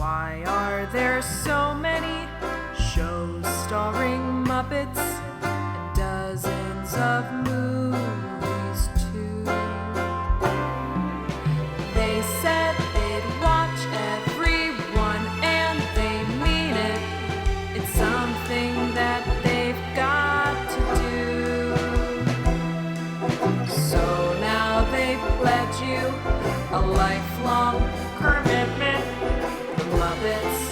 Why are there so many shows starring Muppets and dozens of movies too? They said they'd watch everyone and they mean it. It's something that they've got to do. So now they've pledged you a lifelong commitment. The Muppets,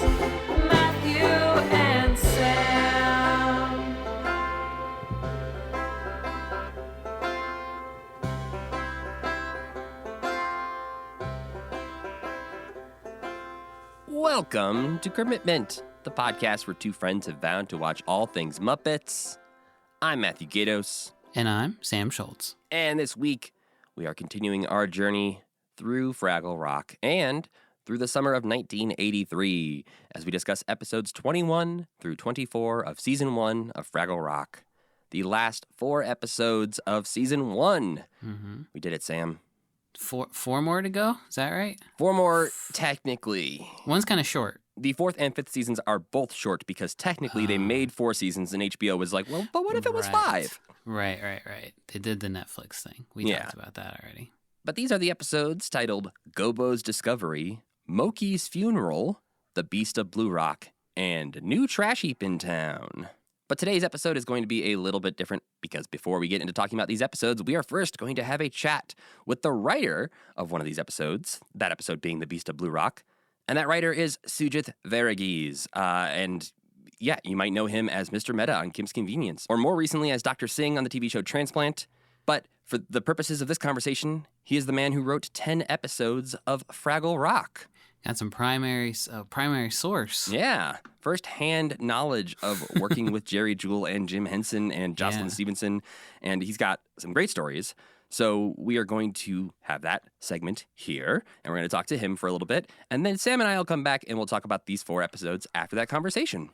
Matthew and Sam. Welcome to Commitment, the podcast where two friends have vowed to watch all things Muppets. I'm Matthew Gatos. And I'm Sam Schultz. And this week, we are continuing our journey through Fraggle Rock and through the summer of 1983 as we discuss episodes 21 through 24 of Season 1 of Fraggle Rock, the last 4 episodes of Season 1. Mm-hmm. We did it, Sam. Four more to go? Is that right? 4 more, technically. One's kind of short. The 4th and 5th seasons are both short because technically they made 4 seasons and HBO was like, well, but what if it was 5? Right. They did the Netflix thing. We talked about that already. But these are the episodes titled Gobo's Discovery, Mokey's Funeral, The Beast of Bluerock, and New Trash Heap in Town. But today's episode is going to be a little bit different because before we get into talking about these episodes, we are first going to have a chat with the writer of one of these episodes, that episode being The Beast of Bluerock. And that writer is Sugith Varughese. You might know him as Mr. Meta on Kim's Convenience, or more recently as Dr. Singh on the TV show Transplant. But for the purposes of this conversation, he is the man who wrote 10 episodes of Fraggle Rock. Got some primary source. Yeah, first-hand knowledge of working with Jerry Jewell and Jim Henson and Jocelyn Stevenson, and he's got some great stories. So we are going to have that segment here, and we're going to talk to him for a little bit, and then Sam and I will come back and we'll talk about these 4 episodes after that conversation.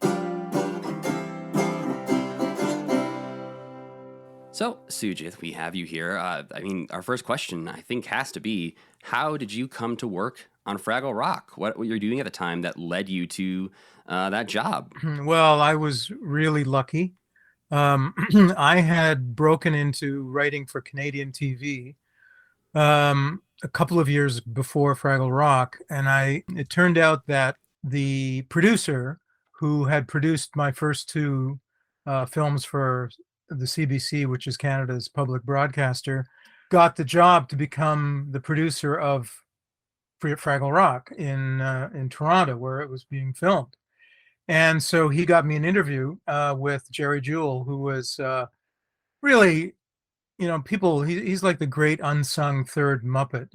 So, Sugith, we have you here. Our first question, I think, has to be, how did you come to work on Fraggle Rock? What were you doing at the time that led you to that job? Well, I was really lucky. I had broken into writing for Canadian TV a couple of years before Fraggle Rock, and it turned out that the producer who had produced my first 2 films for the CBC, which is Canada's public broadcaster, got the job to become the producer of Fraggle Rock in Toronto, where it was being filmed. And so he got me an interview with Jerry Jewell, who was really, he's like the great unsung third Muppet,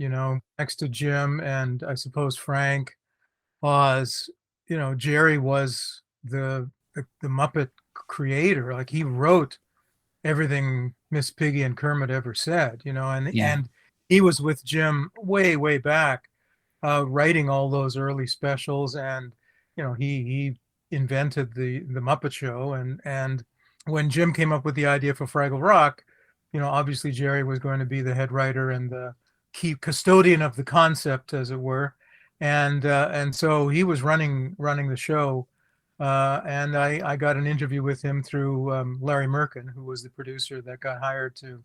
next to Jim and I suppose Frank, Oz. Jerry was the Muppet creator. Like, he wrote everything Miss Piggy and Kermit ever said, and he was with Jim way back, writing all those early specials, and he invented the Muppet Show, and when Jim came up with the idea for Fraggle Rock, obviously Jerry was going to be the head writer and the key custodian of the concept, as it were, and so he was running the show. And I got an interview with him through Larry Merkin, who was the producer that got hired to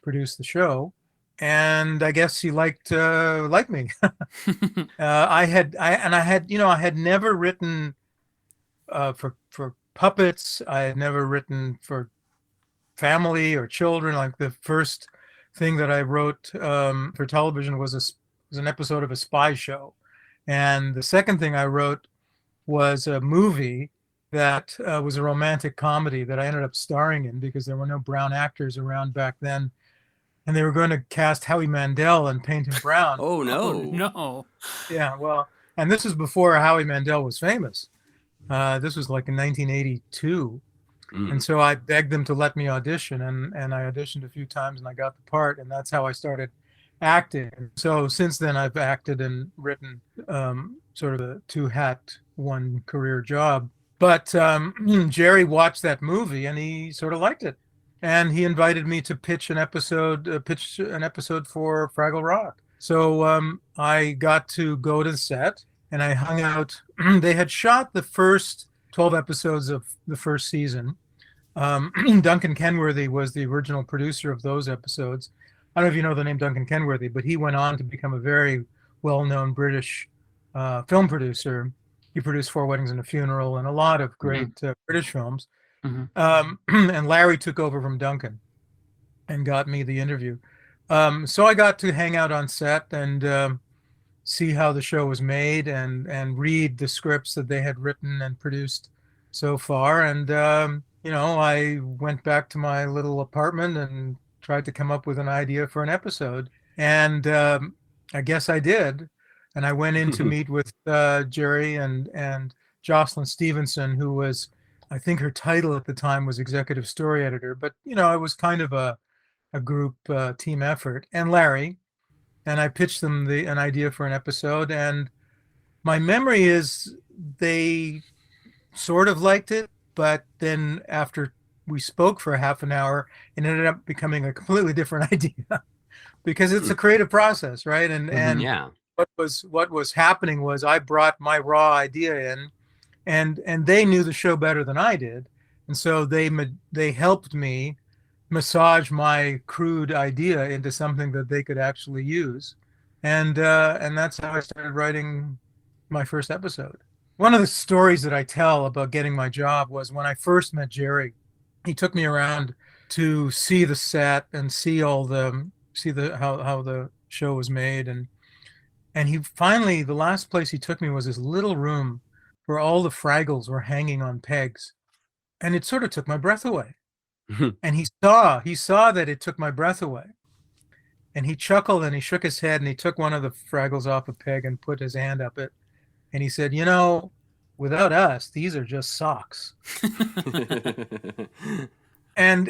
produce the show. And I guess he liked me. I had never written for puppets. I had never written for family or children. Like, the first thing that I wrote for television was an episode of a spy show, and the second thing I wrote was a movie that was a romantic comedy that I ended up starring in because there were no brown actors around back then. And they were going to cast Howie Mandel and paint him brown. Oh, no. Oh, no. Yeah, well, and this was before Howie Mandel was famous. This was like in 1982. And so I begged them to let me audition, and I auditioned a few times and I got the part, and that's how I started acting. So since then I've acted and written sort of a 2-hat, 1 career job. But Jerry watched that movie and he sort of liked it, and he invited me to pitch an episode for Fraggle Rock. So I got to go to the set and I hung out. They had shot the first 12 episodes of the first season. Duncan Kenworthy was the original producer of those episodes. I don't know if you know the name Duncan Kenworthy, but he went on to become a very well-known British film producer. He produced Four Weddings and a Funeral and a lot of great British films. And Larry took over from Duncan and got me the interview. So I got to hang out on set and see how the show was made and read the scripts that they had written and produced so far. And I went back to my little apartment and tried to come up with an idea for an episode. And I guess I did. And I went in to meet with Jerry and Jocelyn Stevenson, who was, I think her title at the time was executive story editor. But, it was kind of a group team effort. And Larry. And I pitched them an idea for an episode. And my memory is they sort of liked it. But then after we spoke for half an hour, it ended up becoming a completely different idea because it's a creative process, right? And what was happening was I brought my raw idea in, and they knew the show better than I did, and so they helped me massage my crude idea into something that they could actually use, and that's how I started writing my first episode. One of the stories that I tell about getting my job was when I first met Jerry. He took me around to see the set and see how the show was made, and he finally, the last place he took me was this little room where all the Fraggles were hanging on pegs, and it sort of took my breath away. And he saw that it took my breath away, and he chuckled and he shook his head and he took one of the Fraggles off a peg and put his hand up it. And he said, without us, these are just socks. and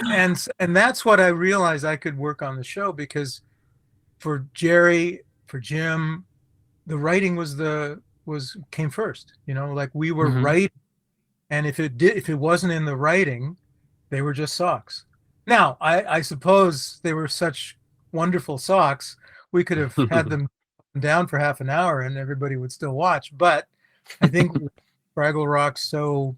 that's what I realized I could work on the show, because for Jerry, for Jim, the writing came first. Like we were writing, and if it wasn't in the writing, they were just socks. Now, I suppose they were such wonderful socks, we could have had them down for half an hour and everybody would still watch. But I think Fraggle Rock's so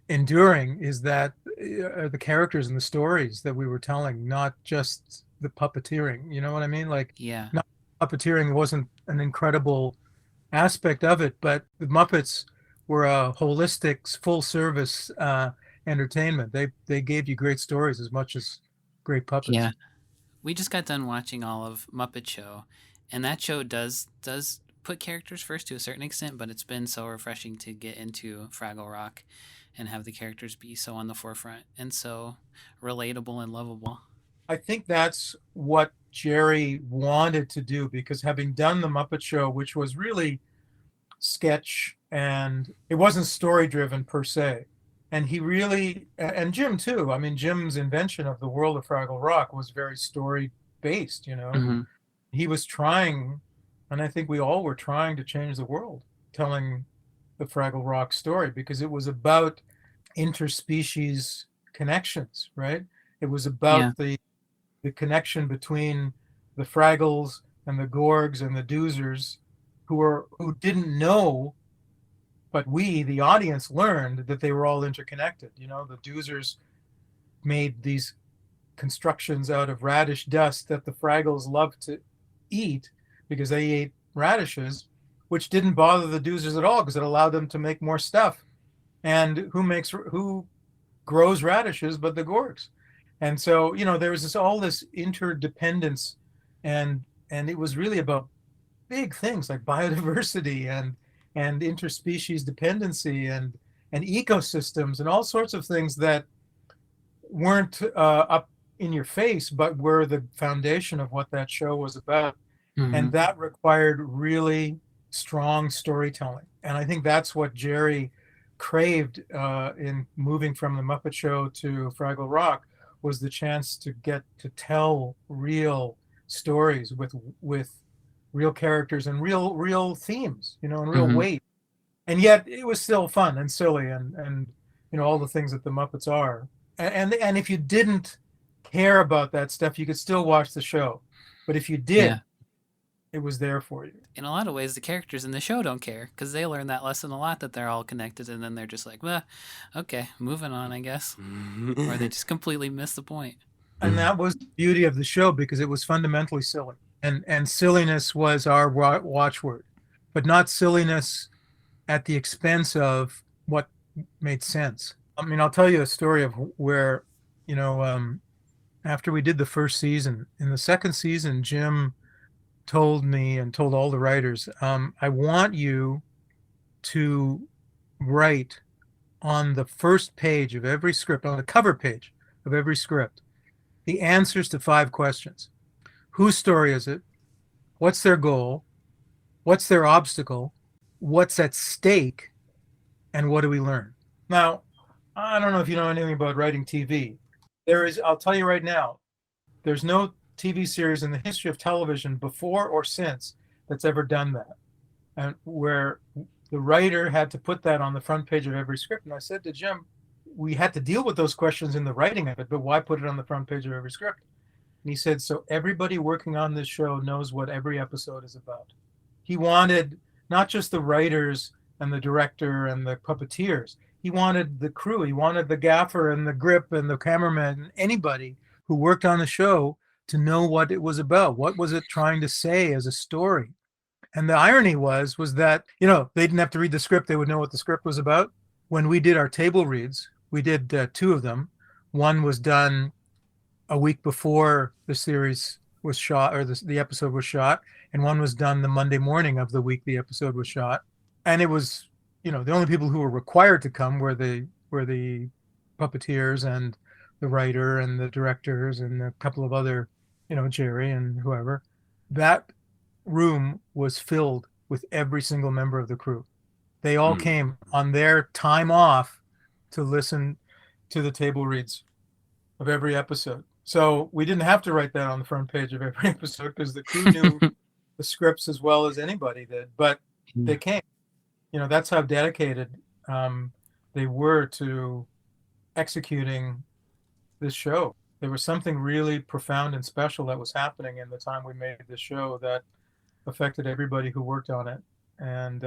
enduring is that the characters and the stories that we were telling, not just the puppeteering. You know what I mean? Like, not puppeteering wasn't an incredible aspect of it, but the Muppets were a holistic, full-service entertainment. They gave you great stories as much as great puppets. Yeah, we just got done watching all of Muppet Show. And that show does put characters first to a certain extent, but it's been so refreshing to get into Fraggle Rock and have the characters be so on the forefront and so relatable and lovable. I think that's what Jerry wanted to do, because having done the Muppet Show, which was really sketch and it wasn't story driven per se, and he really, and Jim too, I mean, Jim's invention of the world of Fraggle Rock was very story based, He was trying, and I think we all were trying to change the world, telling the Fraggle Rock story, because it was about interspecies connections, right? It was about the connection between the Fraggles and the Gorgs and the Doozers, who didn't know, but we, the audience, learned that they were all interconnected. The Doozers made these constructions out of radish dust that the Fraggles loved to eat because they ate radishes, which didn't bother the Doozers at all because it allowed them to make more stuff. And who grows radishes but the Gorgs? And so, there was all this interdependence, and it was really about big things like biodiversity and interspecies dependency and ecosystems and all sorts of things that weren't up in your face, but were the foundation of what that show was about. And that required really strong storytelling. And I think that's what Jerry craved in moving from the Muppet Show to Fraggle Rock, was the chance to get to tell real stories with real characters and real themes, and real weight. And yet it was still fun and silly and all the things that the Muppets are. And if you didn't care about that stuff, you could still watch the show. But if you did, it was there for you. In a lot of ways, the characters in the show don't care because they learn that lesson a lot, that they're all connected, and then they're just like, well, okay, moving on, I guess. Or they just completely miss the point. And that was the beauty of the show, because it was fundamentally silly, and silliness was our watchword, but not silliness at the expense of what made sense. I mean, I'll tell you a story of where, after we did the first season, in the second season, Jim told me and told all the writers, I want you to write on the first page of every script, on the cover page of every script, the answers to 5 questions. Whose story is it? What's their goal? What's their obstacle? What's at stake? And what do we learn? Now, I don't know if you know anything about writing TV. I'll tell you right now, there's no TV series in the history of television before or since that's ever done that. And where the writer had to put that on the front page of every script. And I said to Jim, we had to deal with those questions in the writing of it, but why put it on the front page of every script? And he said, so everybody working on this show knows what every episode is about. He wanted not just the writers and the director and the puppeteers. He wanted the crew. He wanted the gaffer and the grip and the cameraman and anybody who worked on the show to know what it was about. What was it trying to say as a story? And the irony was that, they didn't have to read the script. They would know what the script was about. When we did our table reads, we did 2 of them. One was done a week before the series was shot, or the episode was shot, and one was done the Monday morning of the week the episode was shot. And it was, the only people who were required to come were the puppeteers and the writer and the directors and a couple of other, Jerry and whoever. That room was filled with every single member of the crew. They all came on their time off to listen to the table reads of every episode. So we didn't have to write that on the front page of every episode because the crew knew the scripts as well as anybody did. But they came. That's how dedicated they were to executing this show. There was something really profound and special that was happening in the time we made this show that affected everybody who worked on it. And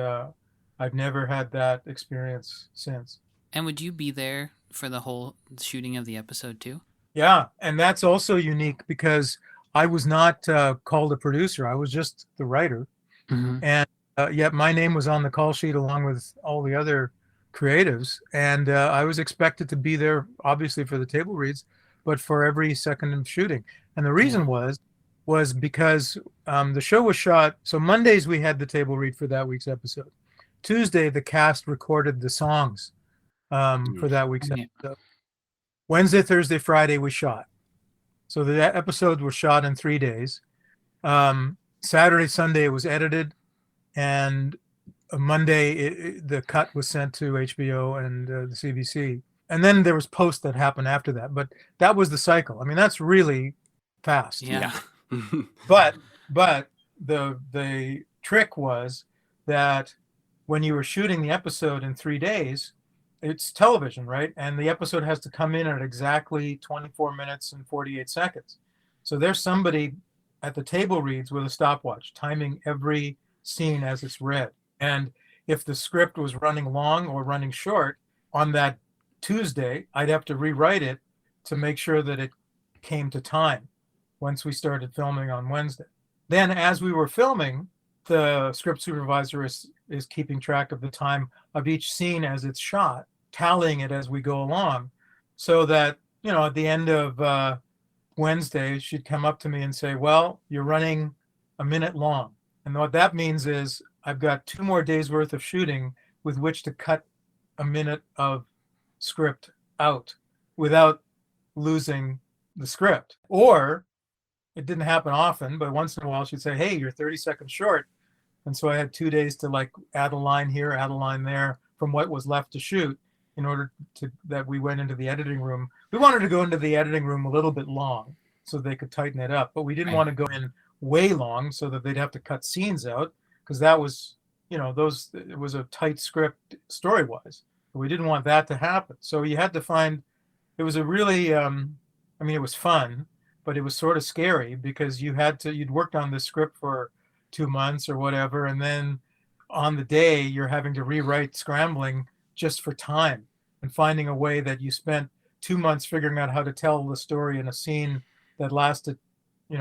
I've never had that experience since. And would you be there for the whole shooting of the episode too? Yeah, and that's also unique because I was not called a producer. I was just the writer. And yet my name was on the call sheet along with all the other creatives. And I was expected to be there, obviously, for the table reads, but for every second of shooting. And the reason was because the show was shot. So Mondays we had the table read for that week's episode. Tuesday, the cast recorded the songs for that week's episode. Wednesday, Thursday, Friday, we shot. So the episode was shot in 3 days. Saturday, Sunday, it was edited. And Monday, the cut was sent to HBO and the CBC. And then there was post that happened after that. But that was the cycle. I mean, that's really fast. Yeah. But the trick was that when you were shooting the episode in 3 days, it's television, right? And the episode has to come in at exactly 24 minutes and 48 seconds. So there's somebody at the table reads with a stopwatch, timing every scene as it's read. And if the script was running long or running short on that Tuesday, I'd have to rewrite it to make sure that it came to time once we started filming on Wednesday. Then as we were filming, the script supervisor is keeping track of the time of each scene as it's shot, tallying it as we go along, so that, at the end of Wednesday, she'd come up to me and say, well, you're running a minute long. And what that means is I've got 2 more days worth of shooting with which to cut a minute of script out without losing the script. Or it didn't happen often, but once in a while she'd say, hey, you're 30 seconds short. And so I had 2 days to add a line here, add a line there from what was left to shoot in order that we went into the editing room. We wanted to go into the editing room a little bit long so they could tighten it up, but we didn't want to go in way long so that they'd have to cut scenes out, because that was, it was a tight script story-wise. We didn't want that to happen. So you had to find, it was a really, it was fun, but it was sort of scary because you'd worked on this script for 2 months or whatever, and then on the day you're having to rewrite, scrambling just for time and finding a way that you spent 2 months figuring out how to tell the story in a scene that lasted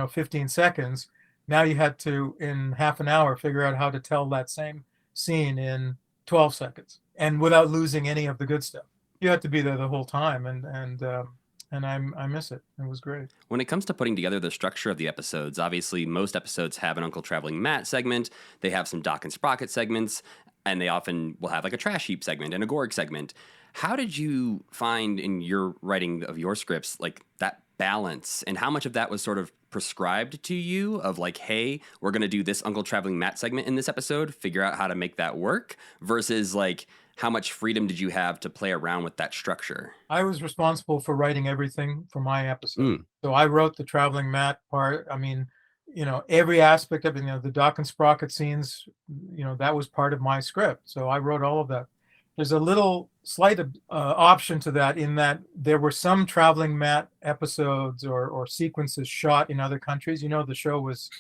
15 seconds. Now you had to, in half an hour, figure out how to tell that same scene in 12 seconds and without losing any of the good stuff. You had to be there the whole time, and I miss it. It was great. When it comes to putting together the structure of the episodes, obviously most episodes have an Uncle Traveling Matt segment, they have some Doc and Sprocket segments, and they often will have like a Trash Heap segment and a Gorg segment. How did you find in your writing of your scripts like that balance, and how much of that was sort of prescribed to you of like, hey, we're going to do this Uncle Traveling Matt segment in this episode, figure out how to make that work, versus like how much freedom did you have to play around with that structure? I was responsible for writing everything for my episode. So I wrote the Traveling Matt part. I mean, every aspect of it, the Doc and Sprocket scenes, that was part of my script. So I wrote all of that. There's a little slight option to that, in that there were some Traveling Matt episodes or sequences shot in other countries. The show was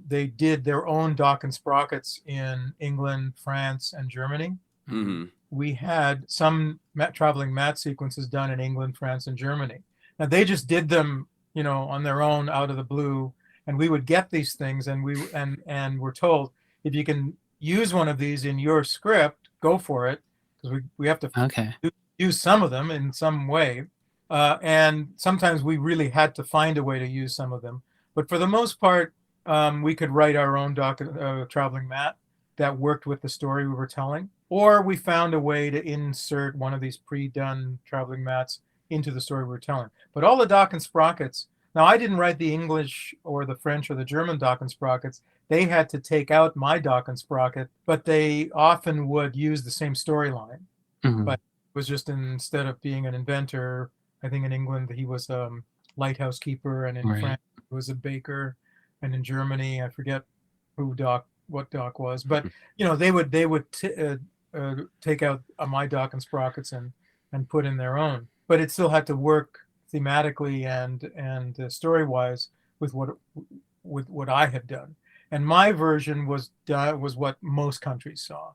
they did their own Doc and Sprockets in England, France, and Germany. Mm-hmm. We had some Traveling Matt sequences done in England, France, and Germany. Now they just did them, on their own out of the blue, and we would get these things, and we're told, if you can use one of these in your script, go for it, because we have to use some of them in some way. And sometimes we really had to find a way to use some of them. But for the most part, we could write our own Traveling Matt that worked with the story we were telling. Or we found a way to insert one of these pre-done Traveling Matts into the story we were telling. But all the Doc and Sprockets, now I didn't write the English or the French or the German Doc and Sprockets. They had to take out my Doc and Sprocket, but they often would use the same storyline. Mm-hmm. But it was just, instead of being an inventor, I think in England he was a lighthouse keeper, and in France he was a baker, and in Germany I forget what Doc was. But they would take out my Doc and Sprockets and put in their own. But it still had to work thematically and story wise with what I had done. And my version was what most countries saw.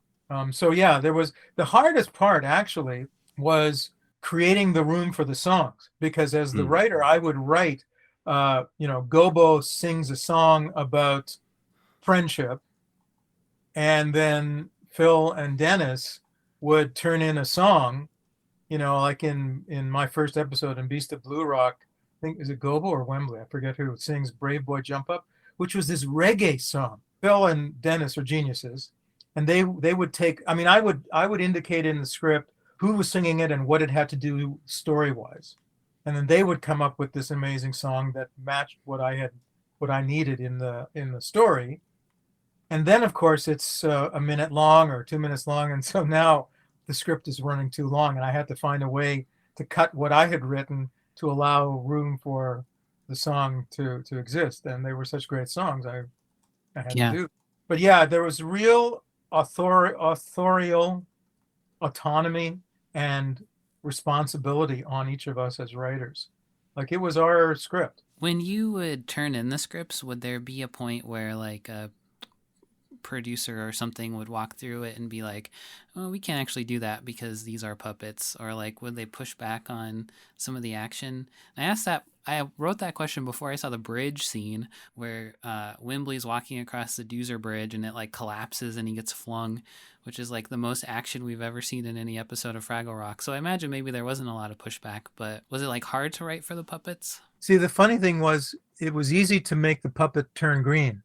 So yeah, there was, the hardest part actually was creating the room for the songs, because as the writer, I would write, Gobo sings a song about friendship, and then Phil and Dennis would turn in a song, like in my first episode in Beast of Bluerock, I think, is it Gobo or Wembley? I forget who sings Brave Boy Jump Up, which was this reggae song. Phil and Dennis are geniuses, and they would take, I would indicate in the script who was singing it and what it had to do story-wise, and then they would come up with this amazing song that matched what I needed in the story. And then of course it's a minute long or 2 minutes long, and so now the script is running too long, and I had to find a way to cut what I had written to allow room for the song to exist. And they were such great songs, I had to do. But yeah, there was real authorial autonomy and responsibility on each of us as writers. Like, it was our script. When you would turn in the scripts, would there be a point where like a producer or something would walk through it and be like, oh, we can't actually do that because these are puppets? Or like, would they push back on some of the action? I wrote that question before I saw the bridge scene where Wembley's walking across the Doozer Bridge and it like collapses and he gets flung, which is like the most action we've ever seen in any episode of Fraggle Rock. So I imagine maybe there wasn't a lot of pushback, but was it like hard to write for the puppets? See, the funny thing was, it was easy to make the puppet turn green.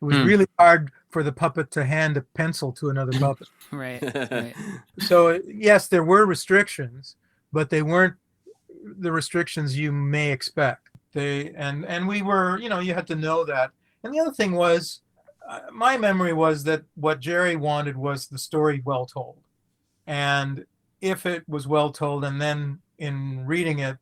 It was really hard for the puppet to hand a pencil to another puppet. Right. So yes, there were restrictions, but they weren't the restrictions you may expect. And we were, you had to know that. And the other thing was, my memory was that what Jerry wanted was the story well told. And if it was well told, and then in reading it,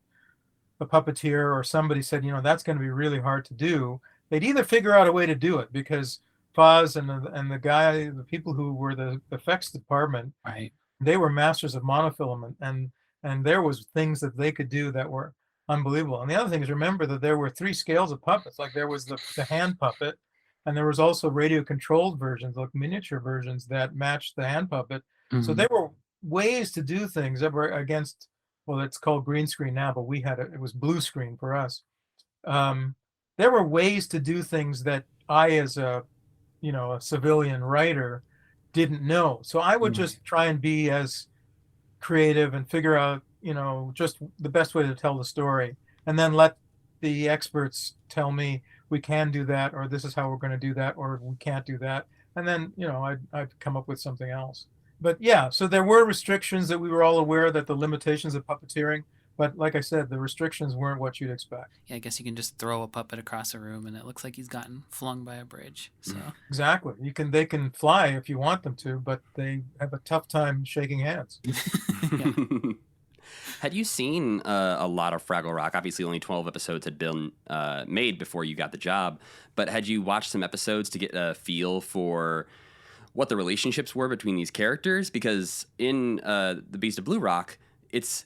a puppeteer or somebody said, that's going to be really hard to do, they'd either figure out a way to do it, because Foz and the people who were the effects department, right, they were masters of monofilament, and there was things that they could do that were unbelievable. And the other thing is, remember that there were 3 scales of puppets. Like there was the hand puppet, and there was also radio controlled versions, like miniature versions that matched the hand puppet. So there were ways to do things that were against, well, it's called green screen now, but we had it was blue screen for us. There were ways to do things that I, as a civilian writer, didn't know. So I would just try and be as creative and figure out, just the best way to tell the story, and then let the experts tell me we can do that, or this is how we're going to do that, or we can't do that. And then, I'd come up with something else. But yeah, so there were restrictions that we were all aware, that the limitations of puppeteering, but like I said, the restrictions weren't what you'd expect. Yeah, I guess you can just throw a puppet across a room and it looks like he's gotten flung by a bridge. So Exactly. They can fly if you want them to, but they have a tough time shaking hands. Had you seen a lot of Fraggle Rock? Obviously, only 12 episodes had been made before you got the job, but had you watched some episodes to get a feel for what the relationships were between these characters? Because in The Beast of Bluerock, it's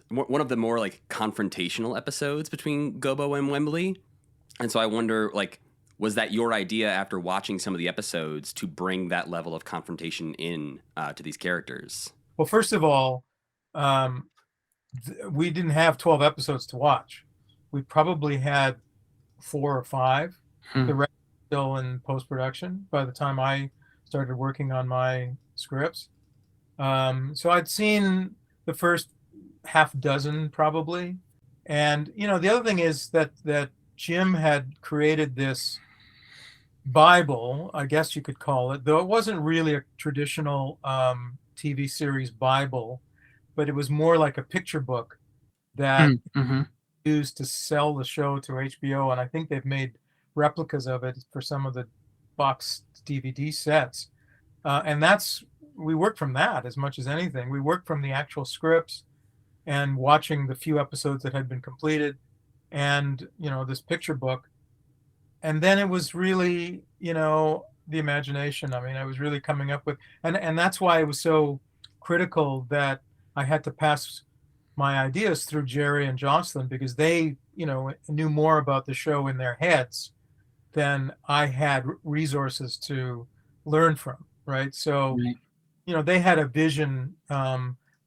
one of the more like confrontational episodes between Gobo and Wembley. And so I wonder, like, was that your idea after watching some of the episodes to bring that level of confrontation in to these characters? Well, first of all, we didn't have 12 episodes to watch. We probably had 4 or 5. The rest still in post-production by the time I started working on my scripts. So I'd seen the first half dozen probably. And, the other thing is that Jim had created this Bible, I guess you could call it, though it wasn't really a traditional TV series Bible, but it was more like a picture book that used to sell the show to HBO. And I think they've made replicas of it for some of the box DVD sets. And we worked from that as much as anything. We worked from the actual scripts and watching the few episodes that had been completed and, this picture book. And then it was really, the imagination. I mean, I was really coming up with, and that's why it was so critical that I had to pass my ideas through Jerry and Jocelyn, because they, knew more about the show in their heads than I had resources to learn from. Right. So, they had a vision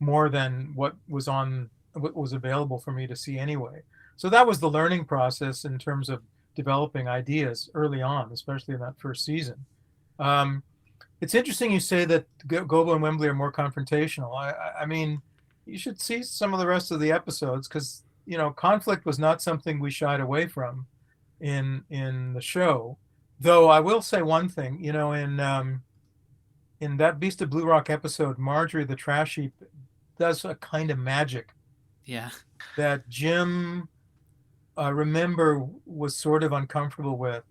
more than what was available for me to see anyway. So that was the learning process in terms of developing ideas early on, especially in that first season. It's interesting you say that Gobo and Wembley are more confrontational. I mean, you should see some of the rest of the episodes, because, conflict was not something we shied away from in the show. Though I will say one thing, in that Beast of Bluerock episode, Marjorie the Trash Heap does a kind of magic. Yeah. That Jim, remember, was sort of uncomfortable with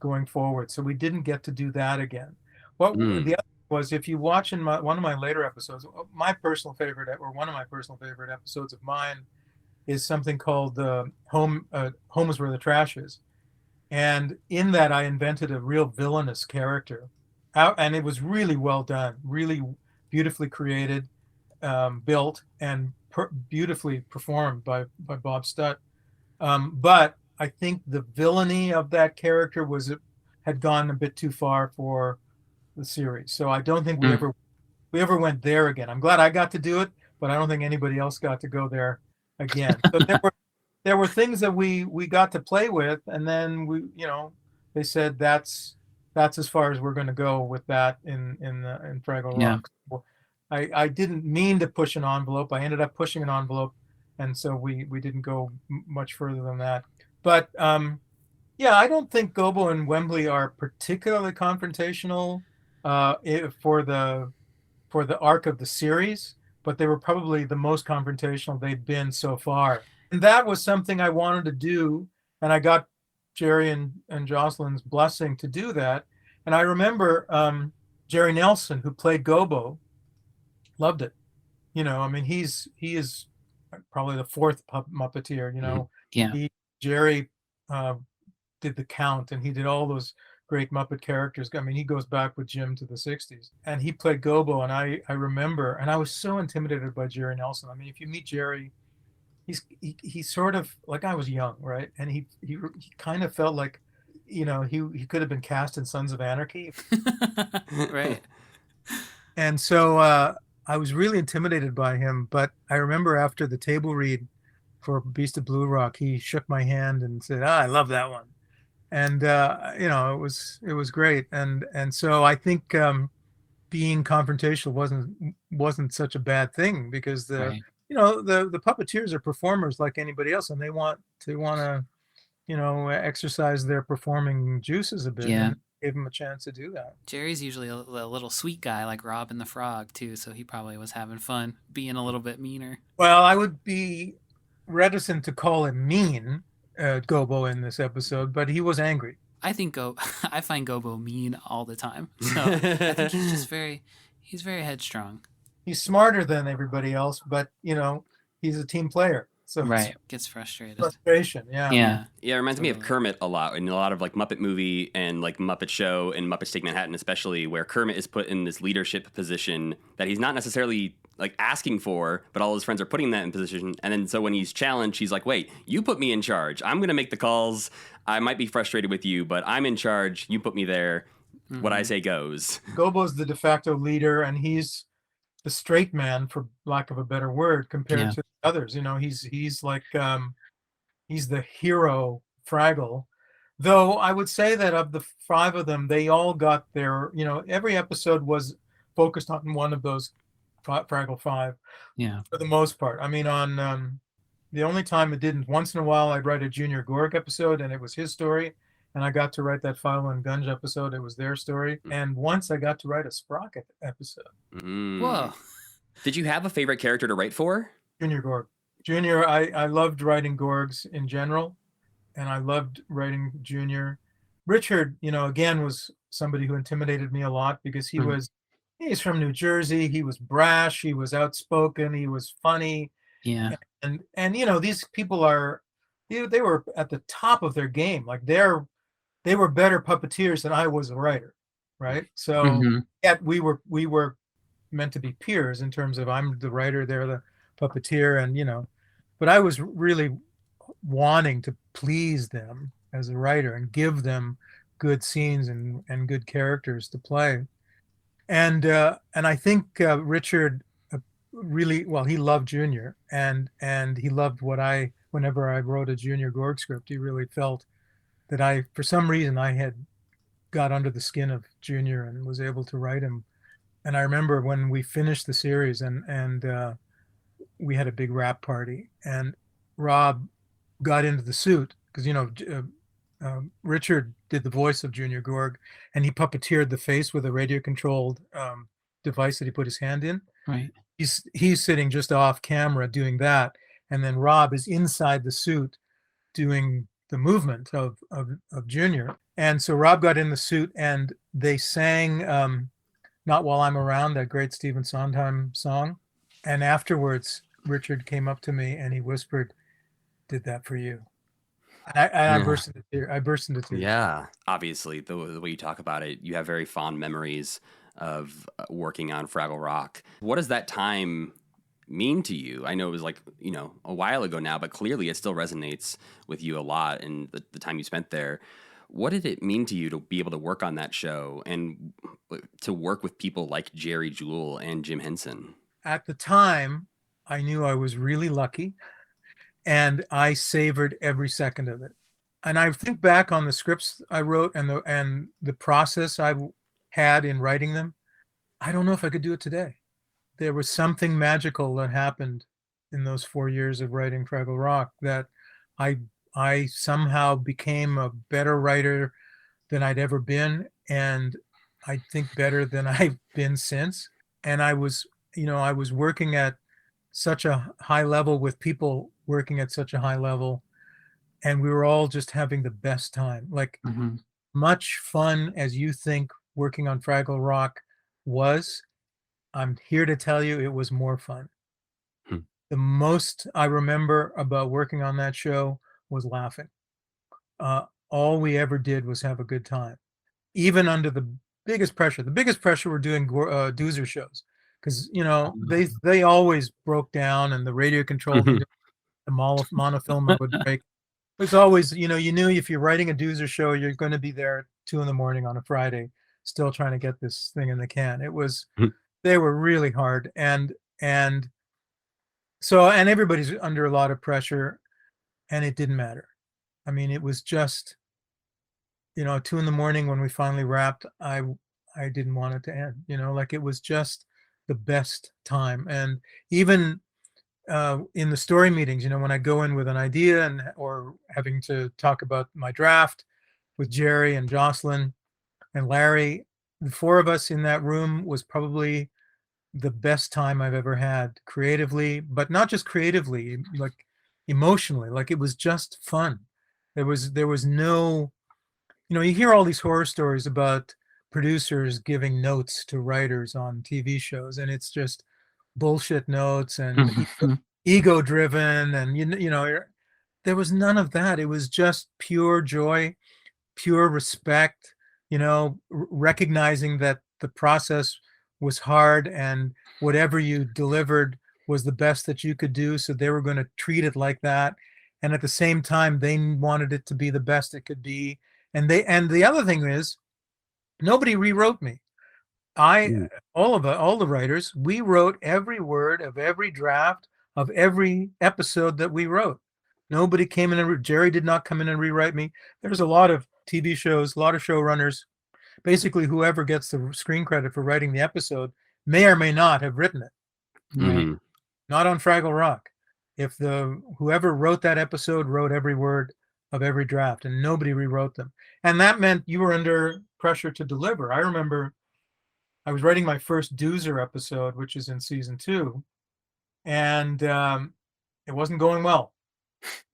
going forward. So we didn't get to do that again. The other was, if you watch in one of my later episodes, my personal favorite, or one of my personal favorite episodes of mine, is something called Home is Where the Trash Is. And in that, I invented a real villainous character. And it was really well done, really beautifully created, built, and beautifully performed by Bob Stutt. But I think the villainy of that character had gone a bit too far for the series. So I don't think we ever went there again. I'm glad I got to do it, but I don't think anybody else got to go there again. So there were things that we got to play with, and then they said that's as far as we're going to go with that in Fraggle Rock. Yeah. I didn't mean to push an envelope. I ended up pushing an envelope, and so we didn't go much further than that. But I don't think Gobo and Wembley are particularly confrontational for the arc of the series, but they were probably the most confrontational they've been so far. And that was something I wanted to do, and I got Jerry and Jocelyn's blessing to do that. And I remember Jerry Nelson, who played Gobo, loved it. I mean, he is probably the 4th Muppeteer. Yeah. Jerry did the Count, and he did all those great Muppet characters. I mean, he goes back with Jim to the 60s, and he played Gobo. And I remember, and I was so intimidated by Jerry Nelson. I mean, if you meet Jerry, he sort of, like, I was young, right? And he kind of felt like, he could have been cast in Sons of Anarchy. Right. And so I was really intimidated by him. But I remember after the table read for Beast of Bluerock, he shook my hand and said, I love that one. And it was great. And so I think being confrontational wasn't such a bad thing, because Right. the puppeteers are performers like anybody else, and they want to exercise their performing juices a bit, Yeah. and give them a chance to do that. Jerry's usually a little sweet guy like Rob and the Frog too, so he probably was having fun being a little bit meaner. Well, I would be reticent to call him mean, Gobo, in this episode, but he was angry. I find Gobo mean all the time. So I think he's very headstrong. He's smarter than everybody else, but he's a team player, so it's Gets frustrated. frustration. Yeah. Yeah. Yeah, it reminds me of Totally. Kermit a lot, in a lot of like Muppet Movie and like Muppet Show and Muppets Take Manhattan, especially, where Kermit is put in this leadership position that he's not necessarily like asking for, but all his friends are putting that in position. And then so when he's challenged, he's like, "Wait, you put me in charge. I'm going to make the calls. I might be frustrated with you, but I'm in charge. You put me there. What I say goes." Gobo's the de facto leader, and he's the straight man, for lack of a better word, compared Yeah. to the others. He's like he's the hero Fraggle. Though I would say that of the five of them, they all got their, every episode was focused on one of those Fraggle Five Yeah. for the most part. I mean, on the only time it didn't, once in a while I'd write a Junior Gorg episode and it was his story, and I got to write that Philo and Gunge episode, it was their story. And once I got to write a Sprocket episode. Whoa. Did you have a favorite character to write for? Junior Gorg. Junior, I loved writing Gorgs in general, and I loved writing Junior. Richard, again, was somebody who intimidated me a lot, because he's from New Jersey. He was brash. He was outspoken. He was funny. Yeah. And these people they were at the top of their game. Like they were better puppeteers than I was a writer, right? So Mhm. yet we were meant to be peers in terms of, I'm the writer, they're the puppeteer, and but I was really wanting to please them as a writer and give them good scenes and good characters to play. And I think Richard really, well, he loved Junior, and he loved whenever I wrote a Junior Gorg script, he really felt that for some reason, I had got under the skin of Junior and was able to write him. And I remember when we finished the series, and we had a big wrap party, and Rob got into the suit, because Richard did the voice of Junior Gorg, and he puppeteered the face with a radio controlled device that he put his hand in. Right. He's sitting just off camera doing that, and then Rob is inside the suit doing the movement of Junior. And so Rob got in the suit, and they sang "Not While I'm Around," that great Stephen Sondheim song. And afterwards, Richard came up to me and he whispered, "Did that for you." And I burst into tears. Yeah. Obviously, the way you talk about it, you have very fond memories of working on Fraggle Rock. What does that time mean to you? I know it was like, a while ago now, but clearly it still resonates with you a lot, and the time you spent there. What did it mean to you to be able to work on that show and to work with people like Jerry Jewell and Jim Henson? At the time, I knew I was really lucky, and I savored every second of it. And I think back on the scripts I wrote and the process I had in writing them. I don't know if I could do it today. There was something magical that happened in those 4 years of writing Fraggle Rock, that I somehow became a better writer than I'd ever been, and I think better than I've been since. And I was working at such a high level with people working at such a high level, and we were all just having the best time. Like, much fun as you think working on Fraggle Rock was, I'm here to tell you it was more fun. The most I remember about working on that show was laughing. All we ever did was have a good time, even under the biggest pressure. The biggest pressure were doing Doozer shows, because they always broke down, and the radio control the monofilm I would break. It was always, you knew if you're writing a Doozer show, you're going to be there at 2 a.m. on a Friday, still trying to get this thing in the can. They were really hard. And so, and everybody's under a lot of pressure, and it didn't matter. I mean, it was just, 2 a.m. when we finally wrapped, I didn't want it to end, like it was just the best time. And even in the story meetings, when I go in with an idea or having to talk about my draft with Jerry and Jocelyn and Larry, the four of us in that room was probably the best time I've ever had creatively, but not just creatively, like emotionally. Like it was just fun. There was no, you hear all these horror stories about producers giving notes to writers on TV shows, and it's just bullshit notes and ego driven, and there was none of that. It was just pure joy, pure respect, recognizing that the process was hard and whatever you delivered was the best that you could do, so they were going to treat it like that. And at the same time, they wanted it to be the best it could be. And the other thing is, nobody rewrote me. All the writers, we wrote every word of every draft of every episode that we wrote. Nobody came in and Jerry did not come in and rewrite me. There's a lot of TV shows, a lot of showrunners. Basically, whoever gets the screen credit for writing the episode may or may not have written it. Right. Not on Fraggle Rock. If whoever wrote that episode wrote every word of every draft, and nobody rewrote them. And that meant you were under pressure to deliver. I remember I was writing my first Doozer episode, which is in season 2, and it wasn't going well.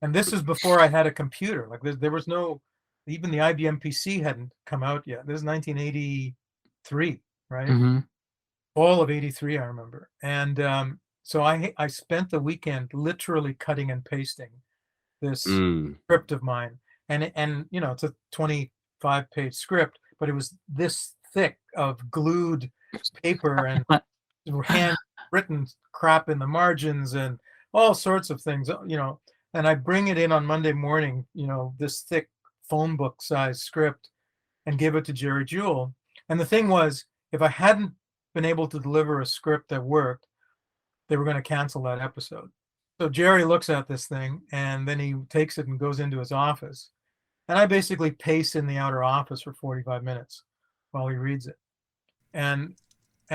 And this is before I had a computer. Like there was no, even the IBM PC hadn't come out yet. This is 1983, right? All of 83, I remember. And so I spent the weekend literally cutting and pasting this script of mine. And it's a 25-page script, but it was this thick of glued paper and handwritten crap in the margins and all sorts of things, and I bring it in on Monday morning, this thick phone book size script, and give it to Jerry Jewell. And the thing was, if I hadn't been able to deliver a script that worked, they were going to cancel that episode. So Jerry looks at this thing, and then he takes it and goes into his office. And I basically pace in the outer office for 45 minutes while he reads it. And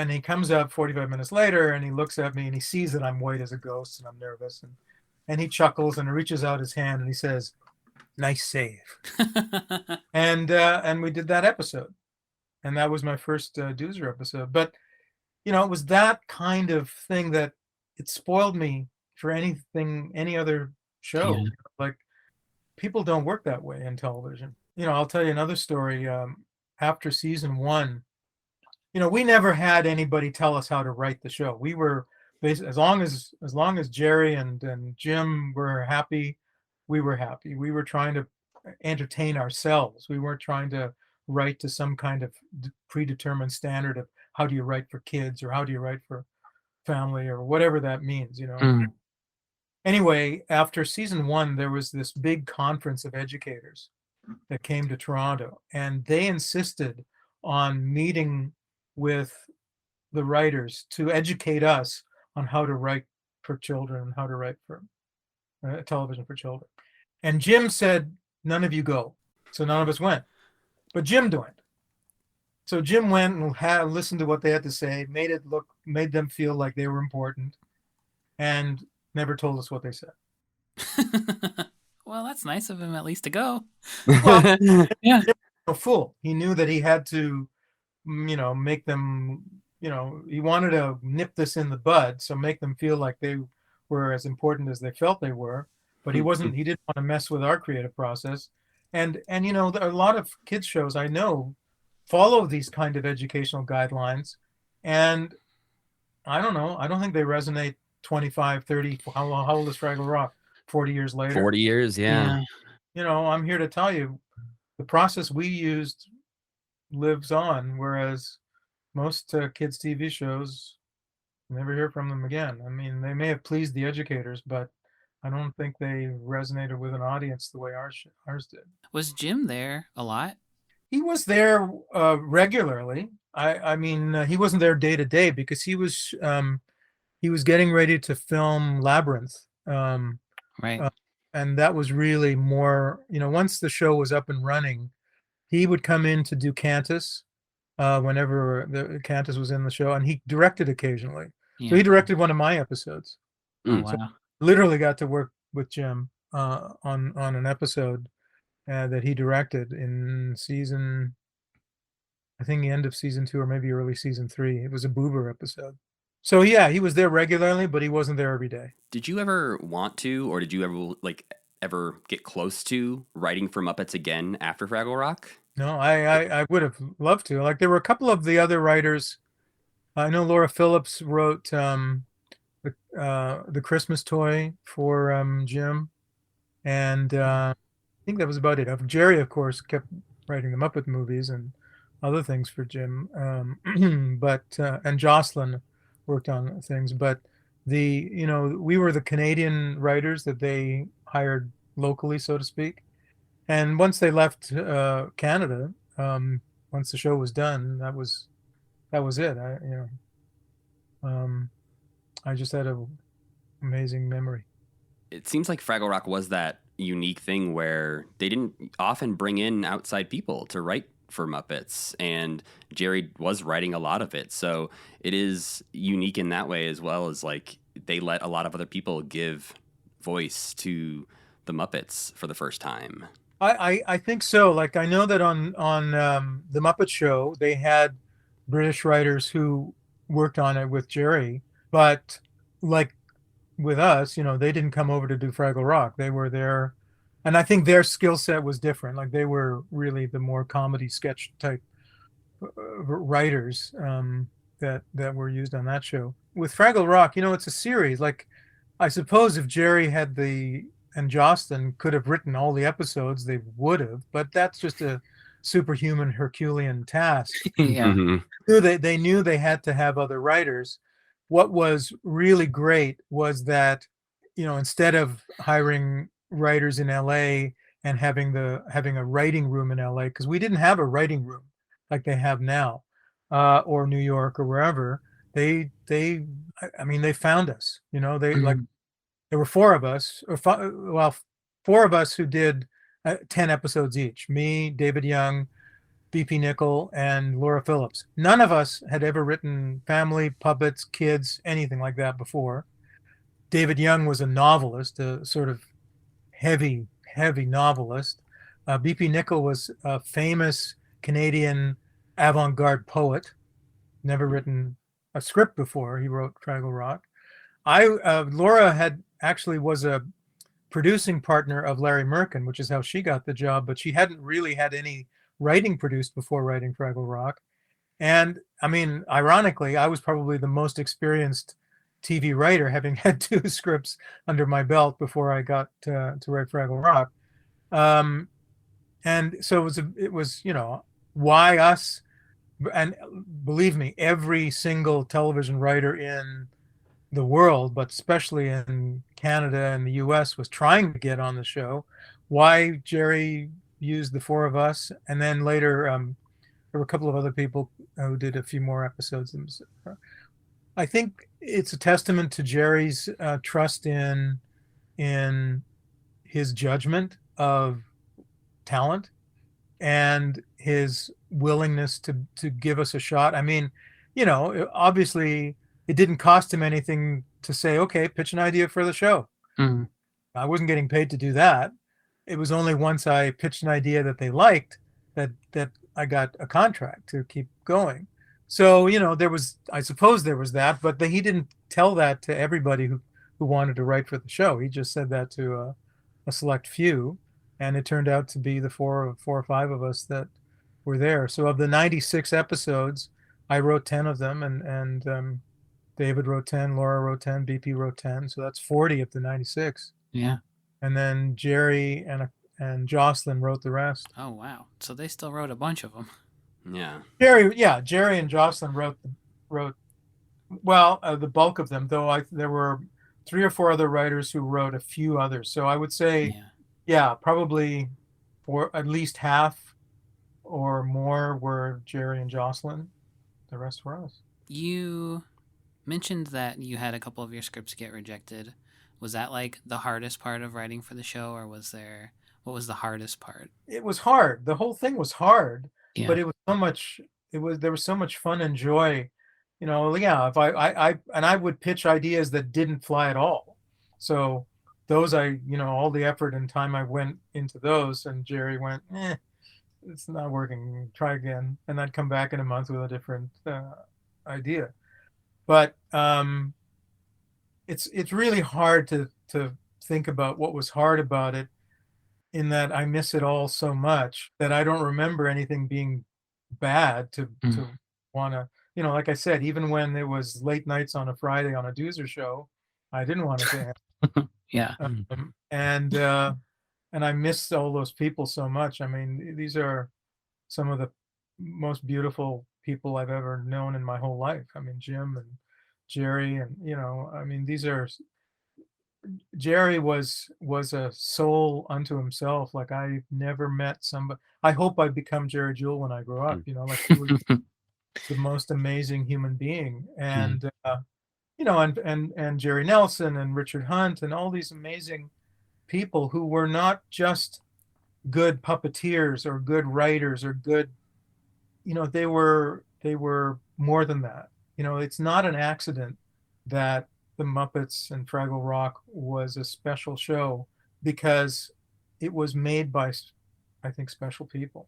he comes out 45 minutes later, and he looks at me, and he sees that I'm white as a ghost, and I'm nervous. And he chuckles and reaches out his hand, and he says, "Nice save." And we did that episode. And that was my first Doozer episode. But, it was that kind of thing that it spoiled me for any other show. Yeah. Like, people don't work that way in television. I'll tell you another story. After season 1, we never had anybody tell us how to write the show. We were basically, as long as Jerry and Jim were happy, we were happy. We were trying to entertain ourselves. We weren't trying to write to some kind of predetermined standard of how do you write for kids or how do you write for family or whatever that means, Anyway, after season 1, there was this big conference of educators that came to Toronto, and they insisted on meeting with the writers to educate us on how to write for children and how to write for television for children. And Jim said, "None of you go." So none of us went, but Jim went. So Jim went and listened to what they had to say, made them feel like they were important, and never told us what they said. Well, that's nice of him at least to go. Well, Yeah. a fool. He knew that he had to, make them, he wanted to nip this in the bud, so make them feel like they were as important as they felt they were. But he didn't want to mess with our creative process. And a lot of kids shows I know follow these kind of educational guidelines. And I don't know. I don't think they resonate 25, 30. How old is Fraggle Rock? 40 years later. 40 years, yeah. I'm here to tell you the process we used lives on, whereas most kids' TV shows, never hear from them again. I mean, they may have pleased the educators, but I don't think they resonated with an audience the way ours did. Was Jim there a lot? He was there regularly. I mean, he wasn't there day to day because he was getting ready to film Labyrinth, Right. uh, and that was really more. Once the show was up and running, he would come in to do Cantus whenever the Cantus was in the show, and he directed occasionally. So Yeah. he directed one of my episodes. Oh Mm. wow. Literally got to work with Jim on an episode that he directed in season, I think the end of season 2 or maybe early season 3. It was a Boober episode. So yeah, he was there regularly, but he wasn't there every day. Did you ever want to, or did you ever get close to writing for Muppets again after Fraggle Rock? No, I would have loved to. Like there were a couple of the other writers. I know Laura Phillips wrote the Christmas toy for Jim, and I think that was about it. Jerry, of course, kept writing the Muppet movies and other things for Jim, but and Jocelyn worked on things. But we were the Canadian writers that they hired locally, so to speak. And once they left Canada, once the show was done, that was it. I just had an amazing memory. It seems like Fraggle Rock was that unique thing where they didn't often bring in outside people to write for Muppets, and Jerry was writing a lot of it. So it is unique in that way, as well as like they let a lot of other people give voice to the Muppets for the first time. I think so. Like I know that on the Muppet Show, they had British writers who worked on it with Jerry, but like with us, they didn't come over to do Fraggle Rock. They were there, and I think their skill set was different. Like they were really the more comedy sketch type writers that were used on that show. With Fraggle Rock, it's a series. Like I suppose if Jerry and Jocelyn could have written all the episodes, they would have, but that's just a superhuman Herculean task. Yeah. Mhm. They knew they had to have other writers. What was really great was that, instead of hiring writers in LA and having a writing room in LA, because we didn't have a writing room like they have now, or New York or wherever, they found us. Like there were four of us, four of us who did 10 episodes each. Me, David Young, BP Nickel, and Laura Phillips. None of us had ever written family, puppets, kids, anything like that before. David Young was a novelist, a sort of heavy novelist. BP Nickel was a famous Canadian avant-garde poet, never written a script before. He wrote Fraggle Rock. Laura was a producing partner of Larry Merkin, which is how she got the job, but she hadn't really had any writing produced before writing Fraggle Rock. And I mean, ironically, I was probably the most experienced TV writer, having had 2 scripts under my belt before I got to write Fraggle Rock. And so it was, why us? And believe me, every single television writer in the world, but especially in Canada and the US, was trying to get on the show. Why Jerry used the 4 of us, and then later there were a couple of other people who did a few more episodes. I think it's a testament to Jerry's trust in his judgment of talent and his willingness to give us a shot. I mean, obviously it didn't cost him anything to say, okay, pitch an idea for the show. Mm-hmm. I wasn't getting paid to do that. It was only once I pitched an idea that they liked that I got a contract to keep going. So, I suppose there was that, but he didn't tell that to everybody who wanted to write for the show. He just said that to a select few, and it turned out to be the four or five of us that were there. So of the 96 episodes, I wrote 10 of them, and David wrote 10, Laura wrote 10, BP wrote 10. So that's 40 of the 96. Yeah. And then Jerry and Jocelyn wrote the rest. Oh wow! So they still wrote a bunch of them. Yeah. Jerry and Jocelyn wrote the bulk of them. Though there were 3 or 4 other writers who wrote a few others. So I would say, Yeah. yeah, probably for at least half or more were Jerry and Jocelyn. The rest were us. You mentioned that you had a couple of your scripts get rejected. Was that like the hardest part of writing for the show, or what was the hardest part? It was hard. The whole thing was hard, Yeah. but there was so much fun and joy. Yeah, if I would pitch ideas that didn't fly at all. So those all the effort and time I went into those, and Jerry went, it's not working, try again. And I'd come back in a month with a different idea. But it's really hard to think about what was hard about it, in that I miss it all so much that I don't remember anything being bad to want to, like I said, even when it was late nights on a Friday on a Doozer show, I didn't want to say Yeah. and I miss all those people so much. I mean, these are some of the most beautiful people I've ever known in my whole life. I mean, Jim and Jerry, and I mean, Jerry was a soul unto himself. Like, I never met somebody. I hope I become Jerry Jewell when I grow up. Like, he was the most amazing human being, and and Jerry Nelson and Richard Hunt and all these amazing people who were not just good puppeteers or good writers or good, they were more than that. It's not an accident that the Muppets and Fraggle Rock was a special show, because it was made by, I think, special people.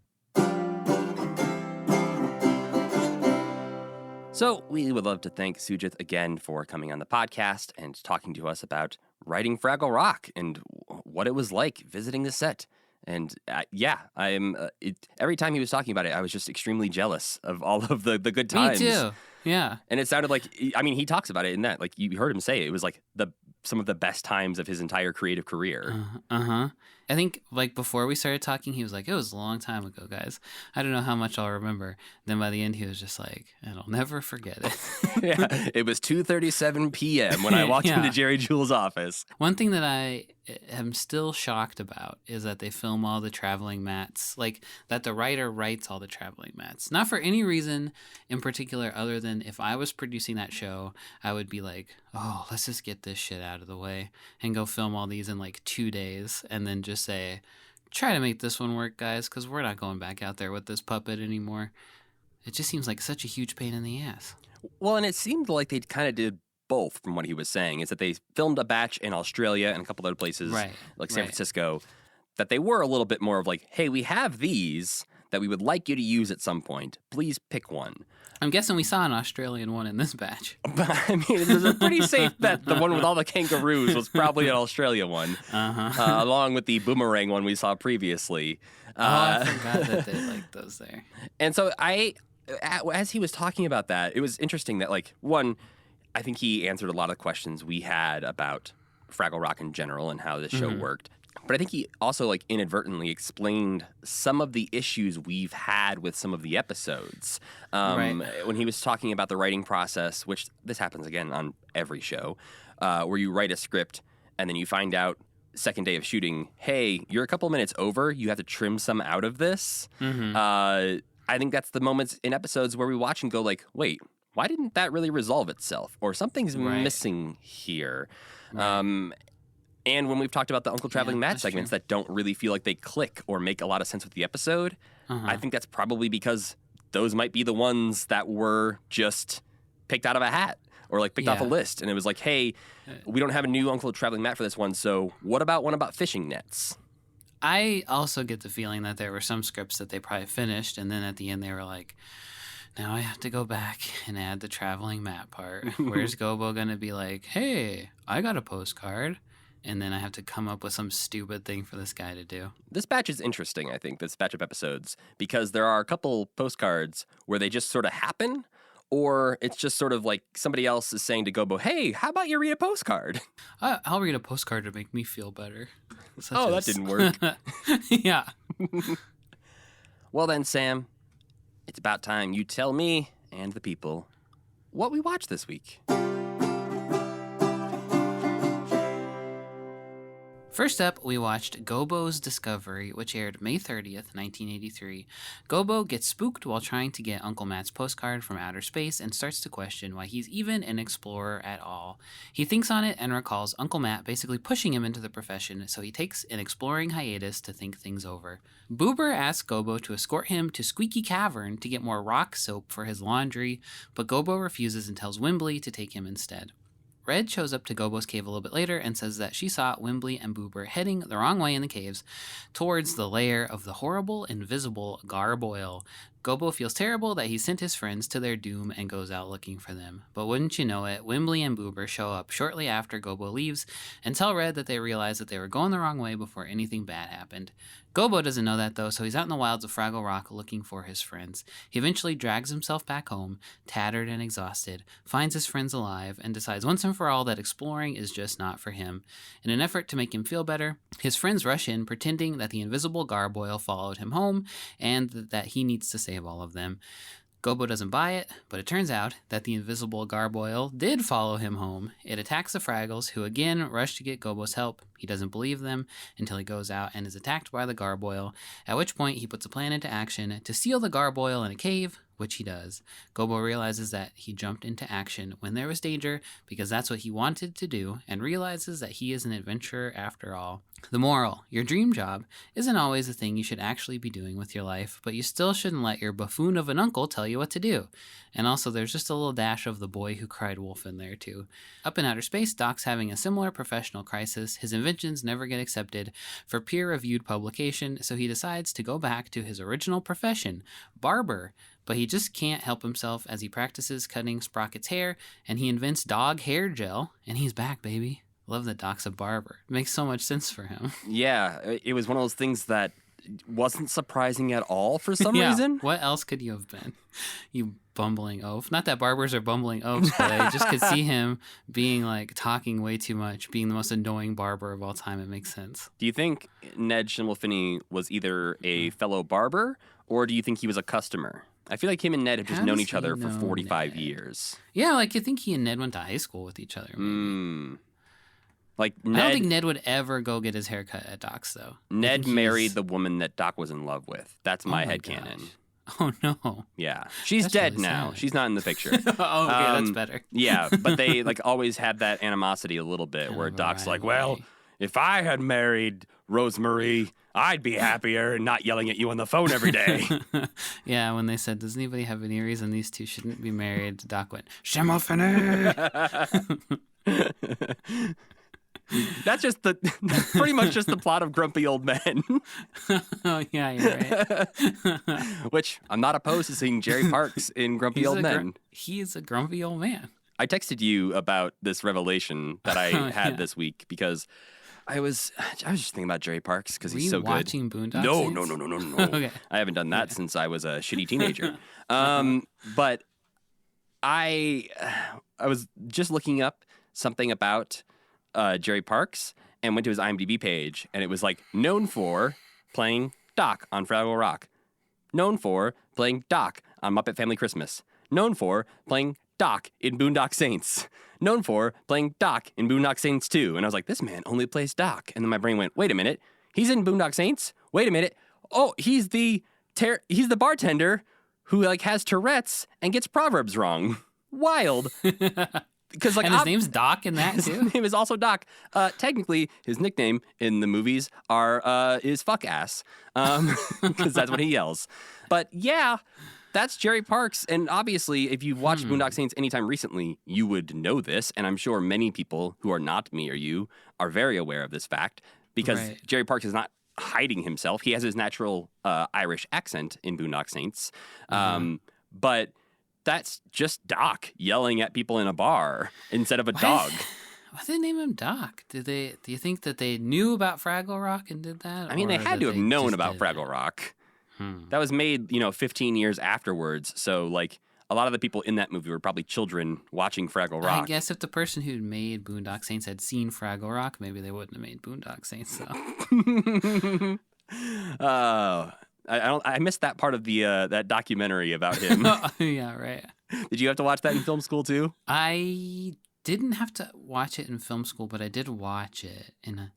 So we would love to thank Sugith again for coming on the podcast and talking to us about writing Fraggle Rock and what it was like visiting the set. And every time he was talking about it, I was just extremely jealous of all of the good times. Me too. Yeah. And it sounded like, I mean, he talks about it in that, like, you heard him say it was like some of the best times of his entire creative career. I think, like, before we started talking, he was like, it was a long time ago, guys. I don't know how much I'll remember. Then by the end, he was just like, and I'll never forget it. Yeah, it was 2:37 p.m. when I walked into Jerry Jewell's office. One thing that I am still shocked about is that they film all the traveling mats, like that the writer writes all the traveling mats. Not for any reason in particular other than if I was producing that show, I would be like, oh, let's just get this shit out of the way and go film all these in like 2 days and then just say, try to make this one work, guys, because we're not going back out there with this puppet anymore. It just seems like such a huge pain in the ass. Well, and it seemed like they kind of did both, from what he was saying, is that they filmed a batch in Australia and a couple other places, like San Francisco, that they were a little bit more of like, hey, we have these that we would like you to use at some point. Please pick one. I'm guessing we saw an Australian one in this batch. But I mean, it was a pretty safe bet. The one with all the kangaroos was probably an Australia one, along with the boomerang one we saw previously. I forgot that they liked those there. And so as he was talking about that, it was interesting that, like, one, I think he answered a lot of questions we had about Fraggle Rock in general and how this show worked. But I think he also, like, inadvertently explained some of the issues we've had with some of the episodes. When he was talking about the writing process, which this happens again on every show, where you write a script and then you find out second day of shooting, hey, you're a couple minutes over, you have to trim some out of this. I think that's the moments in episodes where we watch and go like, wait, why didn't that really resolve itself? Or something's missing here. And when we've talked about the Uncle Traveling Matt segments that don't really feel like they click or make a lot of sense with the episode, I think that's probably because those might be the ones that were just picked out of a hat or like picked off a list. And it was like, hey, we don't have a new Uncle Traveling Matt for this one, so what about one about fishing nets? I also get the feeling that there were some scripts that they probably finished, and then at the end they were like, now I have to go back and add the traveling map part. Where's Gobo going to be like, hey, I got a postcard? And then I have to come up with some stupid thing for this guy to do. This batch is interesting, I think, this batch of episodes, because there are a couple postcards where they just sort of happen, or it's just sort of like somebody else is saying to Gobo, hey, how about you read a postcard? I'll read a postcard to make me feel better. That didn't work. Yeah. Well then, Sam, it's about time you tell me and the people what we watched this week. First up, we watched Gobo's Discovery, which aired May 30th, 1983. Gobo gets spooked while trying to get Uncle Matt's postcard from outer space and starts to question why he's even an explorer at all. He thinks on it and recalls Uncle Matt basically pushing him into the profession, so he takes an exploring hiatus to think things over. Boober asks Gobo to escort him to Squeaky Cavern to get more rock soap for his laundry, but Gobo refuses and tells Wimbley to take him instead. Red shows up to Gobo's cave a little bit later and says that she saw Wimbley and Boober heading the wrong way in the caves towards the lair of the horrible, invisible Garboil. Gobo feels terrible that he sent his friends to their doom and goes out looking for them. But wouldn't you know it, Wimbley and Boober show up shortly after Gobo leaves and tell Red that they realize that they were going the wrong way before anything bad happened. Gobo doesn't know that though, so he's out in the wilds of Fraggle Rock looking for his friends. He eventually drags himself back home, tattered and exhausted, finds his friends alive, and decides once and for all that exploring is just not for him. In an effort to make him feel better, his friends rush in, pretending that the invisible Garboil followed him home and that he needs to save all of them. Gobo doesn't buy it, but it turns out that the invisible Garboil did follow him home. It attacks the Fraggles, who again rush to get Gobo's help. He doesn't believe them until he goes out and is attacked by the Garboil, at which point he puts a plan into action to seal the Garboil in a cave, which he does. Gobo realizes that he jumped into action when there was danger because that's what he wanted to do, and realizes that he is an adventurer after all. The moral: your dream job isn't always the thing you should actually be doing with your life, but you still shouldn't let your buffoon of an uncle tell you what to do. And also, there's just a little dash of the boy who cried wolf in there too. Up in outer space, Doc's having a similar professional crisis. His inventions never get accepted for peer-reviewed publication, so he decides to go back to his original profession, barber. But he just can't help himself as he practices cutting Sprocket's hair, and he invents dog hair gel, and he's back, baby. Love that Doc's a barber. It makes so much sense for him. Yeah, it was one of those things that wasn't surprising at all for some reason. What else could you have been? You bumbling oaf. Not that barbers are bumbling oafs, but I just could see him being like talking way too much, being the most annoying barber of all time. It makes sense. Do you think Ned Schimmelfinney was either a fellow barber, or do you think he was a customer? I feel like him and Ned have just known each other for 45 years. Yeah, like I think he and Ned went to high school with each other. Like I don't think Ned would ever go get his hair cut at Doc's, though. Ned married the woman that Doc was in love with. That's my headcanon. Oh, no. Yeah. She's That's dead really now. sad. She's not in the picture. Okay, that's better. Yeah, but they like always had that animosity a little bit where Doc's like, well, if I had married Rosemary, I'd be happier and not yelling at you on the phone every day. Yeah, when they said, does anybody have any reason these two shouldn't be married? Doc went, Schimmelfinney! That's pretty much just the plot of Grumpy Old Men. Oh, yeah, you're right. Which I'm not opposed to seeing Jerry Parks in Grumpy Old Men. He is a grumpy old man. I texted you about this revelation that I had this week because I was just thinking about Jerry Parks because he's so good. Watching Boondock No. Okay. I haven't done that since I was a shitty teenager. But I was just looking up something about Jerry Parks and went to his IMDb page, and it was like known for playing Doc on Fraggle Rock, known for playing Doc on Muppet Family Christmas, known for playing Doc in Boondock Saints, known for playing Doc in Boondock Saints 2. And I was like, this man only plays Doc. And then my brain went, wait a minute, he's in Boondock Saints? Wait a minute. Oh, he's the bartender who like has Tourette's and gets proverbs wrong. Wild. Because like and his name's Doc in that too? His name is also Doc. Technically, his nickname in the movies is fuck ass, because that's what he yells. But yeah, that's Jerry Parks. And obviously, if you've watched Boondock Saints anytime recently, you would know this. And I'm sure many people who are not me or you are very aware of this fact because Jerry Parks is not hiding himself. He has his natural Irish accent in Boondock Saints. But that's just Doc yelling at people in a bar instead of a dog. Why did they name him Doc? Do you think that they knew about Fraggle Rock and did that? I mean, they had to have known about Fraggle Rock. That was made, 15 years afterwards. So, like, a lot of the people in that movie were probably children watching Fraggle Rock. I guess if the person who made Boondock Saints had seen Fraggle Rock, maybe they wouldn't have made Boondock Saints, though. I missed that part of the that documentary about him. Yeah, right. Did you have to watch that in film school too? I didn't have to watch it in film school, but I did watch it in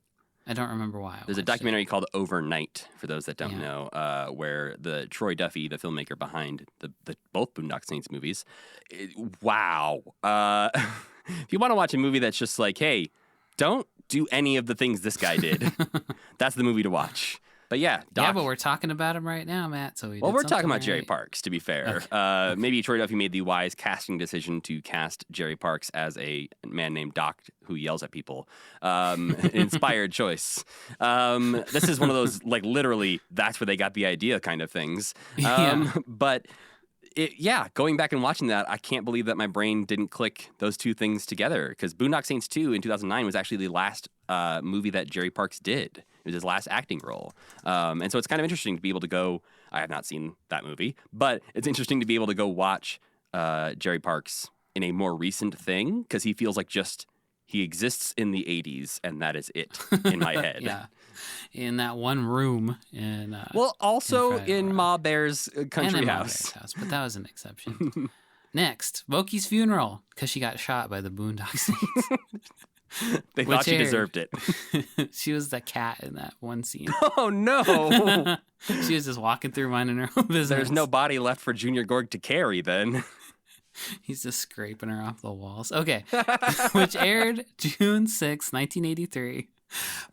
I don't remember why. There's a watched it. documentary called Overnight, for those that don't Yeah. know, where the Troy Duffy, the filmmaker behind the both Boondock Saints movies, wow. If you want to watch a movie that's just like, hey, don't do any of the things this guy did, that's the movie to watch. But yeah, Doc. But we're talking about him right now, Matt. So Well, we're talking about Jerry right. Parks, to be fair. Okay. Maybe Troy Duffy made the wise casting decision to cast Jerry Parks as a man named Doc who yells at people. Inspired choice. This is one of those, like, literally, that's where they got the idea kind of things. But going back and watching that, I can't believe that my brain didn't click those two things together, because Boondock Saints 2 in 2009 was actually the last movie that Jerry Parks did. It was his last acting role. And so it's kind of interesting to be able to go, I have not seen that movie, but it's interesting to be able to go watch Jerry Parks in a more recent thing, because he feels like he exists in the 80s, and that is it in my head. Yeah. In that one room Also Fraggle in Rock. Ma Bear's country and in house. Mother's house, but that was an exception. Next, Mokey's funeral, because she got shot by the Boondock Saints. They Which thought she aired. deserved it. She was the cat in that one scene. Oh, no. She was just walking through minding her own business. There's no body left for Junior Gorg to carry then. He's just scraping her off the walls. Okay. Which aired June 6, 1983.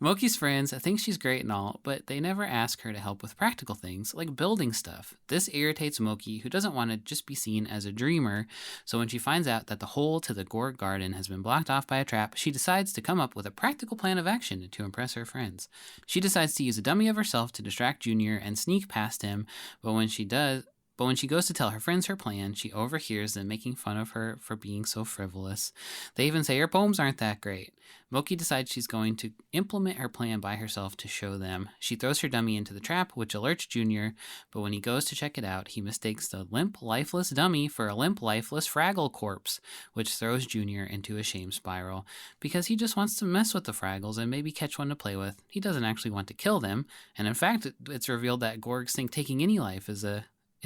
Mokey's friends think she's great and all, but they never ask her to help with practical things like building stuff. This irritates Mokey, who doesn't want to just be seen as a dreamer. So when she finds out that the hole to the Gorg garden has been blocked off by a trap, she decides to come up with a practical plan of action to impress her friends. She decides to use a dummy of herself to distract Junior and sneak past him, but when she goes to tell her friends her plan, she overhears them making fun of her for being so frivolous. They even say her poems aren't that great. Mokey decides she's going to implement her plan by herself to show them. She throws her dummy into the trap, which alerts Junior, but when he goes to check it out, he mistakes the limp, lifeless dummy for a limp, lifeless Fraggle corpse, which throws Junior into a shame spiral. Because he just wants to mess with the Fraggles and maybe catch one to play with. He doesn't actually want to kill them, and in fact, it's revealed that Gorgs think taking any life is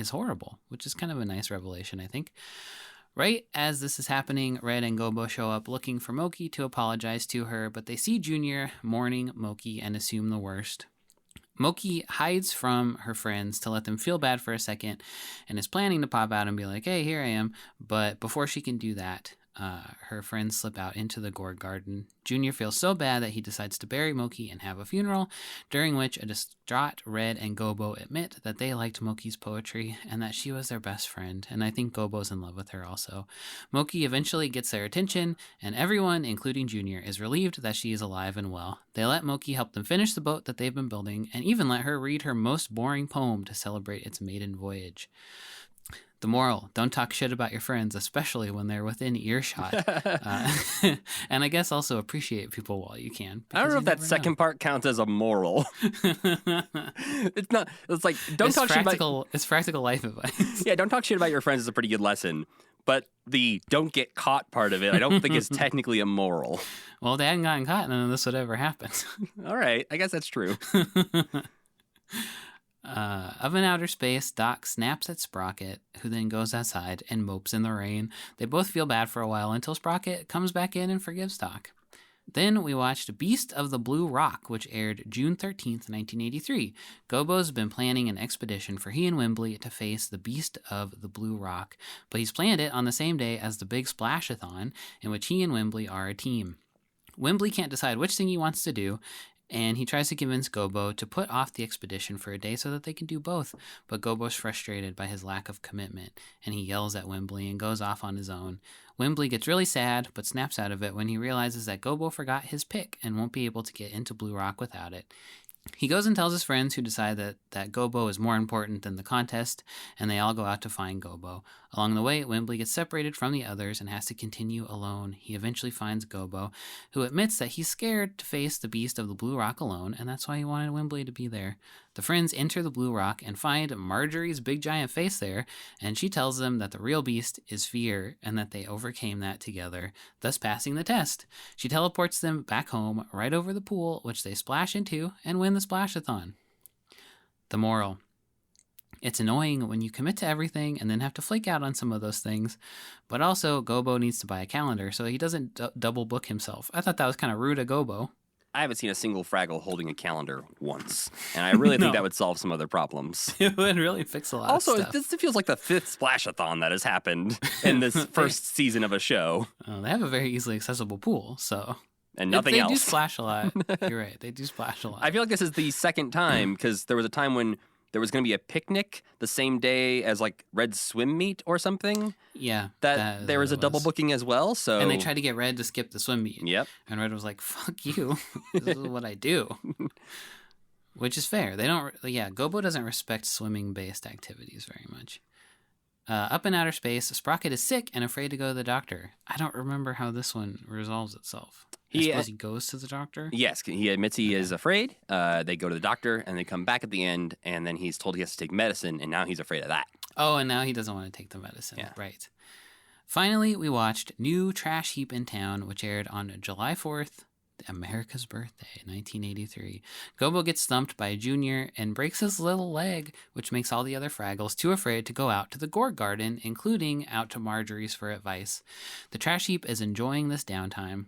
horrible, which is kind of a nice revelation, I think. Right as this is happening, Red and Gobo show up looking for Mokey to apologize to her, but they see Junior mourning Mokey and assume the worst. Mokey hides from her friends to let them feel bad for a second and is planning to pop out and be like, hey, here I am. But before she can do that, her friends slip out into the Gorg garden. Junior feels so bad that he decides to bury Mokey and have a funeral, during which a distraught Red and Gobo admit that they liked Mokey's poetry and that she was their best friend, and I think Gobo's in love with her also. Mokey eventually gets their attention, and everyone, including Junior, is relieved that she is alive and well. They let Mokey help them finish the boat that they've been building, and even let her read her most boring poem to celebrate its maiden voyage. The moral, don't talk shit about your friends, especially when they're within earshot. And I guess also appreciate people while you can. I don't know if that second part counts as a moral. It's not. It's like, don't talk shit about... It's practical life advice. Yeah, don't talk shit about your friends is a pretty good lesson. But the don't get caught part of it, I don't think is technically a moral. Well, if they hadn't gotten caught, none of this would ever happen. All right, I guess that's true. Up in outer space, Doc snaps at Sprocket, who then goes outside and mopes in the rain. They both feel bad for a while until Sprocket comes back in and forgives Doc. Then we watched Beast of the Blue Rock, which aired June 13th, 1983. Gobo's been planning an expedition for he and Wembley to face the Beast of the Blue Rock, but he's planned it on the same day as the Big Splashathon, in which he and Wembley are a team. Wembley can't decide which thing he wants to do, and he tries to convince Gobo to put off the expedition for a day so that they can do both, but Gobo's frustrated by his lack of commitment, and he yells at Wembley and goes off on his own. Wembley gets really sad, but snaps out of it when he realizes that Gobo forgot his pick and won't be able to get into Blue Rock without it. He goes and tells his friends, who decide that Gobo is more important than the contest, and they all go out to find Gobo. Along the way, Wembley gets separated from the others and has to continue alone. He eventually finds Gobo, who admits that he's scared to face the Beast of the Blue Rock alone, and that's why he wanted Wembley to be there. The friends enter the Blue Rock and find Marjorie's big giant face there, and she tells them that the real beast is fear, and that they overcame that together, thus passing the test. She teleports them back home, right over the pool, which they splash into, and win the Splashathon. The moral. It's annoying when you commit to everything and then have to flake out on some of those things, but also Gobo needs to buy a calendar so he doesn't double book himself. I thought that was kind of rude of Gobo. I haven't seen a single Fraggle holding a calendar once, and I really think No. that would solve some other problems. It would really fix a lot Also, of stuff. this feels like the 5th Splashathon that has happened in this first season of a show, They have a very easily accessible pool, so and nothing they else. do splash a lot. You're right. They do splash a lot. I feel like this is the second time, because there was a time when there was going to be a picnic the same day as like Red's swim meet or something. Yeah. That there was a double booking as well. So And they tried to get Red to skip the swim meet. Yep. And Red was like, fuck you. This is what I do. Which is fair. They don't, Gobo doesn't respect swimming-based activities very much. Up in outer space, Sprocket is sick and afraid to go to the doctor. I don't remember how this one resolves itself. I suppose he goes to the doctor? Yes, he admits he is afraid. They go to the doctor, and they come back at the end, and then he's told he has to take medicine, and now he's afraid of that. Oh, and now he doesn't want to take the medicine. Yeah. Right. Finally, we watched New Trash Heap in Town, which aired on July 4th, America's birthday, 1983. Gobo gets thumped by a junior and breaks his little leg, which makes all the other Fraggles too afraid to go out to the Gore Garden, including out to Marjorie's for advice. The Trash Heap is enjoying this downtime,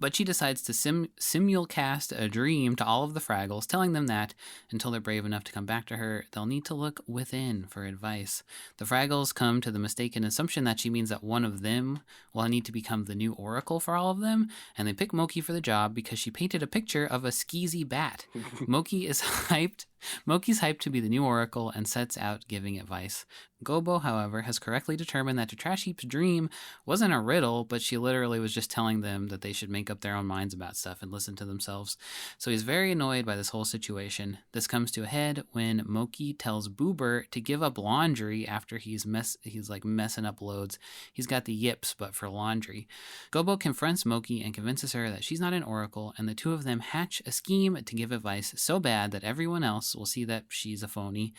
but she decides to simulcast a dream to all of the Fraggles, telling them that, until they're brave enough to come back to her, they'll need to look within for advice. The Fraggles come to the mistaken assumption that she means that one of them will need to become the new oracle for all of them, and they pick Mokey for the job because she painted a picture of a skeezy bat. Mokey's hyped to be the new oracle and sets out giving advice. Gobo, however, has correctly determined that the Trash Heap's dream wasn't a riddle, but she literally was just telling them that they should make up their own minds about stuff and listen to themselves. So he's very annoyed by this whole situation. This comes to a head when Mokey tells Boober to give up laundry after he's messing up loads. He's got the yips, but for laundry. Gobo confronts Mokey and convinces her that she's not an oracle, and the two of them hatch a scheme to give advice so bad that everyone else will see that she's a phony.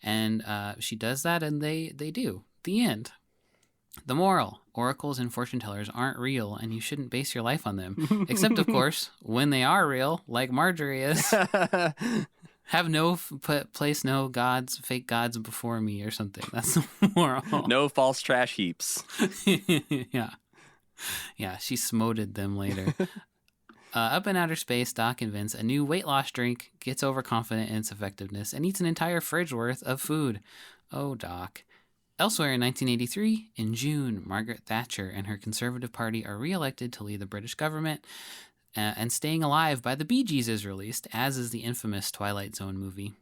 And she does that, and they do. The end. The moral: oracles and fortune tellers aren't real, and you shouldn't base your life on them. Except, of course, when they are real, like Marjorie is. Have place no gods, fake gods before me or something. That's the moral. No false trash heaps. Yeah. Yeah, she smoted them later. Up in outer space, Doc invents a new weight loss drink, gets overconfident in its effectiveness, and eats an entire fridge worth of food. Oh, Doc. Elsewhere in 1983, in June, Margaret Thatcher and her Conservative Party are re-elected to lead the British government, and Staying Alive by the Bee Gees is released, as is the infamous Twilight Zone movie.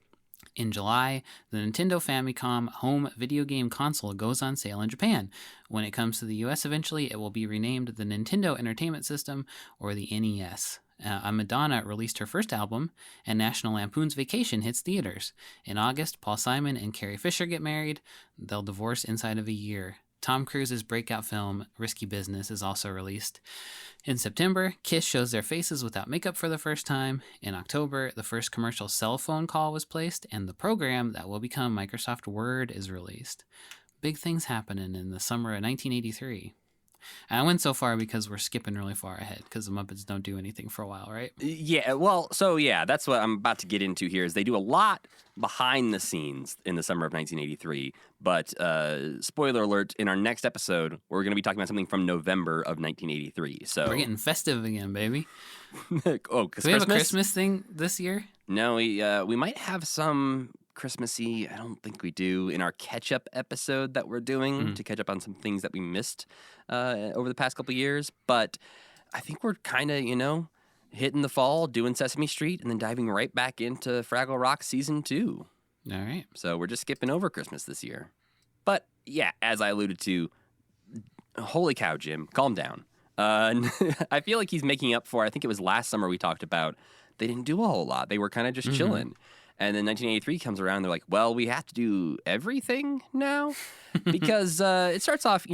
In July, the Nintendo Famicom home video game console goes on sale in Japan. When it comes to the US eventually, it will be renamed the Nintendo Entertainment System, or the NES. Madonna released her first album, and National Lampoon's Vacation hits theaters. In August, Paul Simon and Carrie Fisher get married. They'll divorce inside of a year. Tom Cruise's breakout film, Risky Business, is also released. In September, Kiss shows their faces without makeup for the first time. In October, the first commercial cell phone call was placed, and the program that will become Microsoft Word is released. Big things happening in the summer of 1983. And I went so far because we're skipping really far ahead, because the Muppets don't do anything for a while, right? Yeah, well, so yeah, that's what I'm about to get into here, is they do a lot behind the scenes in the summer of 1983. But spoiler alert, in our next episode, we're going to be talking about something from November of 1983. So We're getting festive again, baby. Oh, Do we have a Christmas thing this year? No, we might have some Christmassy. I don't think we do in our catch-up episode that we're doing to catch up on some things that we missed over the past couple of years. But I think we're kind of, hitting the fall, doing Sesame Street, and then diving right back into Fraggle Rock Season 2. All right. So we're just skipping over Christmas this year. But yeah, as I alluded to, holy cow, Jim, calm down. I feel like he's making up for, I think it was last summer we talked about, they didn't do a whole lot. They were kind of just chilling. And then 1983 comes around, they're like, well, we have to do everything now? Because it starts off,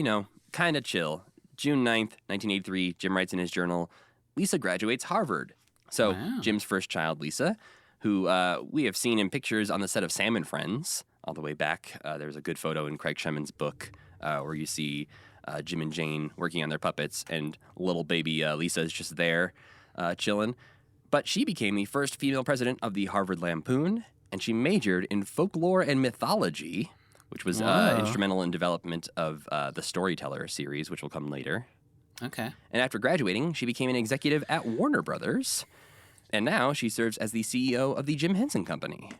kind of chill. June 9th, 1983, Jim writes in his journal, Lisa graduates Harvard. So Wow. Jim's first child, Lisa, who we have seen in pictures on the set of Sam and Friends all the way back. There's a good photo in Craig Shemin's book where you see Jim and Jane working on their puppets, and little baby Lisa is just there chilling. But she became the first female president of the Harvard Lampoon, and she majored in folklore and mythology, which was Wow. instrumental in development of the Storyteller series, which will come later. Okay. And after graduating, she became an executive at Warner Brothers. And now she serves as the CEO of the Jim Henson Company.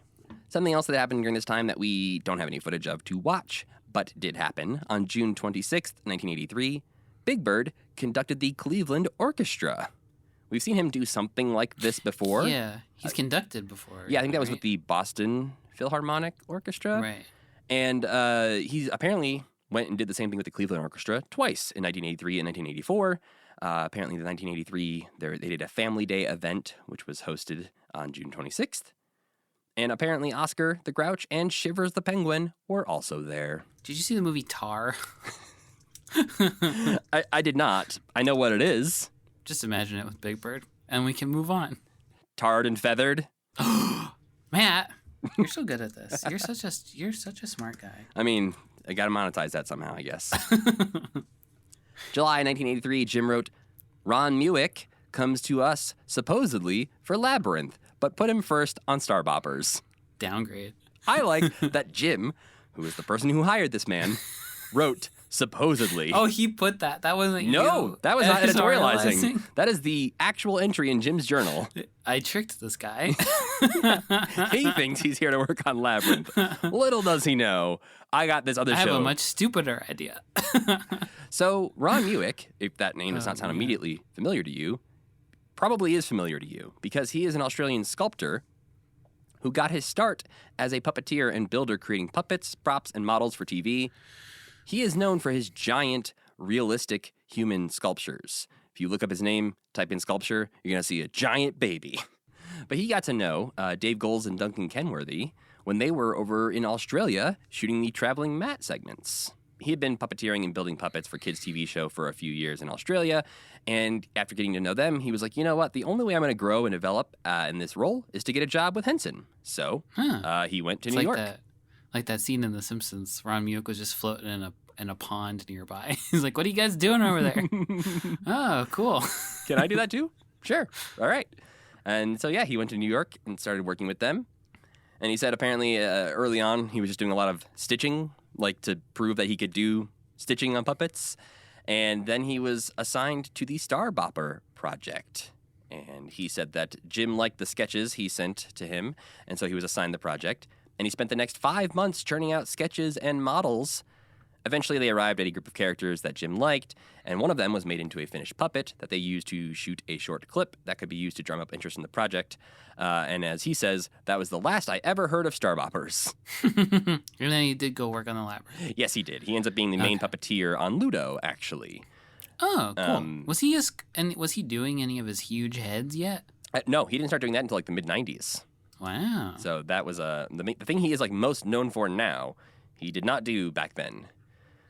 Something else that happened during this time that we don't have any footage of to watch, but did happen on June 26th, 1983, Big Bird conducted the Cleveland Orchestra. We've seen him do something like this before. Yeah, he's conducted before. Yeah, I think that was right? with the Boston Philharmonic Orchestra. Right. And he apparently went and did the same thing with the Cleveland Orchestra twice, in 1983 and 1984. Apparently, in 1983, they did a Family Day event, which was hosted on June 26th. And apparently Oscar the Grouch and Shivers the Penguin were also there. Did you see the movie Tar? I did not. I know what it is. Just imagine it with Big Bird, and we can move on. Tarred and feathered. Matt, you're so good at this. You're such a smart guy. I mean, I got to monetize that somehow, I guess. July 1983, Jim wrote, Ron Muick comes to us supposedly for Labyrinth, but put him first on Star Boppers. Downgrade. I like that Jim, who is the person who hired this man, wrote supposedly. Oh, he put that. That wasn't No, you. that was not editorializing. Editorializing. That is the actual entry in Jim's journal. I tricked this guy. He thinks he's here to work on Labyrinth. Little does he know, I got this other I show. have a much stupider idea. So Ron Muick, if that name does not sound immediately familiar to you, probably is familiar to you because he is an Australian sculptor who got his start as a puppeteer and builder creating puppets, props, and models for TV. He is known for his giant, realistic human sculptures. If you look up his name, type in sculpture, you're going to see a giant baby. But he got to know Dave Goelz and Duncan Kenworthy when they were over in Australia shooting the Traveling Matt segments. He had been puppeteering and building puppets for kids' TV show for a few years in Australia, and after getting to know them, he was like, you know what, the only way I'm going to grow and develop in this role is to get a job with Henson. So he went to New York. Like that scene in The Simpsons. Ron Muick was just floating in a pond nearby. He's like, what are you guys doing over there? Oh, cool. Can I do that too? Sure. All right. And so, yeah, he went to New York and started working with them. And he said apparently early on he was just doing a lot of stitching, like to prove that he could do stitching on puppets. And then he was assigned to the Star Bopper project. And he said that Jim liked the sketches he sent to him, and so he was assigned the project. And he spent the next 5 months churning out sketches and models. Eventually, they arrived at a group of characters that Jim liked, and one of them was made into a finished puppet that they used to shoot a short clip that could be used to drum up interest in the project. And as he says, that was the last I ever heard of Star Boppers. And then he did go work on the Labyrinth. Yes, he did. He ends up being the main puppeteer on Ludo, actually. Oh, cool. Was he doing any of his huge heads yet? No, he didn't start doing that until like the mid-90s. Wow. So that was the thing he is like most known for now. He did not do back then.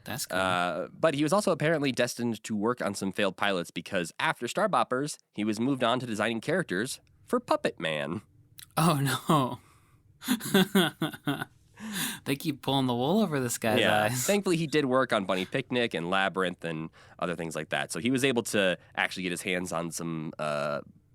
That's cool. But he was also apparently destined to work on some failed pilots because after Star Boppers, he was moved on to designing characters for Puppet Man. Oh, no. They keep pulling the wool over this guy's eyes. Thankfully, he did work on Bunny Picnic and Labyrinth and other things like that. So he was able to actually get his hands on some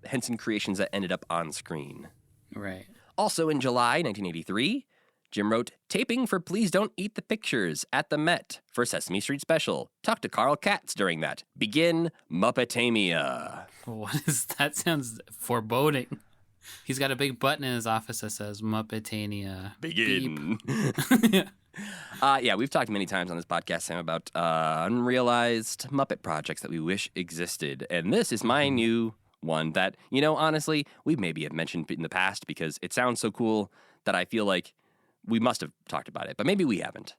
Henson creations that ended up on screen. Right. Also in July 1983, Jim wrote, taping for Please Don't Eat the Pictures at the Met for Sesame Street Special. Talk to Carl Katz during that. Begin Muppetamia. What is that? Sounds foreboding. He's got a big button in his office that says Muppetania. Begin. Yeah, we've talked many times on this podcast, Sam, about unrealized Muppet projects that we wish existed. And this is my new one that, you know, honestly, we maybe have mentioned in the past because it sounds so cool that I feel like we must have talked about it, but maybe we haven't.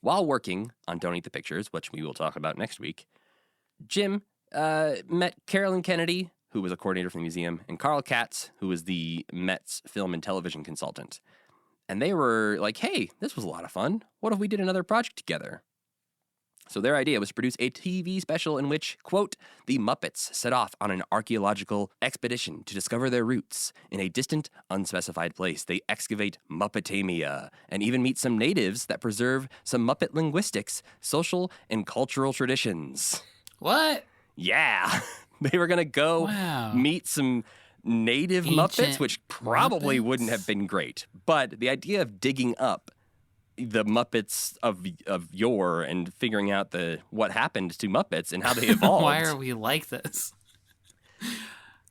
While working on Don't Eat the Pictures, which we will talk about next week, Jim met Carolyn Kennedy, who was a coordinator for the museum, and Carl Katz, who was the Met's film and television consultant. And they were like, hey, this was a lot of fun. What if we did another project together? So their idea was to produce a TV special in which, quote, the Muppets set off on an archaeological expedition to discover their roots. In a distant, unspecified place, they excavate Muppetamia and even meet some natives that preserve some Muppet linguistics, social, and cultural traditions. What? Yeah. They were going to go meet some native Ancient Muppets, which probably Muppets? wouldn't have been great. But the idea of digging up the Muppets of yore and figuring out what happened to Muppets and how they evolved. Why are we like this?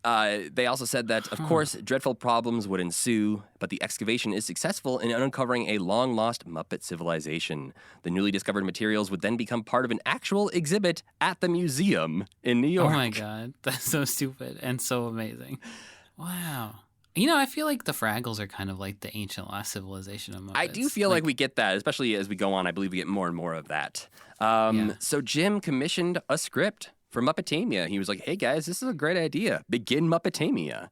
They also said that, of course, dreadful problems would ensue, but the excavation is successful in uncovering a long-lost Muppet civilization. The newly discovered materials would then become part of an actual exhibit at the museum in New York. Oh my God. That's so stupid and so amazing. Wow. You know, I feel like the Fraggles are kind of like the ancient lost civilization of Muppets. I do feel like we get that, especially as we go on. I believe we get more and more of that. Yeah. So Jim commissioned a script for Muppetamia. He was like, hey guys, this is a great idea. Begin Muppetamia.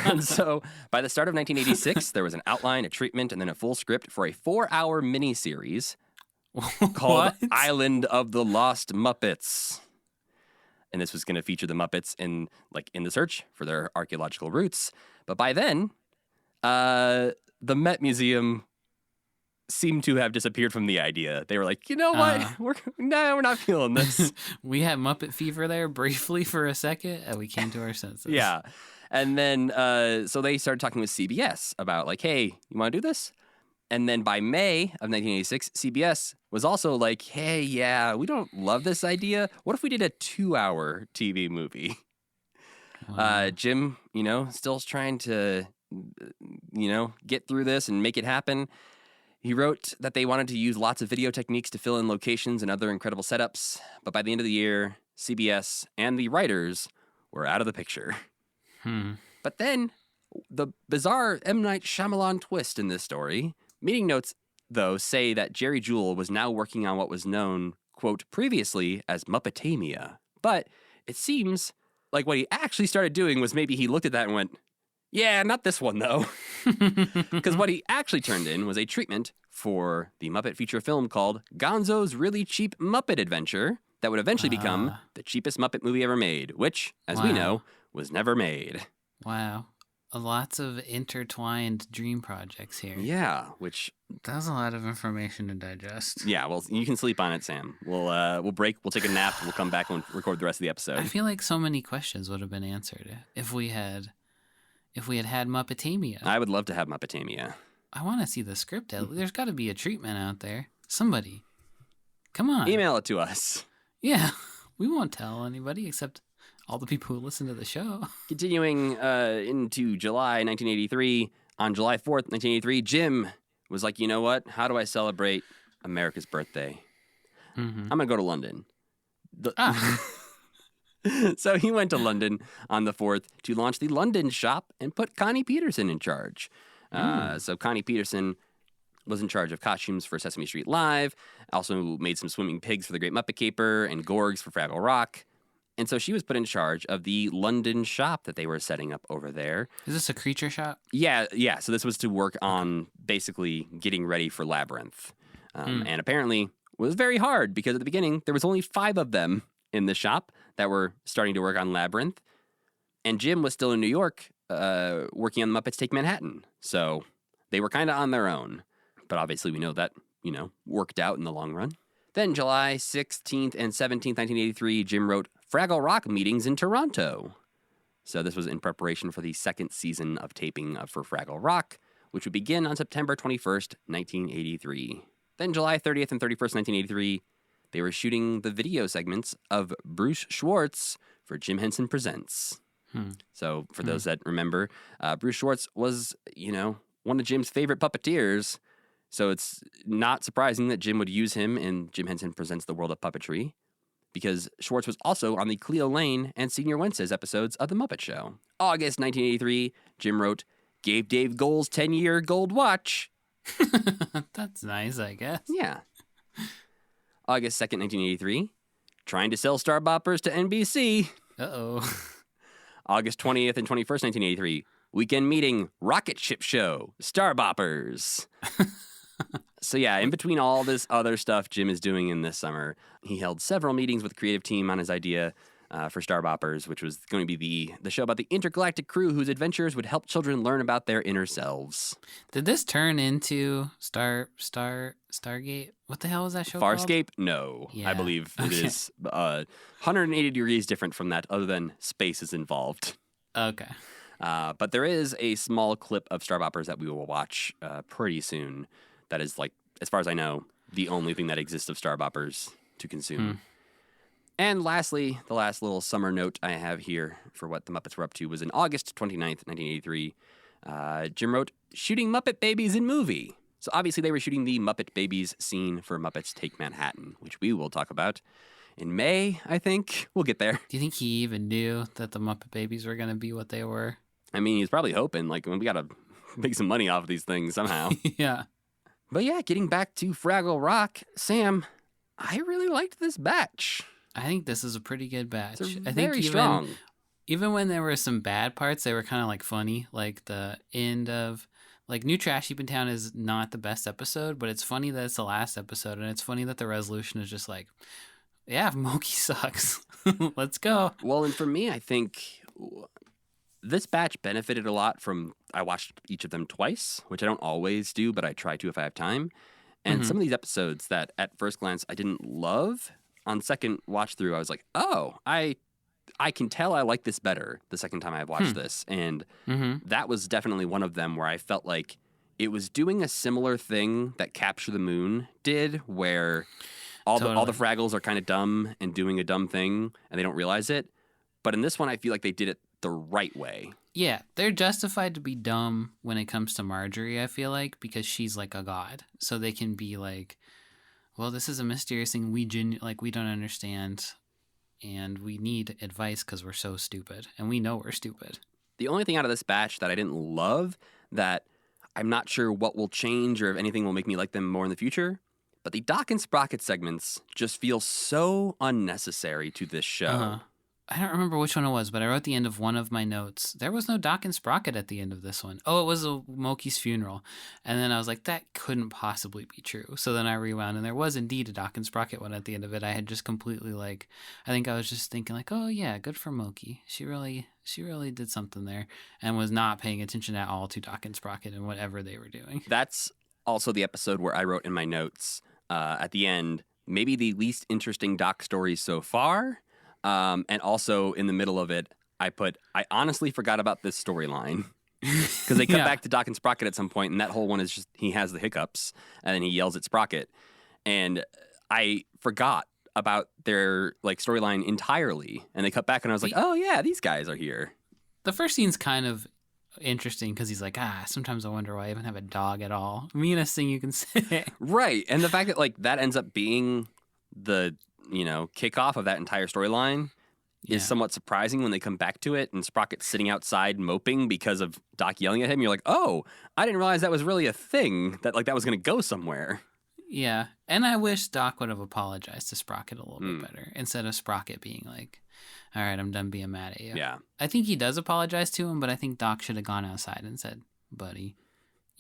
And so by the start of 1986, there was an outline, a treatment, and then a full script for a 4-hour miniseries called What? Island of the Lost Muppets. And this was going to feature the Muppets in the search for their archaeological roots. But by then, the Met Museum seemed to have disappeared from the idea. They were like, you know what? We're not feeling this. We had Muppet fever there briefly for a second, and we came to our senses. Yeah. And then, so they started talking with CBS about like, hey, you want to do this? And then by May of 1986, CBS was also like, hey, yeah, we don't love this idea. What if we did a 2-hour TV movie? Wow. Jim, still trying to, get through this and make it happen. He wrote that they wanted to use lots of video techniques to fill in locations and other incredible setups. But by the end of the year, CBS and the writers were out of the picture. But then the bizarre M. Night Shyamalan twist in this story. Meeting notes, though, say that Jerry Jewell was now working on what was known, quote, previously as Muppetamia. But it seems like what he actually started doing was maybe he looked at that and went, yeah, not this one, though. Because what he actually turned in was a treatment for the Muppet feature film called Gonzo's Really Cheap Muppet Adventure that would eventually become the cheapest Muppet movie ever made, which, as we know, was never made. Wow. Lots of intertwined dream projects here. Yeah, which... That was a lot of information to digest. Yeah, well, you can sleep on it, Sam. We'll break, we'll take a nap, we'll come back and record the rest of the episode. I feel like so many questions would have been answered if we had Muppetamia. I would love to have Muppetamia. I want to see the script. There's got to be a treatment out there. Somebody. Come on. Email it to us. Yeah. We won't tell anybody except all the people who listen to the show. Continuing into July 1983, on July 4th, 1983, Jim was like, you know what? How do I celebrate America's birthday? I'm going to go to London. So he went to London on the 4th to launch the London shop and put Connie Peterson in charge. So Connie Peterson was in charge of costumes for Sesame Street Live, also made some swimming pigs for the Great Muppet Caper and Gorgs for Fraggle Rock. And so she was put in charge of the London shop that they were setting up over there. Is this a creature shop? Yeah. So this was to work on basically getting ready for Labyrinth. And apparently was very hard because at the beginning there was only 5 of them in the shop that were starting to work on Labyrinth. And Jim was still in New York working on the Muppets Take Manhattan. So they were kind of on their own. But obviously we know that, worked out in the long run. Then July 16th and 17th, 1983, Jim wrote Fraggle Rock meetings in Toronto. So this was in preparation for the second season of taping for Fraggle Rock, which would begin on September 21st, 1983. Then July 30th and 31st, 1983, they were shooting the video segments of Bruce Schwartz for Jim Henson Presents. So for those that remember, Bruce Schwartz was, one of Jim's favorite puppeteers. So it's not surprising that Jim would use him in Jim Henson Presents The World of Puppetry, because Schwartz was also on the Cleo Lane and Senior Wences episodes of The Muppet Show. August 1983, Jim wrote, gave Dave Gold's 10-year gold watch. That's nice, I guess. Yeah. August 2nd, 1983, trying to sell Star Boppers to NBC. Uh-oh. August 20th and 21st, 1983, weekend meeting, rocket ship show, Star Boppers. So yeah, in between all this other stuff Jim is doing in this summer, he held several meetings with the creative team on his idea for Star Boppers, which was going to be the show about the intergalactic crew whose adventures would help children learn about their inner selves. Did this turn into Stargate? What the hell was that show called? Farscape? No. Yeah. I believe it is 180 degrees different from that, other than space is involved. Okay. But there is a small clip of Star Boppers that we will watch pretty soon that is like as far as I know, the only thing that exists of Star Boppers to consume. And lastly, the last little summer note I have here for what the Muppets were up to was in August 29th, 1983. Jim wrote, "Shooting Muppet Babies in movie." So obviously they were shooting the Muppet Babies scene for Muppets Take Manhattan, which we will talk about in May, I think. We'll get there. Do you think he even knew that the Muppet Babies were going to be what they were? I mean, he's probably hoping, like, we got to make some money off of these things somehow. Yeah. But yeah, getting back to Fraggle Rock, Sam, I really liked this batch. I think this is a pretty good batch. It's I think very strong. Even when there were some bad parts, they were kind of like funny. Like the end of, like, New Trash Heap in Town is not the best episode, but it's funny that it's the last episode, and it's funny that the resolution is just like, yeah, Mokey sucks. Let's go. Well, and for me, I think this batch benefited a lot from, I watched each of them twice, which I don't always do, but I try to if I have time. And some of these episodes that at first glance I didn't love, on second watch through, I was like, oh, I can tell I like this better the second time I watched this. And that was definitely one of them where I felt like it was doing a similar thing that Capture the Moon did, where all the Fraggles are kind of dumb and doing a dumb thing and they don't realize it. But in this one, I feel like they did it the right way. Yeah, they're justified to be dumb when it comes to Marjorie, I feel like, because she's like a god. So they can be like, well, this is a mysterious thing we don't understand, and we need advice because we're so stupid, and we know we're stupid. The only thing out of this batch that I didn't love, that I'm not sure what will change or if anything will make me like them more in the future, but the Doc and Sprocket segments just feel so unnecessary to this show. I don't remember which one it was, but I wrote the end of one of my notes. There was no Doc and Sprocket at the end of this one. Oh, it was a Mokey's funeral. And then I was like, that couldn't possibly be true. So then I rewound, and there was indeed a Doc and Sprocket one at the end of it. I had just completely I think I was just thinking like, oh yeah, good for Mokey. She really did something there, and was not paying attention at all to Doc and Sprocket and whatever they were doing. That's also the episode where I wrote in my notes at the end, maybe the least interesting Doc stories so far. And also in the middle of it, I honestly forgot about this storyline because they cut back to Doc and Sprocket at some point, and that whole one is just he has the hiccups and then he yells at Sprocket, and I forgot about their storyline entirely. And they cut back, and I was like, oh yeah, these guys are here. The first scene's kind of interesting because he's like, sometimes I wonder why I even have a dog at all. Meanest thing you can say. Right, and the fact that that ends up being the kickoff of that entire storyline is somewhat surprising when they come back to it and Sprocket's sitting outside moping because of Doc yelling at him. You're like, oh, I didn't realize that was really a thing, that that was going to go somewhere. Yeah, and I wish Doc would have apologized to Sprocket a little bit better instead of Sprocket being like, all right, I'm done being mad at you. Yeah. I think he does apologize to him, but I think Doc should have gone outside and said, buddy,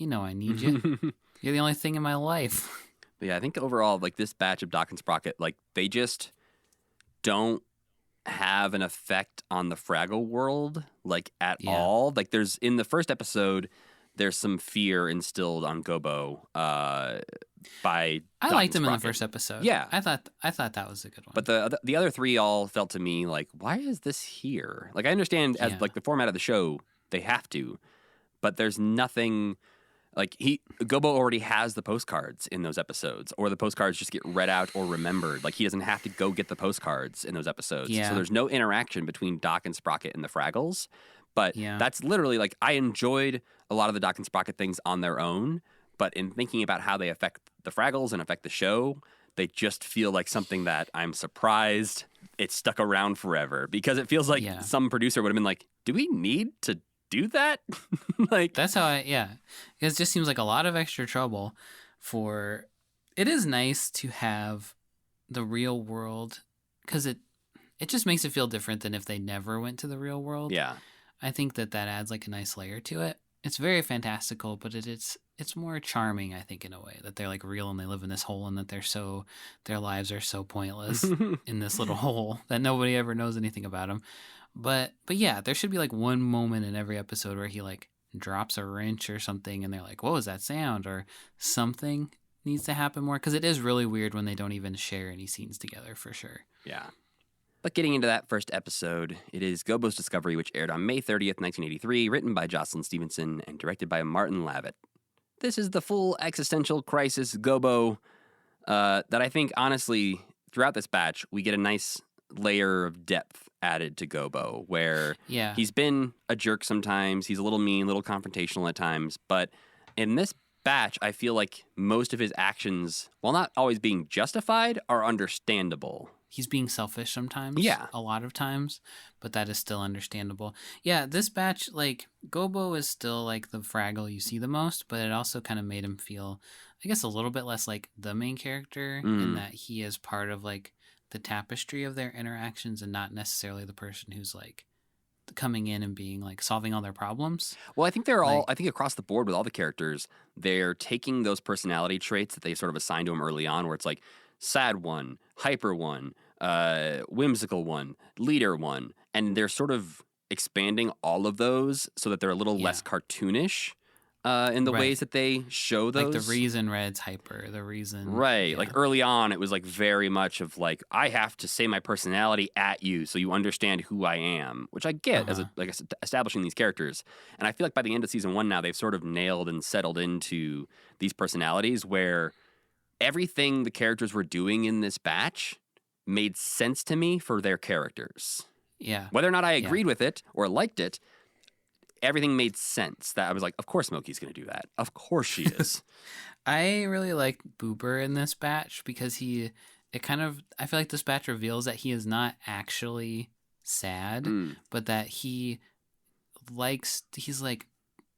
I need you. You're the only thing in my life. But yeah, I think overall, this batch of Doc and Sprocket, they just don't have an effect on the Fraggle world, at all. There's, in the first episode, there's some fear instilled on Gobo by I Doc liked and him in the Sprocket. first episode. Yeah. I thought that was a good one. But the other three all felt to me why is this here? I understand as the format of the show, they have to, but there's nothing. Gobo already has the postcards in those episodes, or the postcards just get read out or remembered. He doesn't have to go get the postcards in those episodes. Yeah. So there's no interaction between Doc and Sprocket and the Fraggles. But that's literally I enjoyed a lot of the Doc and Sprocket things on their own, but in thinking about how they affect the Fraggles and affect the show, they just feel like something that I'm surprised it stuck around forever, because it feels like some producer would have been like, do we need to do that? That's how because it just seems like a lot of extra trouble for. It is nice to have the real world, because it just makes it feel different than if they never went to the real world. Yeah, I think that adds a nice layer to it. It's very fantastical, but it's more charming, I think, in a way that they're real and they live in this hole, and that their lives are so pointless in this little hole that nobody ever knows anything about them. But yeah, there should be one moment in every episode where he drops a wrench or something, and they're like, what was that sound? Or something needs to happen more, because it is really weird when they don't even share any scenes together, for sure. Yeah. But getting into that first episode, it is Gobo's Discovery, which aired on May 30th, 1983, written by Jocelyn Stevenson and directed by Martin Lavitt. This is the full existential crisis Gobo that I think, honestly, throughout this batch, we get a nice layer of depth added to Gobo, where he's been a jerk sometimes, he's a little mean, a little confrontational at times, but in this batch, I feel like most of his actions, while not always being justified, are understandable. He's being selfish sometimes. Yeah. A lot of times, but that is still understandable. Yeah, this batch, like, Gobo is still, like, the Fraggle you see the most, but it also kind of made him feel, I guess, a little bit less like the main character in that he is part of, like, the tapestry of their interactions and not necessarily the person who's, like, coming in and being, like, solving all their problems. Well, I think they're all, I think across the board with all the characters, they're taking those personality traits that they sort of assigned to him early on, where it's like, sad one, hyper one, whimsical one, leader one, and they're sort of expanding all of those so that they're a little less cartoonish in the ways that they show those. Like the reason Red's hyper, the reason... Right. Like early on, it was like very much of like, I have to say my personality at you so you understand who I am, which I get as establishing these characters. And I feel like by the end of season 1 now, they've sort of nailed and settled into these personalities where everything the characters were doing in this batch made sense to me for their characters. Yeah. Whether or not I agreed with it or liked it, everything made sense. That I was like, of course Mokey's going to do that. Of course she is. I really like Boober in this batch because I feel like this batch reveals that he is not actually sad, but that he's like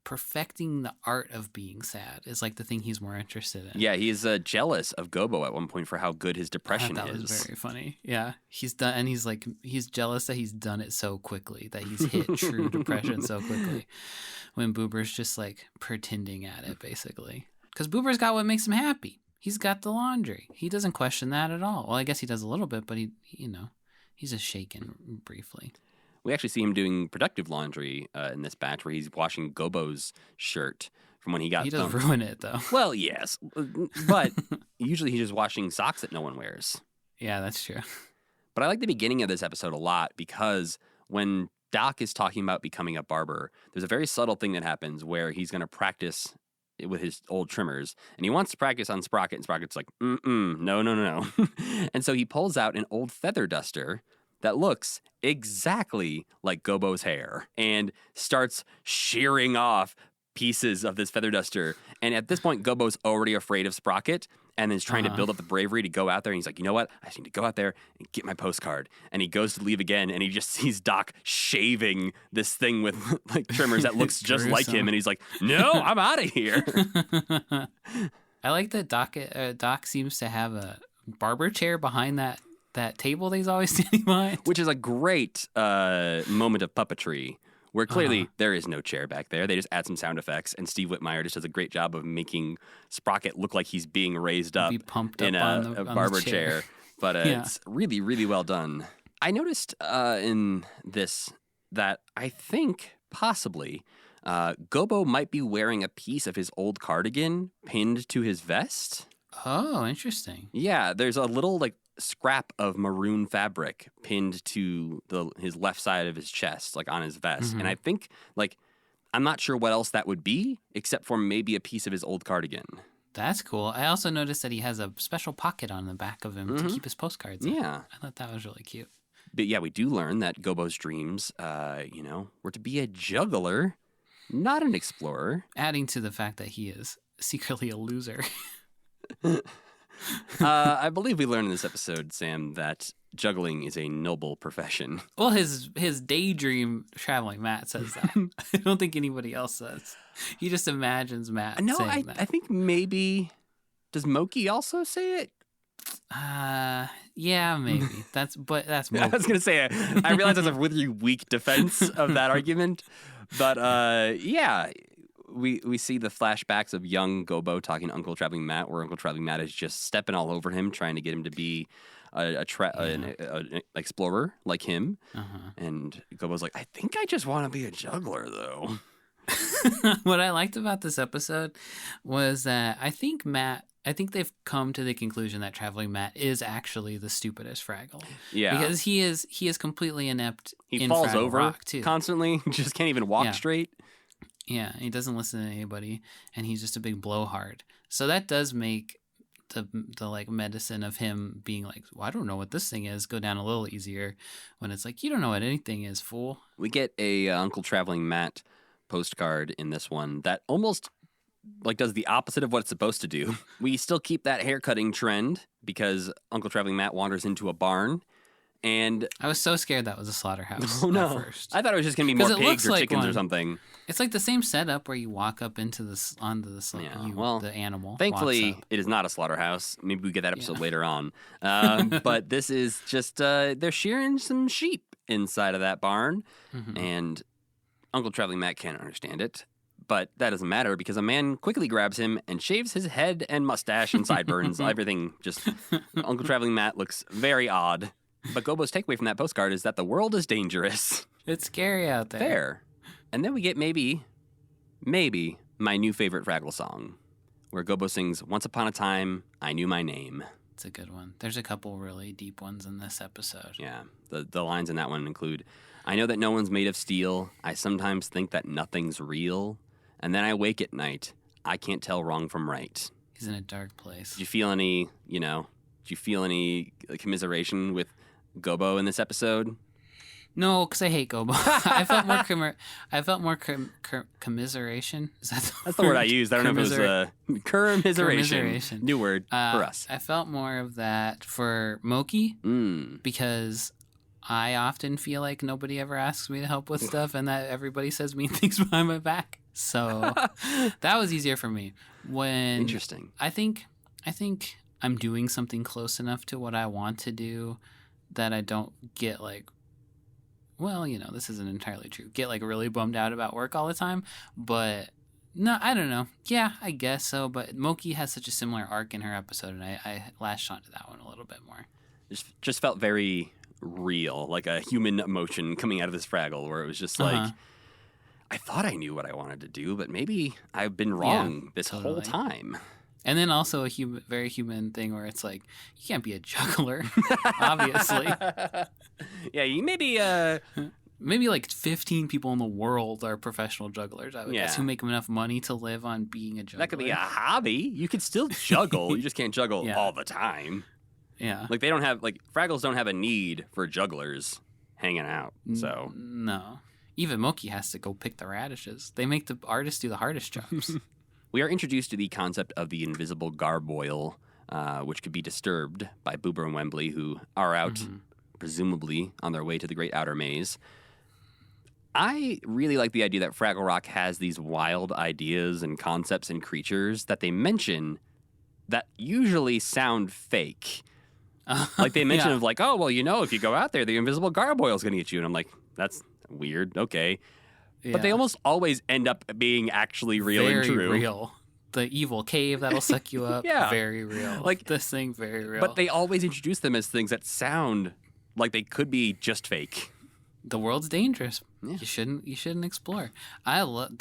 perfecting the art of being sad is like the thing he's more interested in. Yeah, he's jealous of Gobo at one point for how good his depression that is. That was very funny. Yeah, he's done, and he's jealous that he's done it so quickly, that he's hit true depression so quickly. When Boober's just like pretending at it, basically, because Boober's got what makes him happy. He's got the laundry. He doesn't question that at all. Well, I guess he does a little bit, but he's just shaken briefly. We actually see him doing productive laundry in this batch where he's washing Gobo's shirt from when he got He does ruin it, though. Well, yes. But usually he's just washing socks that no one wears. Yeah, that's true. But I like the beginning of this episode a lot because when Doc is talking about becoming a barber, there's a very subtle thing that happens where he's going to practice with his old trimmers, and he wants to practice on Sprocket, and Sprocket's like, no. And so he pulls out an old feather duster that looks exactly like Gobo's hair and starts shearing off pieces of this feather duster. And at this point, Gobo's already afraid of Sprocket and is trying to build up the bravery to go out there. And he's like, you know what? I just need to go out there and get my postcard. And he goes to leave again, and he just sees Doc shaving this thing with like trimmers that looks just like him. And he's like, no, I'm out of here. I like that Doc seems to have a barber chair behind that table that he's always standing behind. Which is a great moment of puppetry, where clearly there is no chair back there. They just add some sound effects, and Steve Whitmire just does a great job of making Sprocket look like he's being raised up in a barber chair. But it's really, really well done. I noticed in this that I think possibly Gobo might be wearing a piece of his old cardigan pinned to his vest. Oh, interesting. Yeah, there's a little like scrap of maroon fabric pinned to his left side of his chest, like on his vest. And I think, like, I'm not sure what else that would be, except for maybe a piece of his old cardigan. That's cool. I also noticed that he has a special pocket on the back of him to keep his postcards in. Yeah. I thought that was really cute. But yeah, we do learn that Gobo's dreams, were to be a juggler, not an explorer. Adding to the fact that he is secretly a loser. I believe we learned in this episode, Sam, that juggling is a noble profession. Well, his daydream traveling Matt says that. I don't think anybody else says. He just imagines Matt saying that. I think maybe... Does Mokey also say it? Yeah, maybe. That's Mokey. I was going to say, I realize that's a really weak defense of that argument. But yeah... We see the flashbacks of young Gobo talking to Uncle Traveling Matt, where Uncle Traveling Matt is just stepping all over him, trying to get him to be an explorer like him. And Gobo's like, I think I just want to be a juggler, though. What I liked about this episode was that I think they've come to the conclusion that Traveling Matt is actually the stupidest Fraggle. Yeah. Because he is completely inept. He in falls Fraggle over Rock, too. constantly, just can't even walk straight. Yeah, he doesn't listen to anybody, and he's just a big blowhard. So that does make the like medicine of him being like, well, I don't know what this thing is, go down a little easier when it's like, you don't know what anything is, fool. We get a Uncle Traveling Matt postcard in this one that almost like does the opposite of what it's supposed to do. We still keep that haircutting trend because Uncle Traveling Matt wanders into a barn. And I was so scared that was a slaughterhouse at first. I thought it was just going to be more 'Cause it pigs looks or like chickens or one. something. It's like the same setup where you walk up into onto the the animal. Thankfully, walks up. it is not a slaughterhouse. Maybe we get that episode later on. But this is just, they're shearing some sheep inside of that barn. Mhm. And Uncle Traveling Matt can't understand it. But that doesn't matter because a man quickly grabs him and shaves his head and mustache and sideburns. Everything just, Uncle Traveling Matt looks very odd. But Gobo's takeaway from that postcard is that the world is dangerous. It's scary out there. Fair. And then we get maybe my new favorite Fraggle song, where Gobo sings, "Once upon a time, I knew my name." It's a good one. There's a couple really deep ones in this episode. Yeah, the lines in that one include, "I know that no one's made of steel. I sometimes think that nothing's real. And then I wake at night. I can't tell wrong from right." He's in a dark place. Did you feel any commiseration with Gobo in this episode? No, because I hate Gobo. I felt more commiseration. Is that That's the word I used. I don't know if it was commiseration. Commiseration. New word for us. I felt more of that for Mokey because I often feel like nobody ever asks me to help with stuff and that everybody says mean things behind my back. So that was easier for me. When Interesting. I think I'm doing something close enough to what I want to do that I don't get like, well, this isn't entirely true. Get like really bummed out about work all the time. But no, I don't know. Yeah, I guess so. But Mokey has such a similar arc in her episode, and I latched onto that one a little bit more. Just felt very real, like a human emotion coming out of this Fraggle, where it was just like, I thought I knew what I wanted to do, but maybe I've been wrong this whole time. And then also a very human thing where it's like, you can't be a juggler, obviously. Yeah, you maybe maybe like 15 people in the world are professional jugglers, I would guess, who make enough money to live on being a juggler. That could be a hobby. You could still juggle. You just can't juggle all the time. Yeah. Like Fraggles don't have a need for jugglers hanging out. So no. Even Mokey has to go pick the radishes. They make the artists do the hardest jobs. We are introduced to the concept of the invisible garboil, which could be disturbed by Boober and Wembley, who are out, presumably, on their way to the Great Outer Maze. I really like the idea that Fraggle Rock has these wild ideas and concepts and creatures that they mention that usually sound fake. Like they mention of like, oh, well, if you go out there, the invisible garboil is going to get you. And I'm like, that's weird. Okay. Yeah. But they almost always end up being actually real and true. Very real. The evil cave that'll suck you up. Yeah. Very real. Like this thing, very real. But they always introduce them as things that sound like they could be just fake. The world's dangerous. Yeah. You shouldn't explore. I love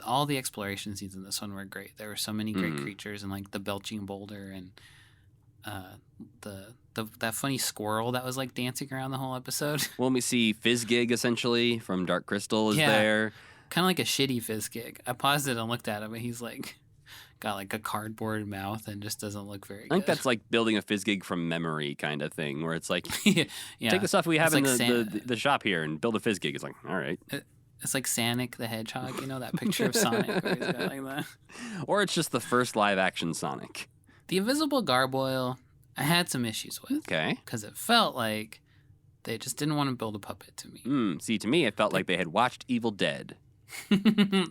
all the exploration scenes in this one were great. There were so many great creatures and like the belching boulder and that funny squirrel that was like dancing around the whole episode. Well, we see Fizzgig essentially from Dark Crystal is there. Kind of like a shitty Fizzgig. I paused it and looked at him and he's like got like a cardboard mouth and just doesn't look very good. I think that's like building a Fizzgig from memory kind of thing where it's like, yeah. Take the stuff we have in like the shop here and build a Fizzgig. It's like, all right. It's like Sonic the Hedgehog, that picture of Sonic where he's got like that. Or it's just the first live action Sonic. The invisible garboil, I had some issues with. Okay. Because it felt like they just didn't want to build a puppet to me. See, to me, it felt like they had watched Evil Dead.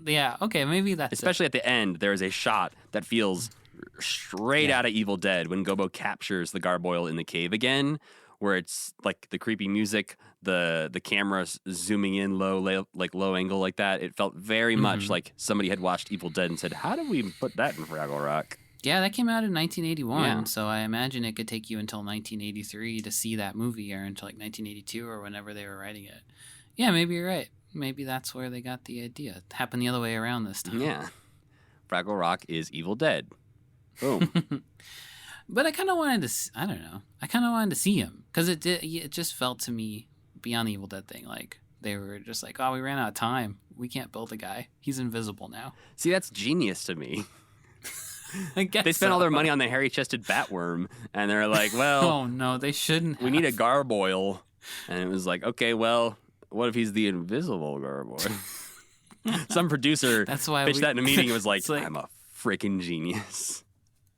Yeah, okay, maybe that's Especially at the end, there is a shot that feels straight out of Evil Dead when Gobo captures the garboil in the cave again, where it's like the creepy music, the camera zooming in low angle like that. It felt very much like somebody had watched Evil Dead and said, how do we put that in Fraggle Rock? Yeah, that came out in 1981, Yeah. so I imagine it could take you until 1983 to see that movie, or until like 1982 or whenever they were writing it. Yeah, maybe you're right. Maybe that's where they got the idea. It happened the other way around this time. Yeah. Fraggle Rock is Evil Dead. Boom. But I kind of wanted to, I don't know. I kind of wanted to see him because it just felt to me beyond the Evil Dead thing like they were just like, oh, we ran out of time. We can't build a guy. He's invisible now. See, that's genius to me. I guess They spent so. all their money on the hairy-chested batworm, and they're like, well, Oh no, they shouldn't. we need a garboil. And it was like, okay, well, what if he's the invisible garboil? Some producer That's why pitched that in a meeting and was like, It's like- I'm a freaking genius.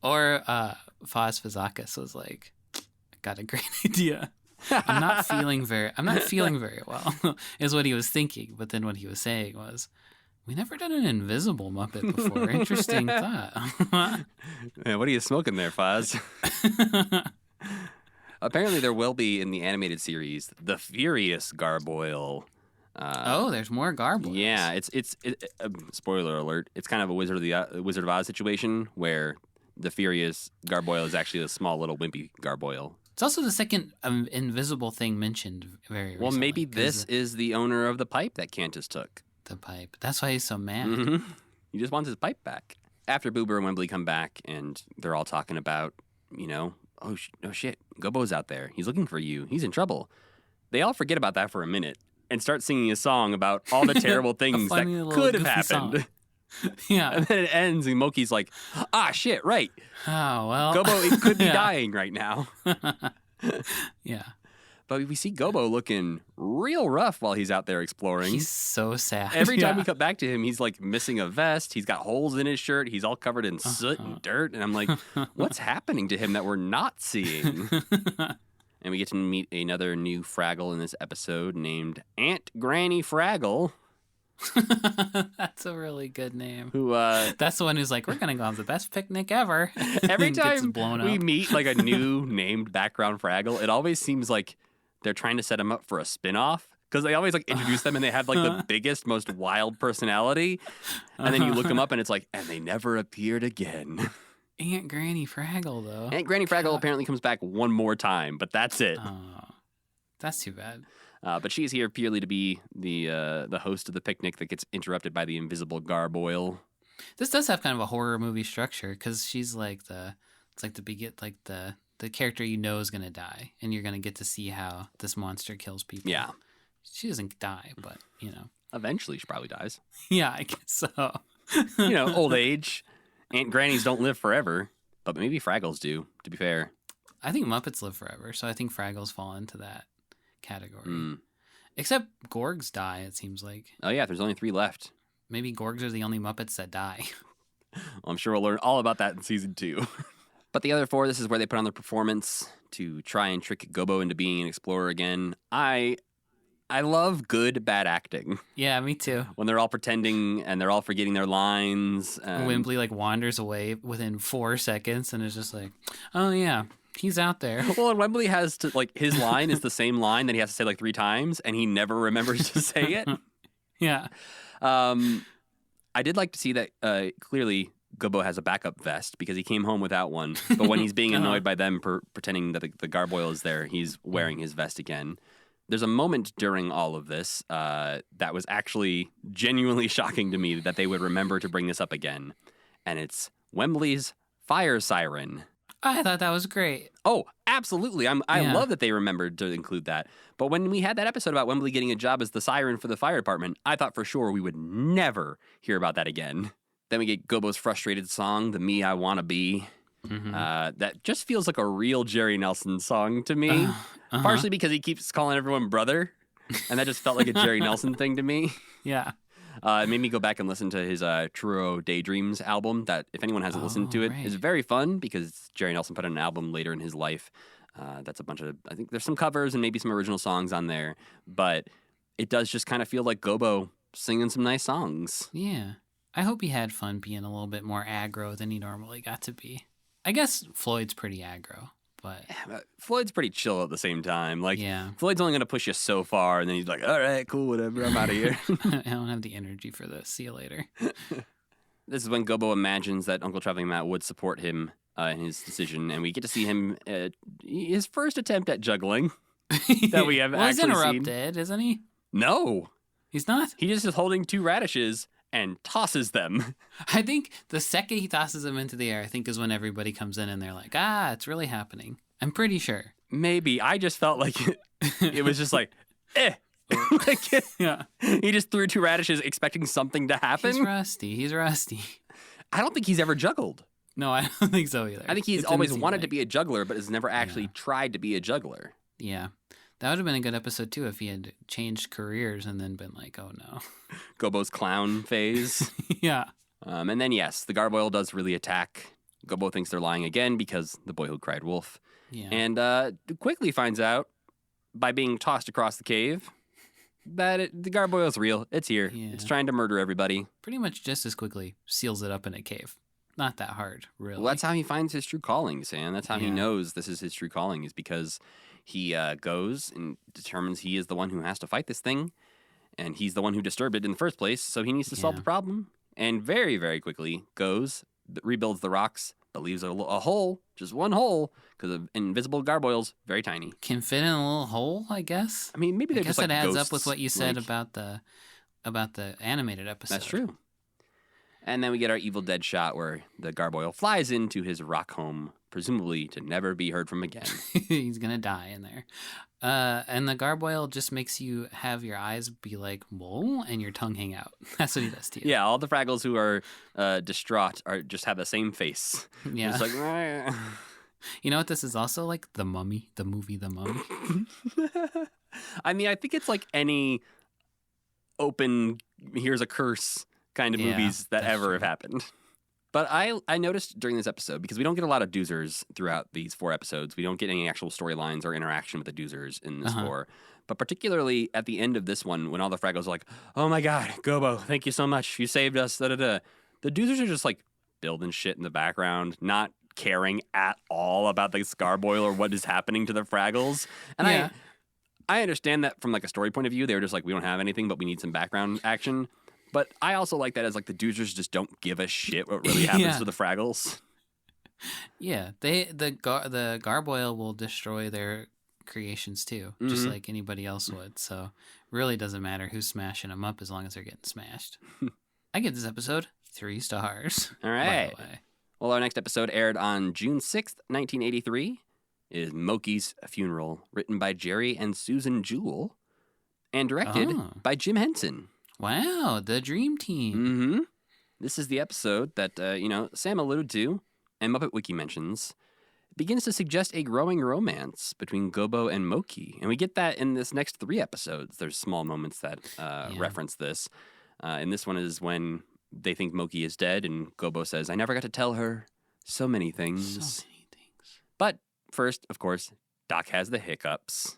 Or Foz Fazakis was like, I got a great idea. I'm not feeling very well, is what he was thinking. But then what he was saying was, we never done an invisible Muppet before. Interesting thought. Man, what are you smoking there, Foz? Apparently, there will be in the animated series the Furious Garboil. Oh, there's more garboils. Yeah, it's spoiler alert. It's kind of a Wizard of Oz situation where the Furious Garboil is actually a small little wimpy garboil. It's also the second invisible thing mentioned very recently. Well, maybe 'cause this is the owner of the pipe that Cantus took. the pipe. That's why he's so mad. Mm-hmm. He just wants his pipe back. After Boober and Wembley come back, and they're all talking about, oh shit, Gobo's out there. He's looking for you. He's in trouble. They all forget about that for a minute and start singing a song about all the terrible things that funny little could have goofy happened. song. Yeah. And then it ends, and Mokey's like, shit, right. Oh, well. Gobo it could be Yeah. dying right now. Yeah. But we see Gobo looking real rough while he's out there exploring. He's so sad. Every time we Yeah. cut back to him, he's like missing a vest. He's got holes in his shirt. He's all covered in soot Uh-huh. and dirt. And I'm like, what's happening to him that we're not seeing? And we get to meet another new Fraggle in this episode named Aunt Granny Fraggle, That's a really good name. who That's the one who's like, we're going to go have the best picnic ever. every And gets time blown we up. meet like a new named background Fraggle, it always seems like they're trying to set him up for a spin-off. Because they always like introduce them and they have like the biggest, most wild personality. And then you look them up and it's like, and they never appeared again. Aunt Granny Fraggle, though. Aunt Granny Fraggle apparently comes back one more time, but that's it. Oh, that's too bad. But she's here purely to be the host of the picnic that gets interrupted by the invisible garboil. This does have kind of a horror movie structure because she's like the character you know is going to die, and you're going to get to see how this monster kills people. Yeah. She doesn't die, but, Eventually, she probably dies. Yeah, I guess so. Old age. Aunt Grannies don't live forever, but maybe Fraggles do, to be fair. I think Muppets live forever, so I think Fraggles fall into that category. Mm. Except Gorgs die, it seems like. Oh, yeah, there's only 3 left. Maybe Gorgs are the only Muppets that die. Well, I'm sure we'll learn all about that in season 2. But the other 4, this is where they put on their performance to try and trick Gobo into being an explorer again. I love good bad acting Yeah, me too. when they're all pretending and they're all forgetting their lines. Wembley wanders away within 4 seconds and is just like, oh yeah, he's out there. Well, and Wembley has to his line is the same line that he has to say 3 times, and he never remembers to say it. Yeah. I did like to see that clearly Gobo has a backup vest because he came home without one. But when he's being annoyed by them pretending that the garboil is there, he's wearing his vest again. There's a moment during all of this that was actually genuinely shocking to me that they would remember to bring this up again. And it's Wembley's fire siren. I thought that was great. Oh, absolutely. I Yeah. love that they remembered to include that. But when we had that episode about Wembley getting a job as the siren for the fire department, I thought for sure we would never hear about that again. Then we get Gobo's frustrated song, The Me I Wanna Be. That just feels like a real Jerry Nelson song to me. Partially because he keeps calling everyone brother. And that just felt like a Jerry Nelson thing to me. Yeah. It made me go back and listen to his Truro Daydreams album that, if anyone hasn't listened to it, right. is very fun because Jerry Nelson put out an album later in his life. That's a bunch of, I think there's some covers and maybe some original songs on there. But it does just kind of feel like Gobo singing some nice songs. Yeah. I hope he had fun being a little bit more aggro than he normally got to be. I guess Floyd's pretty aggro, but Floyd's pretty chill at the same time. yeah. Floyd's only going to push you so far, and then he's like, all right, cool, whatever, I'm out of here. I don't have the energy for this. See you later. This is when Gobo imagines that Uncle Traveling Matt would support him in his decision, and we get to see him, his first attempt at juggling that we have well, he's actually seen. interrupted, isn't he? No, He's not? he just is holding 2 radishes and tosses them. I think the second he tosses them into the air, I think is when everybody comes in and they're like, it's really happening. I'm pretty sure. Maybe. I just felt like it was just like, eh. it. Like, Yeah. he just threw 2 radishes expecting something to happen. He's rusty. I don't think he's ever juggled. No, I don't think so either. I think he's It's in always his wanted to remake. be a juggler, but has never actually Yeah. tried to be a juggler. Yeah. That would have been a good episode too if he had changed careers and then been like, oh no. Gobo's clown phase. Yeah. And then, yes, the gargoyle does really attack. Gobo thinks they're lying again because the boy who cried wolf. Yeah. And quickly finds out by being tossed across the cave that the gargoyle's real. It's here. Yeah. It's trying to murder everybody. Pretty much just as quickly seals it up in a cave. Not that hard, really. Well, that's how he finds his true calling, Sam. That's how he Yeah. knows this is his true calling, is because he goes and determines he is the one who has to fight this thing, and he's the one who disturbed it in the first place, so he needs to solve Yeah. the problem. And very, very quickly goes, rebuilds the rocks, but leaves a hole, just one hole, because of invisible gargoyles, very tiny. Can fit in a little hole, I guess. I mean, maybe I they're guess just like it adds up ghosts, with what you said like- about the animated episode. That's true. And then we get our Evil Dead shot where the gargoyle flies into his rock home, presumably to never be heard from again. He's gonna die in there. And the gargoyle just makes you have your eyes be like, whoa, and your tongue hang out. That's what he does to you. Yeah, all the Fraggles who are distraught are just have the same face. Yeah. Just like, "Meh." You know what this is also like? The Mummy, the movie The Mummy. I mean, I think it's like any open, here's a curse kind of Yeah, movies that that's ever true. have happened. But I noticed during this episode, because we don't get a lot of doozers throughout these 4 episodes, we don't get any actual storylines or interaction with the doozers in this 4. But particularly at the end of this one, when all the Fraggles are like, oh my God, Gobo, thank you so much. You saved us. Da, da, da. The doozers are just like building shit in the background, not caring at all about the Scarboil or what is happening to the Fraggles. And Yeah. I understand that from like a story point of view. They were just like, we don't have anything, but we need some background action. But I also like that as like the doozers just don't give a shit what really happens Yeah. to the Fraggles. Yeah, the gargoyle will destroy their creations too, just Mhm. like anybody else would. So really doesn't matter who's smashing them up as long as they're getting smashed. I give this episode 3 stars. All by right. the way. Well, our next episode aired on June 6th, 1983, is Mokey's Funeral, written by Jerry and Susan Jewell, and directed Oh. by Jim Henson. Wow, the dream team. Mm-hmm. This is the episode that, Sam alluded to, and Muppet Wiki mentions, begins to suggest a growing romance between Gobo and Mokey. And we get that in this next 3 episodes. There's small moments that reference this. And this one is when they think Mokey is dead, and Gobo says, I never got to tell her so many things. So many things. But first, of course, Doc has the hiccups.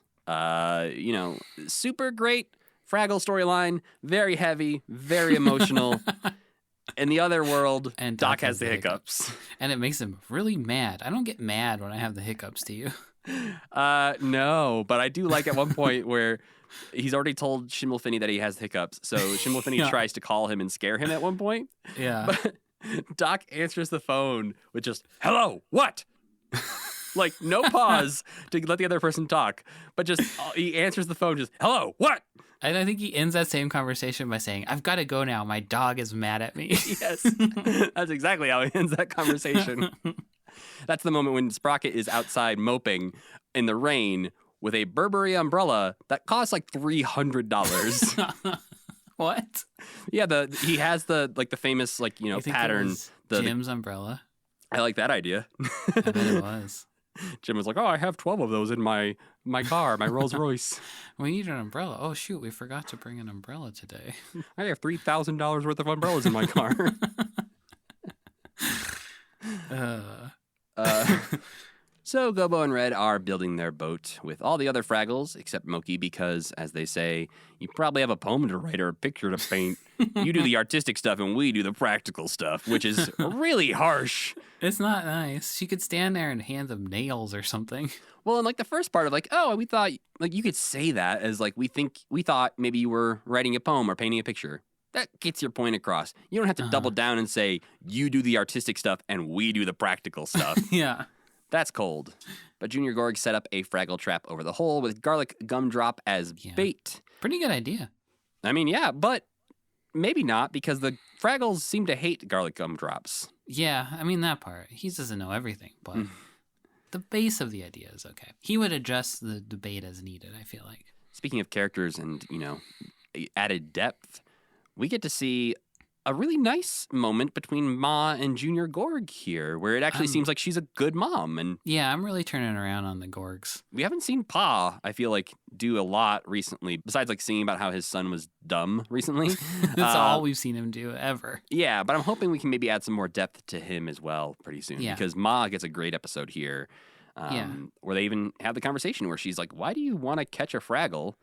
Super great Fraggle storyline, very heavy, very emotional. In the other world, And Doc has the hiccups. And it makes him really mad. I don't get mad when I have the hiccups, do you? No, but I do like at one point where he's already told Schimmelfinny that he has hiccups. So Schimmelfinny Yeah. tries to call him and scare him at one point. Yeah. But Doc answers the phone with just, hello, what? Like, no pause to let the other person talk, but just he answers the phone just, hello, what? And I think he ends that same conversation by saying, I've got to go now. My dog is mad at me. Yes, that's exactly how he ends that conversation. That's the moment when Sprocket is outside moping in the rain with a Burberry umbrella that costs like $300. What? Yeah, he has the famous You think it pattern. was The Jim's umbrella. I like that idea. I bet it was. Jim was like, "Oh, I have 12 of those in my car, my Rolls Royce. We need an umbrella. Oh, shoot. We forgot to bring an umbrella today. I have $3,000 worth of umbrellas in my car." So Gobo and Red are building their boat with all the other Fraggles except Mokey because, as they say, you probably have a poem to write or a picture to paint. You do the artistic stuff and we do the practical stuff, which is really harsh. It's not nice. She could stand there and hand them nails or something. Well, and the first part of we thought, you could say that as we thought maybe you were writing a poem or painting a picture. That gets your point across. You don't have to double down and say, you do the artistic stuff and we do the practical stuff. Yeah. That's cold. But Junior Gorg set up a Fraggle trap over the hole with garlic gumdrop as bait. Pretty good idea. I mean, yeah, but maybe not because the Fraggles seem to hate garlic gumdrops. Yeah, I mean that part. He doesn't know everything, but the base of the idea is okay. He would adjust the debate as needed, I feel like. speaking of characters and, added depth, we get to see a really nice moment between Ma and Junior Gorg here, where it actually seems like she's a good mom. And yeah, I'm really turning around on the Gorgs. we haven't seen Pa, I feel like, do a lot recently, besides like singing about how his son was dumb recently. That's all we've seen him do ever. Yeah, but I'm hoping we can maybe add some more depth to him as well pretty soon. Yeah. Because Ma gets a great episode here, where they even have the conversation where she's like, "Why do you want to catch a Fraggle?"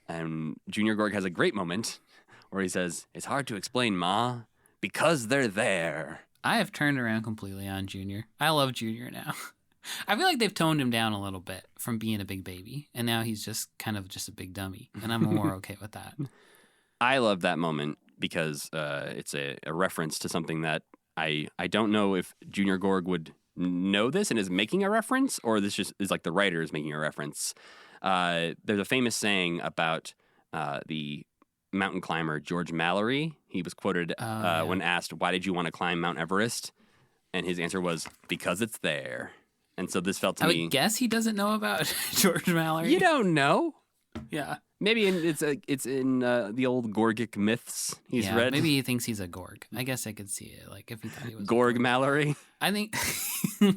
And Junior Gorg has a great moment where he says, "It's hard to explain, Ma, because they're there." I have turned around completely on Junior. I love Junior now. I feel like they've toned him down a little bit from being a big baby, and now he's just kind of just a big dummy, and I'm more okay with that. I love that moment because it's a reference to something that I don't know if Junior Gorg would know this and is making a reference, or this just is like the writer is making a reference. There's a famous saying about the mountain climber George Mallory. He was quoted when asked, "Why did you want to climb Mount Everest?" And his answer was, "Because it's there." And so this felt to I me. would guess he doesn't know about George Mallory. You don't know. Yeah. Maybe it's in the old Gorgic myths he's Yeah, read. maybe he thinks he's a Gorg. I guess I could see it. Like if he thought he was Gorg Mallory. I think,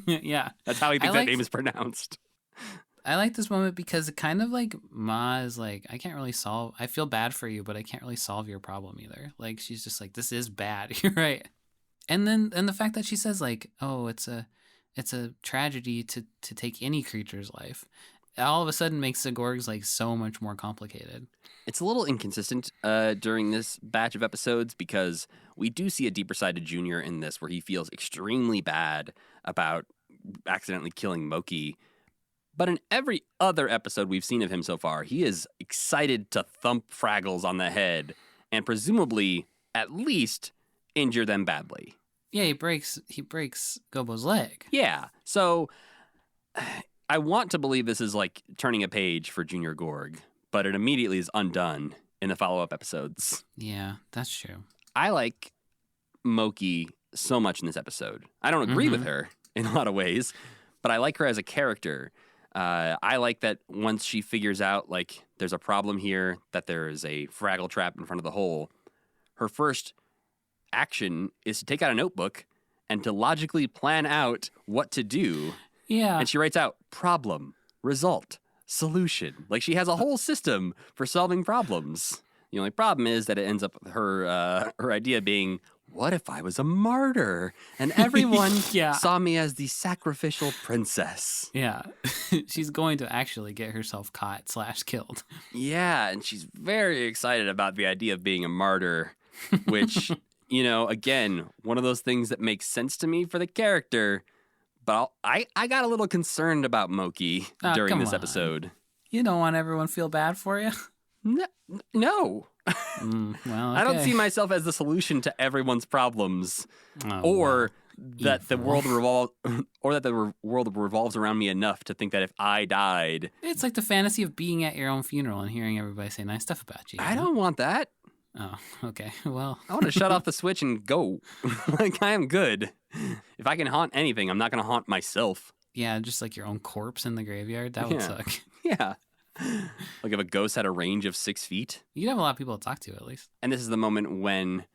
yeah. That's how he thinks I that name is pronounced. I like this moment because it kind of like Ma is like, I feel bad for you, but I can't really solve your problem either. Like she's just like, this is bad. You're right. And the fact that she says like, oh, it's a tragedy to take any creature's life, all of a sudden makes the Gorgs like so much more complicated. It's a little inconsistent during this batch of episodes because we do see a deeper side to Junior in this where he feels extremely bad about accidentally killing Mokey. But in every other episode we've seen of him so far, he is excited to thump Fraggles on the head and presumably at least injure them badly. Yeah, he breaks Gobo's leg. Yeah, so I want to believe this is like turning a page for Junior Gorg, but it immediately is undone in the follow-up episodes. Yeah, that's true. I like Mokey so much in this episode. I don't agree with her in a lot of ways, but I like her as a character. I like that once she figures out, like, there's a problem here, that there is a Fraggle trap in front of the hole, her first action is to take out a notebook and to logically plan out what to do. Yeah. And she writes out problem, result, solution. Like, she has a whole system for solving problems. The only problem is that it ends up her idea being, what if I was a martyr and everyone saw me as the sacrificial princess? Yeah. She's going to actually get herself caught / killed. Yeah, and she's very excited about the idea of being a martyr, which, again, one of those things that makes sense to me for the character. But I got a little concerned about Mokey during this episode. You don't want everyone to feel bad for you? No. Well, okay. I don't see myself as the solution to everyone's problems, that the world revolves around me enough to think that if I died, it's like the fantasy of being at your own funeral and hearing everybody say nice stuff about you. I don't want that. Oh, okay. Well, I want to shut off the switch and go. Like, I am good. If I can haunt anything, I'm not going to haunt myself. Yeah, just like your own corpse in the graveyard. That would suck. Yeah. Like if a ghost had a range of 6 feet. You'd have a lot of people to talk to, at least. And this is the moment when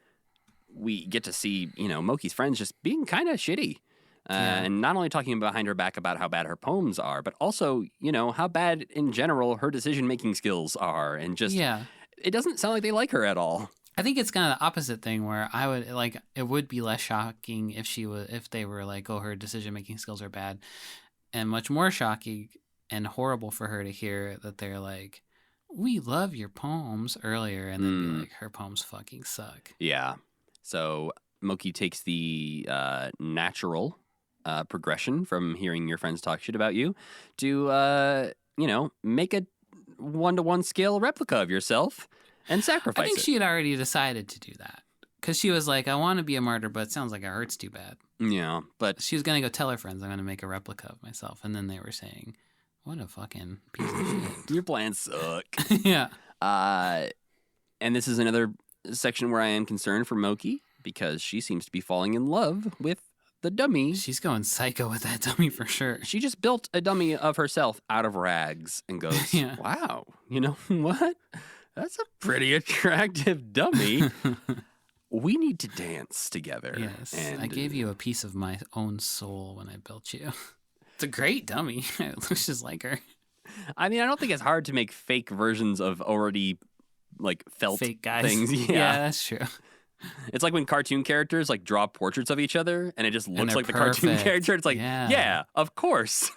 we get to see, Mokey's friends just being kind of shitty. And not only talking behind her back about how bad her poems are, but also, how bad in general her decision-making skills are. And just, it doesn't sound like they like her at all. I think it's kind of the opposite thing where I would it would be less shocking if they were like, oh, her decision-making skills are bad, and much more shocking and horrible for her to hear that they're like, we love your poems earlier, and then be like, her poems fucking suck. Yeah. So Mokey takes the natural progression from hearing your friends talk shit about you to, make a 1-to-1 scale replica of yourself and sacrifice it. I think she had already decided to do that because she was like, I want to be a martyr, but it sounds like it hurts too bad. Yeah, but she was going to go tell her friends, I'm going to make a replica of myself. And then they were saying, what a fucking piece of shit. Your plans suck. Yeah. And this is another section where I am concerned for Mokey because she seems to be falling in love with the dummy. She's going psycho with that dummy for sure. She just built a dummy of herself out of rags and goes, Yeah. wow, you know what? That's a pretty attractive dummy. We need to dance together. Yes, And I gave you a piece of my own soul when I built you. It's a great dummy. It looks just like her. I mean, I don't think it's hard to make fake versions of already like felt Fake guys. things. Yeah, that's true. It's like when cartoon characters like draw portraits of each other and it just looks they're like the cartoon perfect. character. It's like, Yeah. yeah of course.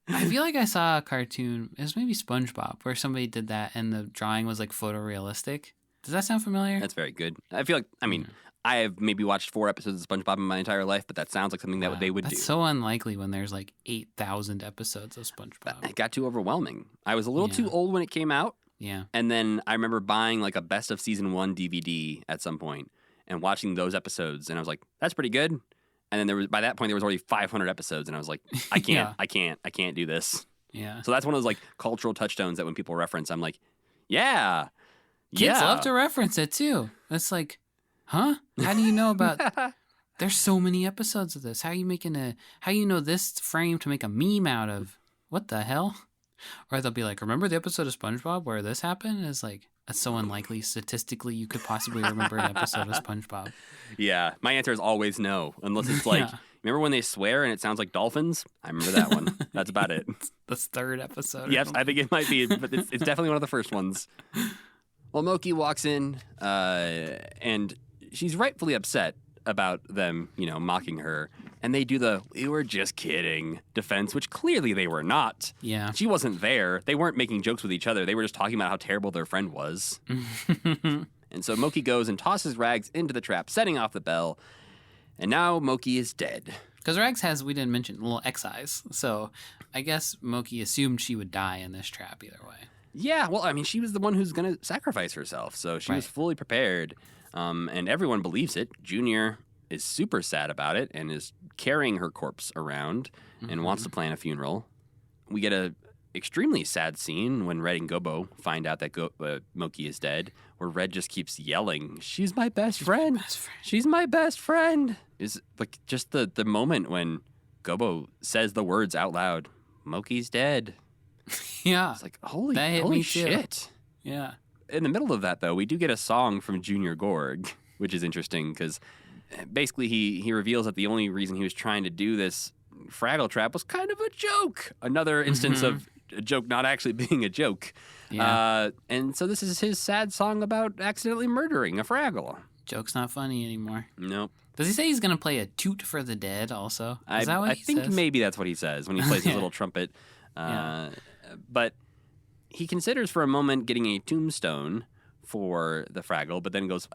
I feel like I saw a cartoon. It was maybe SpongeBob where somebody did that and the drawing was like photorealistic. Does that sound familiar? That's very good. I feel like, I mean, I have maybe watched 4 episodes of SpongeBob in my entire life, but that sounds like something that Wow, they would that's do. so unlikely when there's like 8,000 episodes of SpongeBob. It got too overwhelming. I was a little too Yeah. old when it came out. Yeah. And then I remember buying like a best of season 1 DVD at some point and watching those episodes. And I was like, that's pretty good. And then by that point, there was already 500 episodes. And I was like, I can't, Yeah. I can't do this. Yeah. So that's one of those like cultural touchstones that when people reference, I'm like, yeah. Kids yeah. love to reference it too. It's like, huh? How do you know about there's so many episodes of this? How you know this frame to make a meme out of? What the hell? Or they'll be like, remember the episode of SpongeBob where this happened? And it's like, that's so unlikely statistically you could possibly remember an episode of SpongeBob. Yeah. My answer is always no, unless it's like, Yeah. remember when they swear and it sounds like dolphins? I remember that one. That's about it. The third episode. or Yes, something. I think it might be, but it's definitely one of the first ones. Well, Mokey walks in, and she's rightfully upset about them, mocking her. And they do the "we were just kidding" defense, which clearly they were not. Yeah. She wasn't there. They weren't making jokes with each other. They were just talking about how terrible their friend was. And so Mokey goes and tosses Rags into the trap, setting off the bell. And now Mokey is dead. Because Rags has, we didn't mention, little X-eyes. So I guess Mokey assumed she would die in this trap either way. Yeah, well, I mean, she was the one who's going to sacrifice herself, so she was Right. fully prepared, and everyone believes it. Junior is super sad about it and is carrying her corpse around and wants to plan a funeral. We get a extremely sad scene when Red and Gobo find out that Mokey is dead, where Red just keeps yelling, "She's my best friend! Best friend. She's my best friend!" Is like just the moment when Gobo says the words out loud, "Mokey's dead." Yeah. It's like, holy That hit me too. shit. Yeah. In the middle of that, though, we do get a song from Junior Gorg, which is interesting because basically he reveals that the only reason he was trying to do this Fraggle Trap was kind of a joke. Another instance of a joke not actually being a joke. Yeah. And so this is his sad song about accidentally murdering a Fraggle. Joke's not funny anymore. Nope. Does he say he's going to play a toot for the dead also? Is that what I he think says? maybe that's what he says when he plays his little trumpet. Yeah. But he considers for a moment getting a tombstone for the Fraggle, but then goes,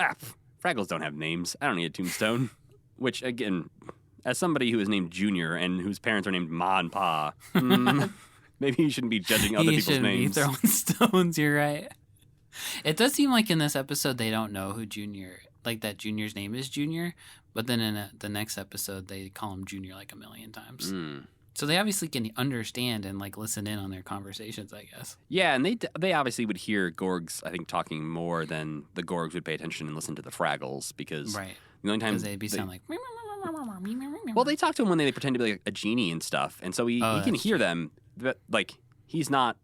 Fraggles don't have names. I don't need a tombstone. Which, again, as somebody who is named Junior and whose parents are named Ma and Pa, maybe you shouldn't be judging other He people's shouldn't names. be throwing stones, you're right. It does seem like in this episode they don't know who Junior, like that Junior's name is Junior, but then in the next episode they call him Junior like a million times. So they obviously can understand and like listen in on their conversations, I guess. Yeah, and they obviously would hear Gorgs, I think, talking more than the Gorgs would pay attention and listen to the Fraggles because Right. the only time Because they'd be sound like. Well, they talk to him when they pretend to be like a genie and stuff, and so he can that's hear them, but like he's not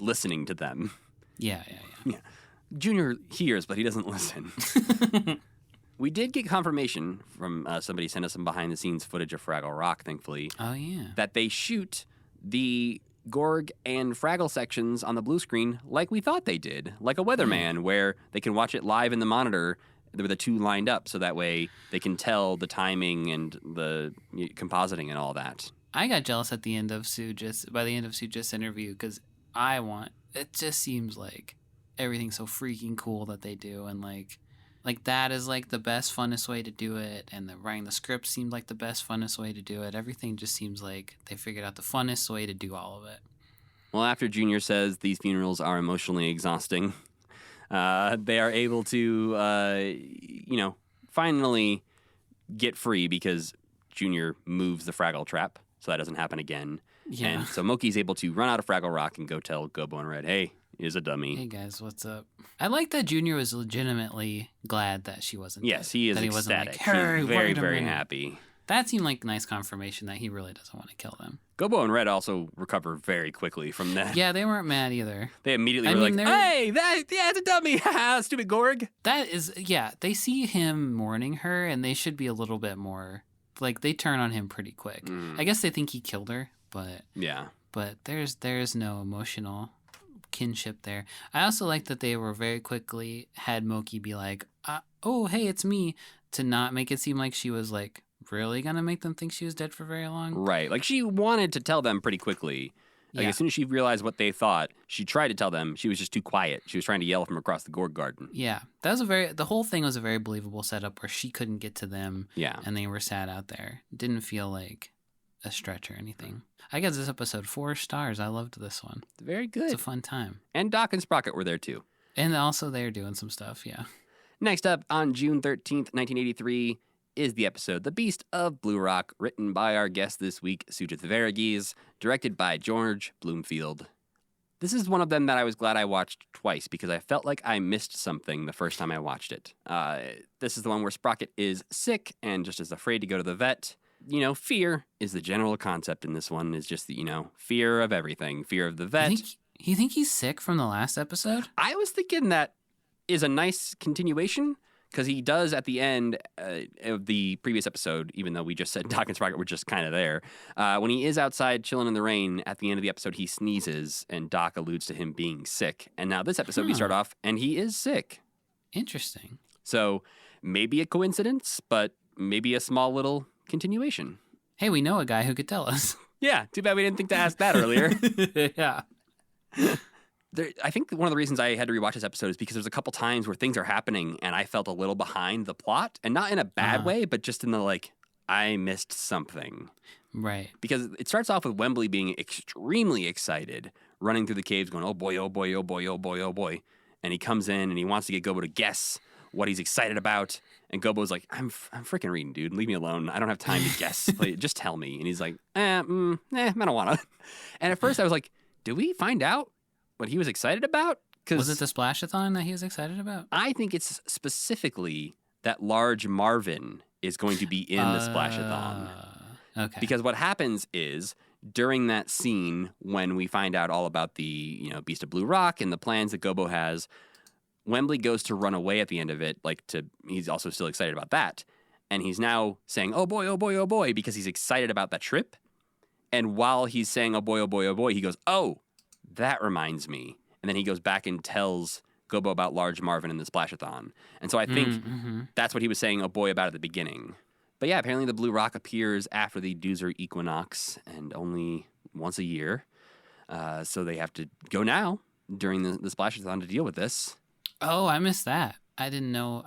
listening to them. Yeah. Junior hears, but he doesn't listen. We did get confirmation from somebody sent us some behind-the-scenes footage of Fraggle Rock, thankfully, Oh yeah. that they shoot the Gorg and Fraggle sections on the blue screen like we thought they did, like a weatherman, where they can watch it live in the monitor with the two lined up, so that way they can tell the timing and the compositing and all that. I got jealous at the end of by the end of Sugith's interview because it just seems like everything's so freaking cool that they do, and like that is like the best, funnest way to do it, and writing the script seemed like the best, funnest way to do it. Everything just seems like they figured out the funnest way to do all of it. Well, after Junior says these funerals are emotionally exhausting, they are able to, finally get free because Junior moves the Fraggle Trap, so that doesn't happen again. Yeah. And so Mokey's able to run out of Fraggle Rock and go tell Gobo and Red, hey, he's a dummy. Hey guys, what's up? I like that Junior was legitimately glad that she wasn't. Yes, dead. he is that he ecstatic. wasn't like, "Hey, He's wait very, a very minute." happy. That seemed like nice confirmation that he really doesn't want to kill them. Gobo and Red also recover very quickly from that. Yeah, they weren't mad either. They immediately I were mean, like, they're- hey, it's a dummy. Haha, stupid Gorg. That is, yeah, they see him mourning her, and they should be a little bit more, like, they turn on him pretty quick. I guess they think he killed her, but Yeah. there's no emotional kinship there. I also like that they were very quickly had Mokey be like, oh, hey, it's me, to not make it seem like she was, like, really gonna make them think she was dead for very long. Right. Like, she wanted to tell them pretty quickly. Like, Yeah. as soon as she realized what they thought, she tried to tell them. She was just too quiet. She was trying to yell from across the Gorg garden. Yeah, the whole thing was a very believable setup where she couldn't get to them Yeah. and they were sad out there. Didn't feel like a stretch or anything. I guess this episode 4 stars. I loved this one. Very It's good. a fun time. And Doc and Sprocket were there, too. And also they're doing some stuff, yeah. Next up, on June 13th, 1983, is the episode The Beast of Bluerock, written by our guest this week, Sugith Varughese, directed by George Bloomfield. This is one of them that I was glad I watched twice because I felt like I missed something the first time I watched it. This is the one where Sprocket is sick and just is afraid to go to the vet. You know, fear is the general concept in this one, is just, fear of everything. Fear of the vet. You think he's sick from the last episode? I was thinking that is a nice continuation because he does at the end of the previous episode, even though we just said Doc and Sprocket were just kind of there. When he is outside chilling in the rain, at the end of the episode, he sneezes and Doc alludes to him being sick. And now this episode, we start off and he is sick. Interesting. So maybe a coincidence, but maybe a small little continuation. Hey, we know a guy who could tell us. Yeah, too bad we didn't think to ask that earlier. Yeah. I think one of the reasons I had to rewatch this episode is because there's a couple times where things are happening and I felt a little behind the plot, and not in a bad way, but just in the like, I missed something. Right. Because it starts off with Wembley being extremely excited, running through the caves going, oh boy, oh boy, oh boy, oh boy, oh boy. And he comes in and he wants to get Gobo to guess what he's excited about. And Gobo's like, I'm freaking reading, dude. Leave me alone. I don't have time to guess. Like, just tell me. And he's like, I don't want to. And at first I was like, did we find out what he was excited about? Was it the Splashathon that he was excited about? I think it's specifically that Large Marvin is going to be in the Splashathon. Okay. Because what happens is during that scene when we find out all about the Beast of Bluerock and the plans that Gobo has, Wembley goes to run away at the end of it. He's also still excited about that, and he's now saying, "Oh boy, oh boy, oh boy," because he's excited about that trip. And while he's saying, "Oh boy, oh boy, oh boy," he goes, "Oh, that reminds me," and then he goes back and tells Gobo about Large Marvin and the Splashathon. And so I think that's what he was saying, "Oh boy," about at the beginning. But yeah, apparently the Blue Rock appears after the Doozer equinox and only once a year. So they have to go now during the Splashathon to deal with this. Oh, I missed that. I didn't know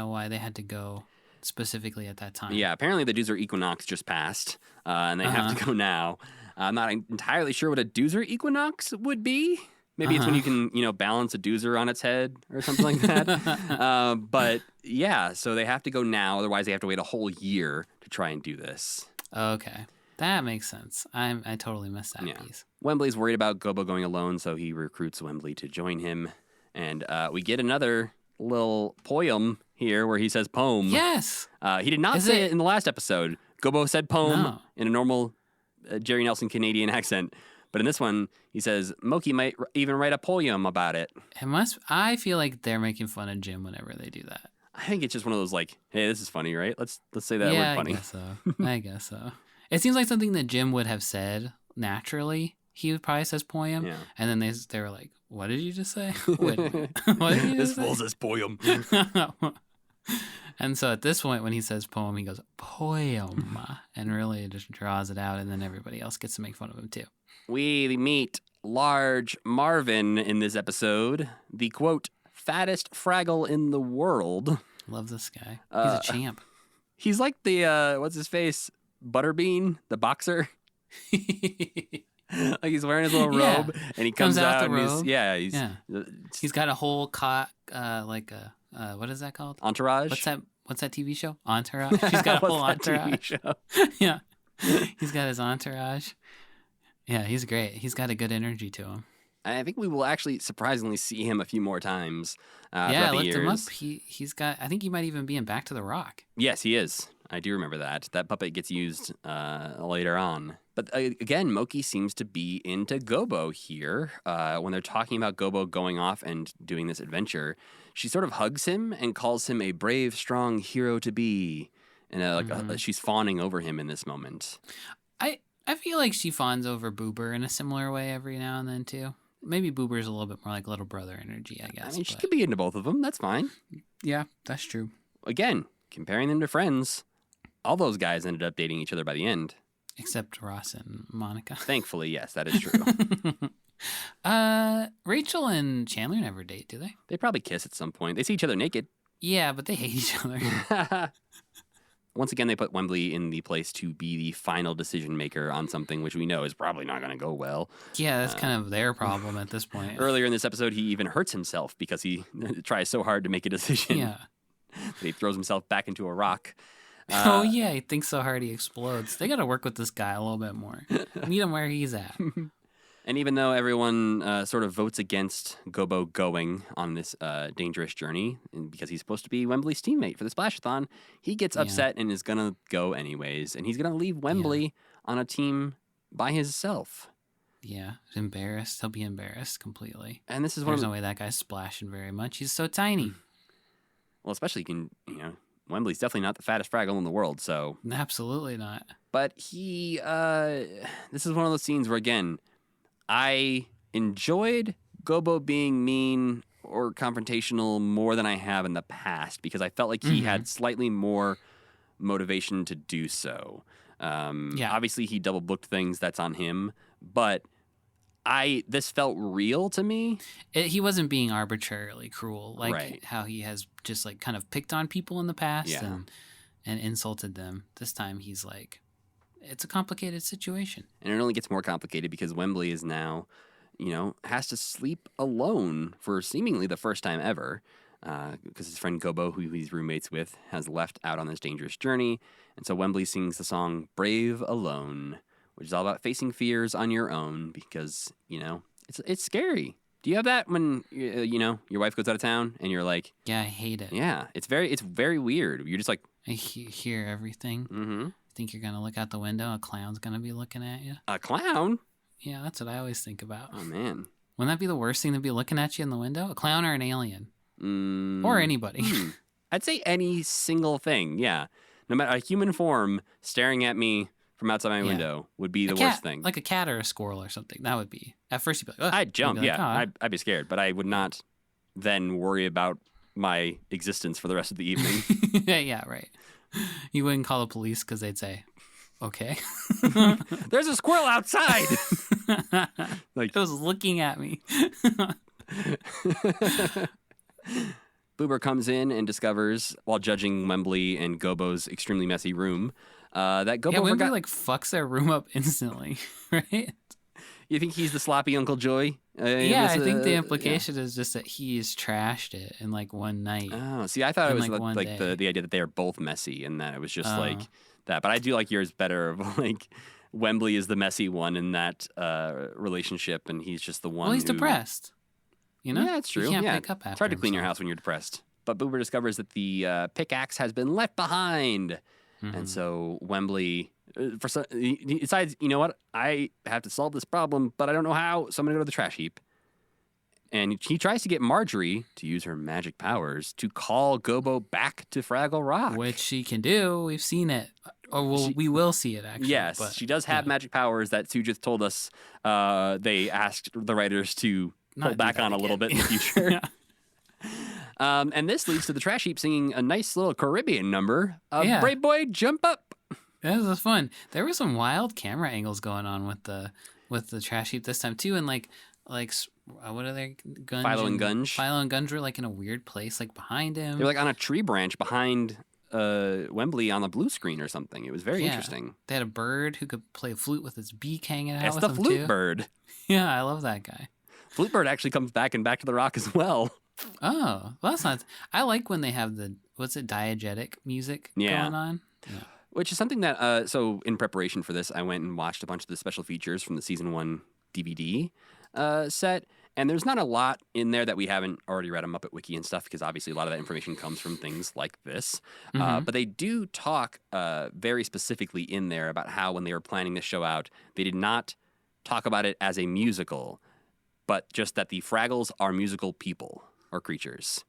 why they had to go specifically at that time. Yeah, apparently the Doozer equinox just passed, and they have to go now. I'm not entirely sure what a Doozer equinox would be. Maybe it's when you can, balance a doozer on its head or something like that. But yeah, so they have to go now. Otherwise, they have to wait a whole year to try and do this. Okay. That makes sense. I totally missed that piece. Wembley's worried about Gobo going alone, so he recruits Wembley to join him. And we get another little poem here where he says poem. Yes. He did not say it in the last episode. Gobo said poem in a normal Jerry Nelson Canadian accent. But in this one, he says, Mokey might even write a poem about it. I feel like they're making fun of Jim whenever they do that. I think it's just one of those like, hey, this is funny, right? Let's say that word funny. I guess so. It seems like something that Jim would have said naturally. He would probably says poem. Yeah. And then they were like, what did you just say? Wait a minute. What did you just say? This fool says poem. And so at this point, when he says poem, he goes, poem. And really just draws it out. And then everybody else gets to make fun of him too. We meet Large Marvin in this episode, the quote, fattest Fraggle in the world. Love this guy. He's a champ. He's like the, what's his face? Butterbean, the boxer. Like he's wearing his little robe and he comes out the robe. He's got a whole what is that called? Entourage. What's that TV show? Entourage. He's got a whole entourage. Yeah. He's got his entourage. Yeah, he's great. He's got a good energy to him. I think we will actually surprisingly see him a few more times. I looked him up. Years. He's got. I think he might even be in Back to the Rock. Yes, he is. I do remember that. That puppet gets used later on. But again, Mokey seems to be into Gobo here. When they're talking about Gobo going off and doing this adventure, she sort of hugs him and calls him a brave, strong hero to be. And she's fawning over him in this moment. I feel like she fawns over Boober in a similar way every now and then, too. Maybe Boober's a little bit more like little brother energy, I guess. I mean, she could be into both of them. That's fine. Yeah, that's true. Again, comparing them to friends, all those guys ended up dating each other by the end. Except Ross and Monica. Thankfully, yes, that is true. Rachel and Chandler never date, do they? They probably kiss at some point. They see each other naked. Yeah, but they hate each other. Once again, they put Wembley in the place to be the final decision maker on something which we know is probably not going to go well. Yeah, that's kind of their problem at this point. Earlier in this episode, he even hurts himself because he tries so hard to make a decision. Yeah. That he throws himself back into a rock. Oh, yeah, he thinks so hard he explodes. They got to work with this guy a little bit more. Meet him where he's at. And even though everyone sort of votes against Gobo going on this dangerous journey, and because he's supposed to be Wembley's teammate for the Splashathon, he gets upset and is going to go anyways. And he's going to leave Wembley on a team by himself. Yeah, embarrassed. He'll be embarrassed completely. And this is There's no way that guy's splashing very much. He's so tiny. Well, especially Wembley's definitely not the fattest Fraggle in the world, so. Absolutely not. But this is one of those scenes where, again, I enjoyed Gobo being mean or confrontational more than I have in the past because I felt like he had slightly more motivation to do so. Obviously, he double booked things. That's on him. But this felt real to me. He wasn't being arbitrarily cruel, like how he has just like kind of picked on people in the past and insulted them. This time, he's like, it's a complicated situation. And it only gets more complicated because Wembley is now, has to sleep alone for seemingly the first time ever because his friend Gobo, who he's roommates with, has left out on this dangerous journey. And so Wembley sings the song Brave Alone, which is all about facing fears on your own because, it's scary. Do you have that when, your wife goes out of town and you're like... Yeah, I hate it. Yeah, it's very weird. You're just like... I hear everything. Mm-hmm. Think you're going to look out the window, a clown's going to be looking at you? A clown? Yeah, that's what I always think about. Oh, man. Wouldn't that be the worst thing to be looking at you in the window? A clown or an alien? Or anybody. I'd say any single thing, yeah. No matter a human form staring at me from outside my window would be the worst thing. Like a cat or a squirrel or something. That would be. At first you'd be like, I'd jump, like, I'd be scared, but I would not then worry about my existence for the rest of the evening. Yeah, right. You wouldn't call the police because they'd say, okay. There's a squirrel outside. Like, it was looking at me. Boober comes in and discovers, while judging Wembley and Gobo's extremely messy room, that Gobo Wembley fucks their room up instantly, right? You think he's the sloppy Uncle Joy? I think the implication is just that he's trashed it in one night. Oh, see, I thought it was like the idea that they are both messy and that it was just like that. But I do like yours better of Wembley is the messy one in that relationship and he's just the one. Well, he's depressed. Yeah, it's true. You can't pick up after it's hard to clean your house when you're depressed. But Boober discovers that the pickaxe has been left behind. And so Wembley he decides, you know what? I have to solve this problem, but I don't know how, so I'm going to go to the trash heap. And he tries to get Marjorie to use her magic powers to call Gobo back to Fraggle Rock. Which she can do. We've seen it. We will see it, actually. Yes, but, she does have magic powers that Sugith told us they asked the writers to pull back on a little bit in the future. And this leads to the trash heap singing a nice little Caribbean number of Brave Boy, Jump Up. This was fun. There were some wild camera angles going on with the trash heap this time, too. And what are they? Philo and Gunge. Philo and Gunge were in a weird place, behind him. They're on a tree branch behind Wembley on the blue screen or something. It was very interesting. They had a bird who could play flute with his beak hanging out. It's the flute bird. Yeah, I love that guy. Flute bird actually comes back and Back to the Rock as well. Oh, well, that's not. I like when they have diegetic music going on. Yeah. Which is something that, so in preparation for this, I went and watched a bunch of the special features from the season 1 DVD set. And there's not a lot in there that we haven't already read on Muppet Wiki and stuff, because obviously a lot of that information comes from things like this. But they do talk very specifically in there about how when they were planning this show out, they did not talk about it as a musical, but just that the Fraggles are musical people or creatures,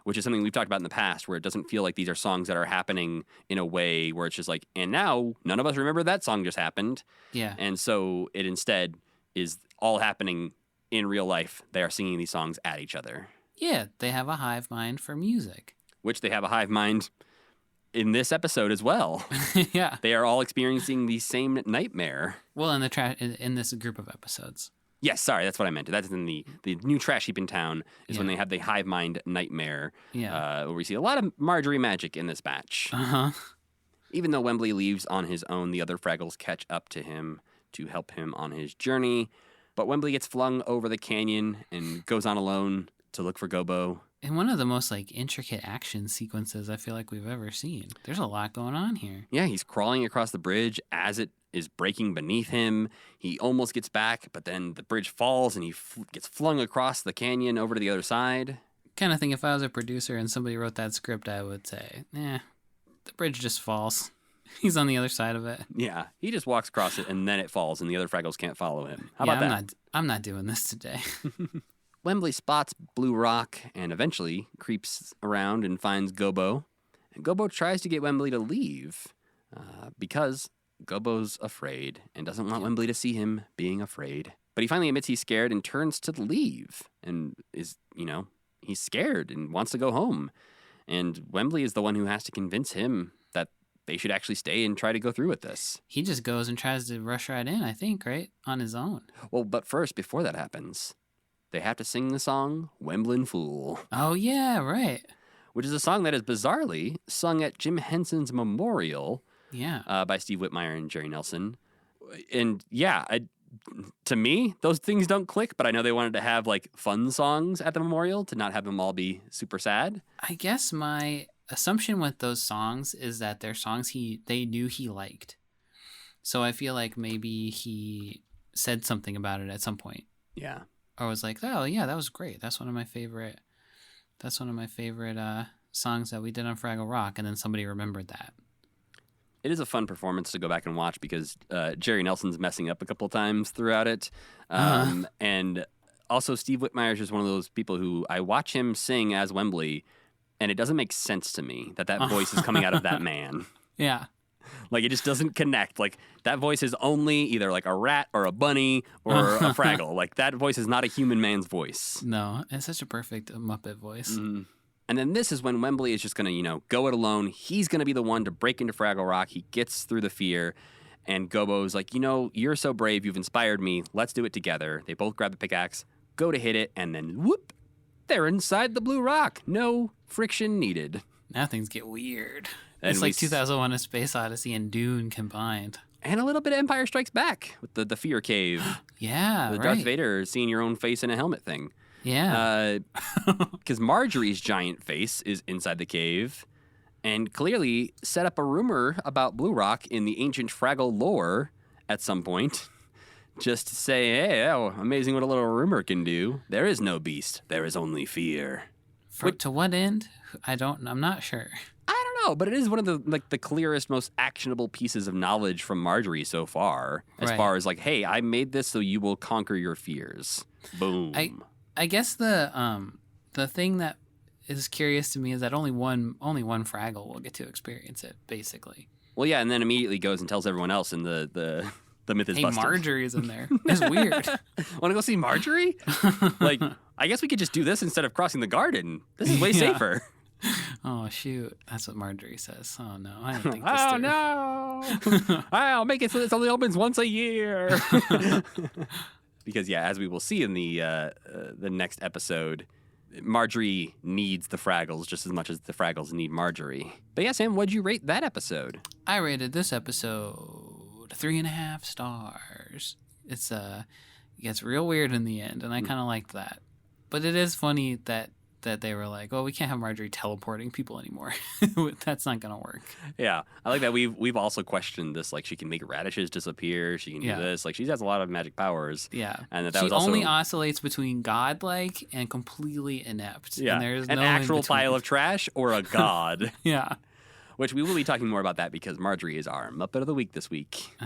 which is something we've talked about in the past, where it doesn't feel like these are songs that are happening in a way where it's just like, and now none of us remember that song just happened. Yeah. And so it instead is all happening in real life. They are singing these songs at each other. Yeah, they have a hive mind for music. Which they have a hive mind in this episode as well. Yeah. They are all experiencing the same nightmare. Well, in this group of episodes. Yes, sorry, that's what I meant. That's in the new trash heap in town is when Yeah. they have the hive mind nightmare. Yeah. Where we see a lot of Marjorie magic in this batch. Uh-huh. Even though Wembley leaves on his own, the other Fraggles catch up to him to help him on his journey. But Wembley gets flung over the canyon and goes on alone to look for Gobo. And one of the most intricate action sequences I feel like we've ever seen. There's a lot going on here. Yeah, he's crawling across the bridge as it is breaking beneath him. He almost gets back, but then the bridge falls and he gets flung across the canyon over to the other side. Kind of think if I was a producer and somebody wrote that script, I would say, the bridge just falls. He's on the other side of it. Yeah, he just walks across it and then it falls and the other Fraggles can't follow him. How about that? I'm not doing this today. Wembley spots Bluerock and eventually creeps around and finds Gobo. And Gobo tries to get Wembley to leave because Gobo's afraid and doesn't want Wembley to see him being afraid. But he finally admits he's scared and turns to leave and is, he's scared and wants to go home. And Wembley is the one who has to convince him that they should actually stay and try to go through with this. He just goes and tries to rush right in, I think, right? On his own. Well, but first, before that happens, they have to sing the song Wemblin' Fool, Oh, yeah, right. which is a song that is bizarrely sung at Jim Henson's memorial Yeah. by Steve Whitmire and Jerry Nelson. And yeah, to me, those things don't click, but I know they wanted to have fun songs at the memorial to not have them all be super sad. I guess my assumption with those songs is that they're songs they knew he liked. So I feel like maybe he said something about it at some point. Yeah. Or was like, oh yeah, that was great. That's one of my favorite songs that we did on Fraggle Rock, and then somebody remembered that. It is a fun performance to go back and watch because Jerry Nelson's messing up a couple times throughout it. And also Steve Whitmire is just one of those people who I watch him sing as Wembley, and it doesn't make sense to me that voice is coming out of that man. Yeah. It just doesn't connect. That voice is only either a rat or a bunny or a Fraggle. That voice is not a human man's voice. No, it's such a perfect Muppet voice. Mm-hmm. And then this is when Wembley is just going to, go it alone. He's going to be the one to break into Fraggle Rock. He gets through the fear. And Gobo's like, you're so brave. You've inspired me. Let's do it together. They both grab the pickaxe, go to hit it, and then whoop, they're inside the Blue Rock. No friction needed. Now things get weird. And It's like 2001: A Space Odyssey and Dune combined. And a little bit of Empire Strikes Back with the fear cave. Yeah, The right. Darth Vader seeing your own face in a helmet thing. Yeah. Because Marjorie's giant face is inside the cave and clearly set up a rumor about Bluerock in the ancient Fraggle lore at some point. Just to say, hey, amazing what a little rumor can do. There is no beast. There is only fear. To what end? I'm not sure. I don't know, but it is one of the clearest, most actionable pieces of knowledge from Marjorie so far. As Right. far as I made this so you will conquer your fears. Boom. I guess the thing that is curious to me is that only one Fraggle will get to experience it, basically. Well, yeah, and then immediately goes and tells everyone else, and the myth is Hey, busted. Marjorie's in there. It's weird. Want to go see Marjorie? I guess we could just do this instead of crossing the garden. This is way Yeah. safer. Oh shoot, that's what Marjorie says. Oh no, I didn't think this Oh through. no! I'll make it so this only opens once a year. Because yeah, as we will see in the next episode, Marjorie needs the Fraggles just as much as the Fraggles need Marjorie. But yeah, Sam, what'd you rate that episode? I rated this episode 3.5 stars. It gets real weird in the end, and I kind of liked that. But it is funny that that they were like, "Oh, we can't have Marjorie teleporting people anymore. That's not gonna work." Yeah, I like that. We've also questioned this. Like, she can make radishes disappear. She can do this. Like, she has a lot of magic powers. Yeah, and that she was also only oscillates between godlike and completely inept. yeah, and there's an no actual in-between. pile of trash or a god. Yeah. Which we will be talking more about that because Marjorie is our Muppet of the Week this week.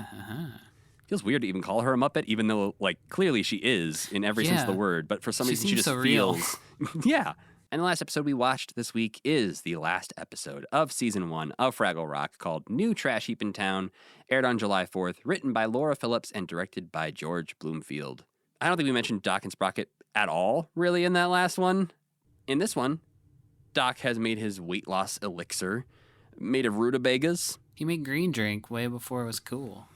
Feels weird to even call her a Muppet, even though, like, clearly she is in every sense of the word. But for some reason, she seems just so real. feels. Yeah. And the last episode we watched this week is the last episode of season 1 of Fraggle Rock, called New Trash Heap in Town, aired on July 4th, written by Laura Phillips and directed by George Bloomfield. I don't think we mentioned Doc and Sprocket at all, really, in that last one. In this one, Doc has made his weight loss elixir made of rutabagas. He made green drink way before it was cool.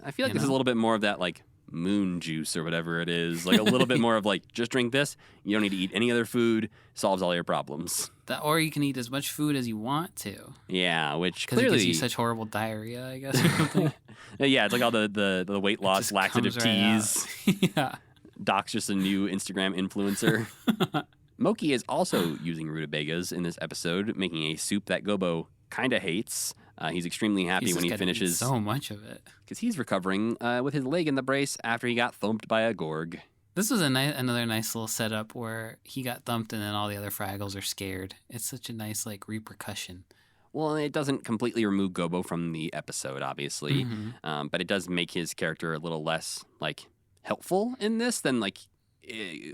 I feel like this is a little bit more of that, like, moon juice or whatever it is. Like, a little bit more of, like, just drink this. You don't need to eat any other food. Solves all your problems. Or you can eat as much food as you want to. Yeah, which Because clearly... it gives you such horrible diarrhea, I guess. Or something. Yeah, it's like all the weight loss just laxative comes right teas. Yeah. Doc's just a new Instagram influencer. Mokey is also using rutabagas in this episode, making a soup that Gobo kind of hates. He's extremely happy He's when he just gotta eat finishes so much of it. because he's recovering with his leg in the brace after he got thumped by a Gorg. This was another nice little setup where he got thumped and then all the other Fraggles are scared. It's such a nice, like, repercussion. Well, it doesn't completely remove Gobo from the episode, obviously, but it does make his character a little less, like, helpful in this than, like,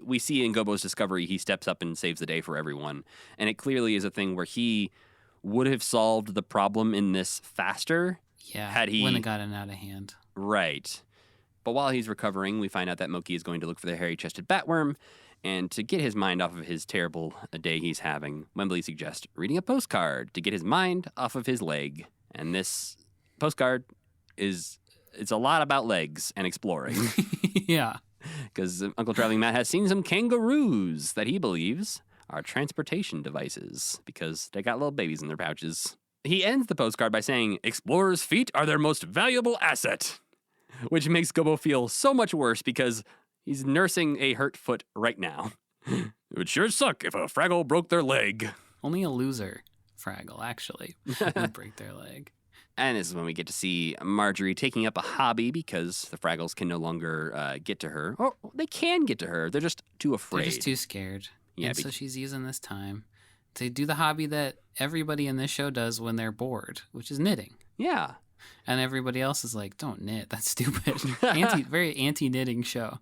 we see in Gobo's discovery. He steps up and saves the day for everyone, and it clearly is a thing where he would have solved the problem in this faster. Yeah, had he wouldn't have gotten out of hand. Right. But while he's recovering, we find out that Mokey is going to look for the hairy-chested batworm, and to get his mind off of his terrible day he's having, Wembley suggests reading a postcard to get his mind off of his leg. And this postcard it's a lot about legs and exploring. Yeah. Because Uncle Traveling Matt has seen some kangaroos that he believes are transportation devices because they got little babies in their pouches. He ends the postcard by saying, "Explorers' feet are their most valuable asset," which makes Gobo feel so much worse because he's nursing a hurt foot right now. It would sure suck if a Fraggle broke their leg. Only a loser Fraggle, actually, would break their leg. And this is when we get to see Marjorie taking up a hobby because the Fraggles can no longer get to her. Or they can get to her. They're just too afraid. They're just too scared. Yeah, and so she's using this time to do the hobby that everybody in this show does when they're bored, which is knitting. Yeah. And everybody else is like, "Don't knit. That's stupid." Very anti-knitting show.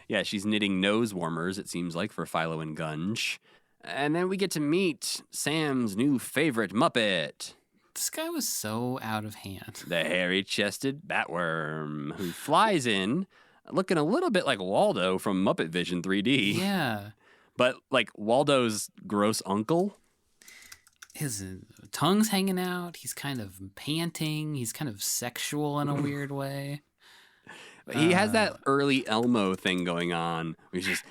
Yeah, she's knitting nose warmers, it seems like, for Philo and Gunge. And then we get to meet Sam's new favorite Muppet, This guy was so out of hand. the hairy-chested batworm, who flies in looking a little bit like Waldo from Muppet Vision 3D. Yeah. But like Waldo's gross uncle. His tongue's hanging out. He's kind of panting. He's kind of sexual in a weird way. He has that early Elmo thing going on. He's just...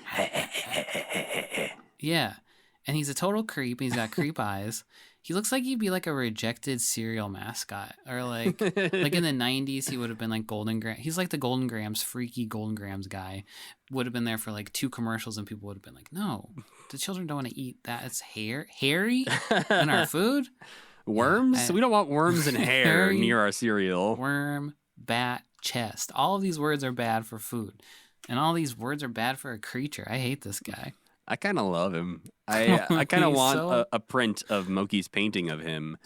Yeah. And he's a total creep. He's got creep eyes. He looks like he'd be like a rejected cereal mascot. Or like in the 90s, he would have been like Golden Grahams. He's like the Golden Grahams, freaky Golden Grahams guy. Would have been there for like 2 commercials and people would have been like, "No, the children don't want to eat that. It's hairy in our food." Worms? We don't want worms and hair Hairy near our cereal. Worm, bat, chest. All of these words are bad for food. And all these words are bad for a creature. I hate this guy. I kind of love him. I kind of He's want so- a print of Mokey's painting of him,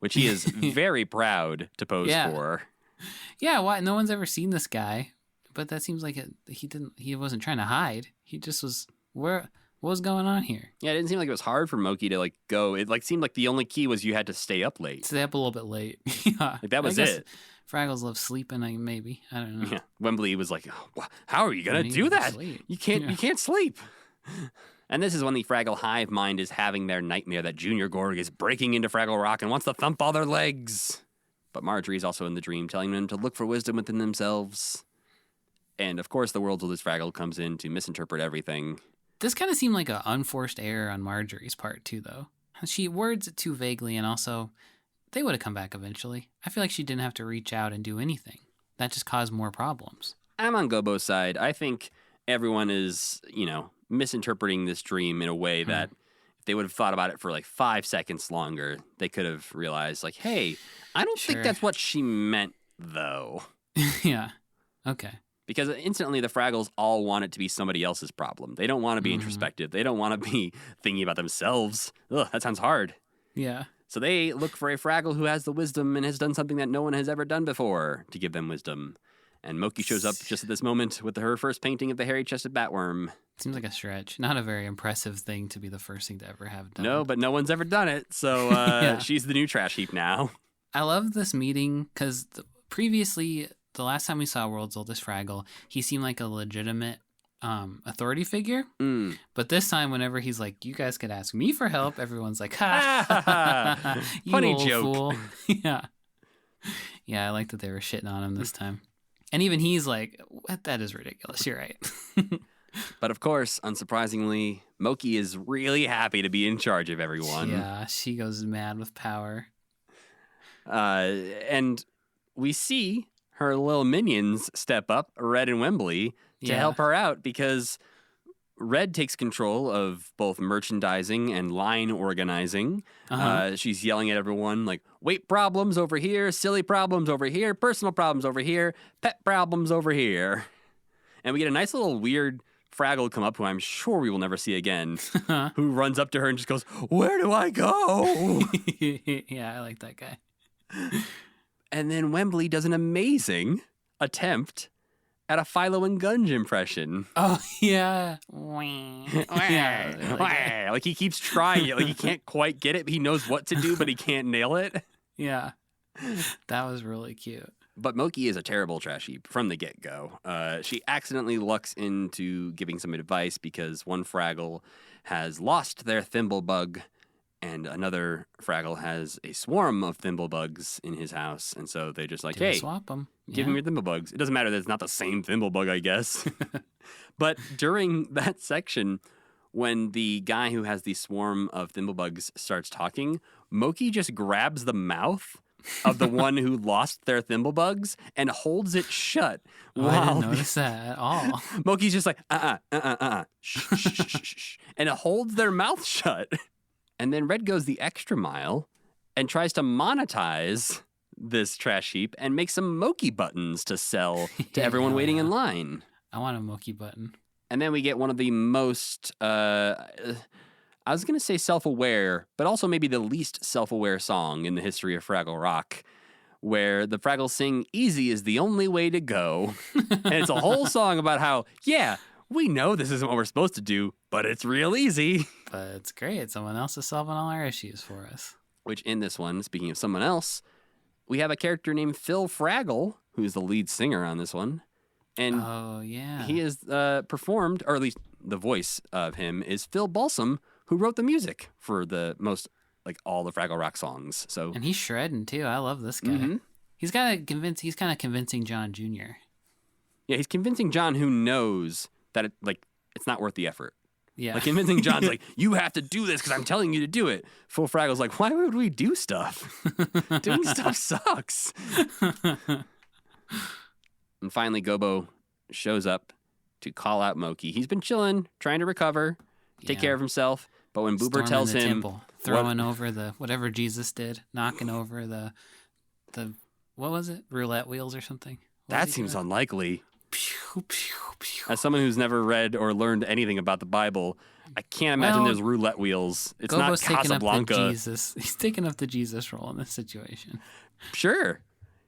which he is very proud to pose for. Yeah, why? No one's ever seen this guy. But that seems like he wasn't trying to hide. He just was, what was going on here? Yeah, it didn't seem like it was hard for Mokey to like go. It like seemed like the only key was you had to stay up late. Stay up a little bit late. Yeah. Like that was I guess it. Fraggles love sleeping, maybe. I don't know. Yeah. Wembley was like, "How are you gonna I need do to that? sleep." You can't. Yeah. You can't sleep." And this is when the Fraggle hive mind is having their nightmare that Junior Gorg is breaking into Fraggle Rock and wants to thump all their legs. But Marjorie's also in the dream, telling them to look for wisdom within themselves. And of course, the world's oldest Fraggle comes in to misinterpret everything. This kind of seemed like an unforced error on Marjorie's part, too, though. She words it too vaguely, and also, they would have come back eventually. I feel like she didn't have to reach out and do anything. That just caused more problems. I'm on Gobo's side. I think everyone is, misinterpreting this dream in a way that they would have thought about it for like 5 seconds longer, they could have realized, like, hey, I don't think that's what she meant, though. Yeah. Okay. Because instantly the Fraggles all want it to be somebody else's problem. They don't want to be introspective. They don't want to be thinking about themselves. Ugh, that sounds hard. Yeah. So they look for a Fraggle who has the wisdom and has done something that no one has ever done before to give them wisdom. And Mokey shows up just at this moment with her first painting of the hairy-chested batworm. Seems like a stretch. Not a very impressive thing to be the first thing to ever have done. No, but no one's ever done it. So she's the new trash heap now. I love this meeting because previously, the last time we saw World's Oldest Fraggle, he seemed like a legitimate authority figure. But this time, whenever he's like, you guys could ask me for help, everyone's like, ha, you funny old joke. Fool. Yeah. Yeah, I like that they were shitting on him this time. And even he's like, what? That is ridiculous. You're right. But of course, unsurprisingly, Mokey is really happy to be in charge of everyone. Yeah, she goes mad with power. And we see her little minions step up, Red and Wembley, to help her out because Red takes control of both merchandising and line organizing. She's yelling at everyone like, weight problems over here, silly problems over here, personal problems over here, pet problems over here. And we get a nice little weird Fraggle come up who I'm sure we will never see again, who runs up to her and just goes, where do I go? Yeah, I like that guy. And then Wembley does an amazing attempt at a Philo and Gunge impression. Oh, yeah. Like he keeps trying it. Like he can't quite get it. He knows what to do, but he can't nail it. Yeah. That was really cute. But Mokey is a terrible trash heap from the get-go. She accidentally lucks into giving some advice because one Fraggle has lost their Thimblebug and another Fraggle has a swarm of Thimblebugs in his house. And so they're just like, hey, swap them. give him your Thimblebugs. It doesn't matter that it's not the same Thimblebug, I guess. But during that section, when the guy who has the swarm of Thimblebugs starts talking, Mokey just grabs the mouth of the one who lost their Thimblebugs and holds it shut. Oh, I didn't notice that at all. Mokey's just like, shh, shh, shh, shh, shh, and it holds their mouth shut. And then Red goes the extra mile and tries to monetize this trash heap and make some Mokey buttons to sell to everyone waiting in line. I want a Mokey button. And then we get one of the most, I was going to say self-aware, but also maybe the least self-aware song in the history of Fraggle Rock, where the Fraggles sing, easy is the only way to go. And it's a whole song about how, yeah, we know this isn't what we're supposed to do, but it's real easy. But it's great. Someone else is solving all our issues for us. Which in this one, speaking of someone else, we have a character named Phil Fraggle, who's the lead singer on this one. And oh, yeah. he is performed, or at least the voice of him is Phil Balsam, who wrote the music for the most, like all the Fraggle Rock songs. So, and he's shredding too. I love this guy. Mm-hmm. He's kind of convincing John Jr. Yeah, he's convincing John, who knows that it's not worth the effort. Yeah. Like convincing John's like, you have to do this because I'm telling you to do it. Phil Fraggle's like, why would we do stuff? Doing stuff sucks. And finally, Gobo shows up to call out Mokey. He's been chilling, trying to recover, take care of himself. But when Boober tells him, temple, throwing over the whatever Jesus did, knocking over the what was it, roulette wheels or something? That seems unlikely. Pew, pew, pew. As someone who's never read or learned anything about the Bible, I can't imagine there's roulette wheels. It's Gobo's not Casablanca. taking up the Jesus. He's taking up the Jesus role in this situation. Sure.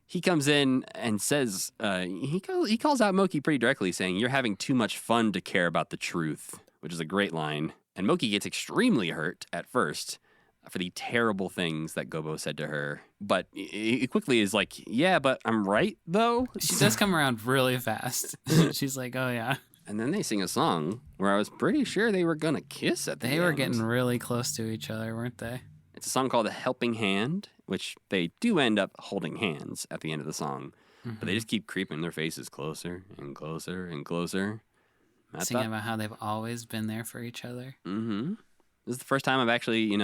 He comes in and says, he calls out Mokey pretty directly, saying, you're having too much fun to care about the truth, which is a great line. And Mokey gets extremely hurt at first for the terrible things that Gobo said to her. But he quickly is like, yeah, but I'm right, though. She does come around really fast. She's like, oh, yeah. And then they sing a song where I was pretty sure they were going to kiss at the end. They were getting really close to each other, weren't they? It's a song called A Helping Hand, which they do end up holding hands at the end of the song. Mm-hmm. But they just keep creeping their faces closer and closer and closer. Singing about how they've always been there for each other. Mm-hmm. This is the first time I've actually,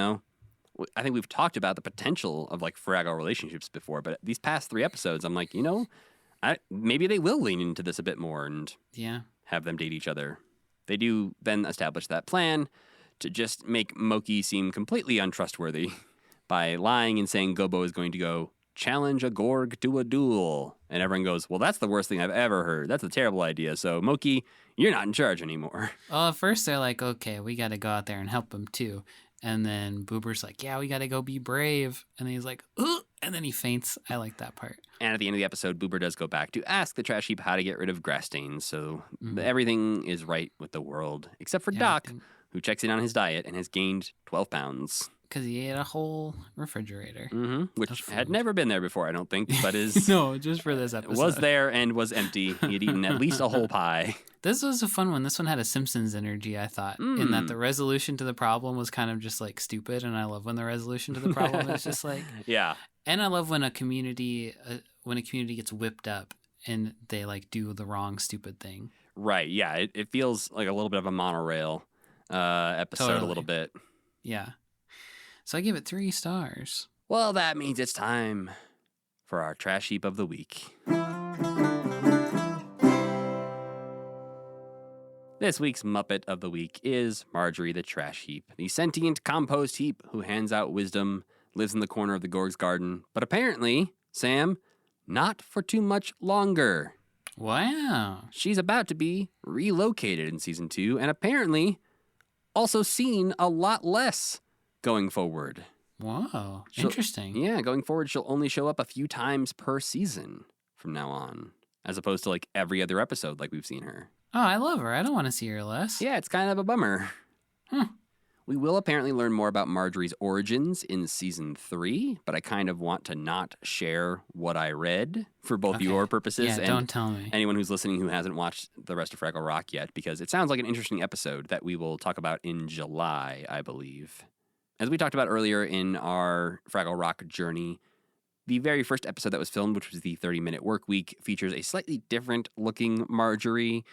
I think we've talked about the potential of like Fraggle relationships before, but these past 3 episodes, I'm like, maybe they will lean into this a bit more and have them date each other. They do then establish that plan to just make Mokey seem completely untrustworthy by lying and saying Gobo is going to go challenge a Gorg to a duel. And everyone goes, well, that's the worst thing I've ever heard. That's a terrible idea. So, Mokey, you're not in charge anymore. Well, at first they're like, okay, we got to go out there and help him too. And then Boober's like, yeah, we got to go be brave. And then he's like, ooh, and then he faints. I like that part. And at the end of the episode, Boober does go back to ask the trash heap how to get rid of grass stains. So everything is right with the world, except for Doc, who checks in on his diet and has gained 12 pounds. Because he ate a whole refrigerator. Which had never been there before, I don't think, but is no, just for this episode. Was there and was empty. He had eaten at least a whole pie. This was a fun one. This one had a Simpsons energy, I thought, in that the resolution to the problem was kind of just like stupid, and I love when the resolution to the problem is just like yeah. And I love when a community gets whipped up and they like do the wrong stupid thing. Right. Yeah. It feels like a little bit of a monorail episode, a little bit. Yeah. So I give it 3 stars. Well, that means it's time for our trash heap of the week. This week's Muppet of the Week is Marjorie the Trash Heap, the sentient compost heap who hands out wisdom, lives in the corner of the Gorg's garden, but apparently, Sam, not for too much longer. Wow. She's about to be relocated in season 2, and apparently also seen a lot less going forward. Whoa, interesting. Yeah, going forward, she'll only show up a few times per season from now on, as opposed to like every other episode like we've seen her. Oh, I love her. I don't want to see her less. Yeah, it's kind of a bummer. We will apparently learn more about Marjorie's origins in season 3, but I kind of want to not share what I read for both your purposes and don't tell me. Anyone who's listening who hasn't watched the rest of Fraggle Rock yet, because it sounds like an interesting episode that we will talk about in July, I believe. As we talked about earlier in our Fraggle Rock journey, the very first episode that was filmed, which was the 30-minute work week, features a slightly different looking Marjorie,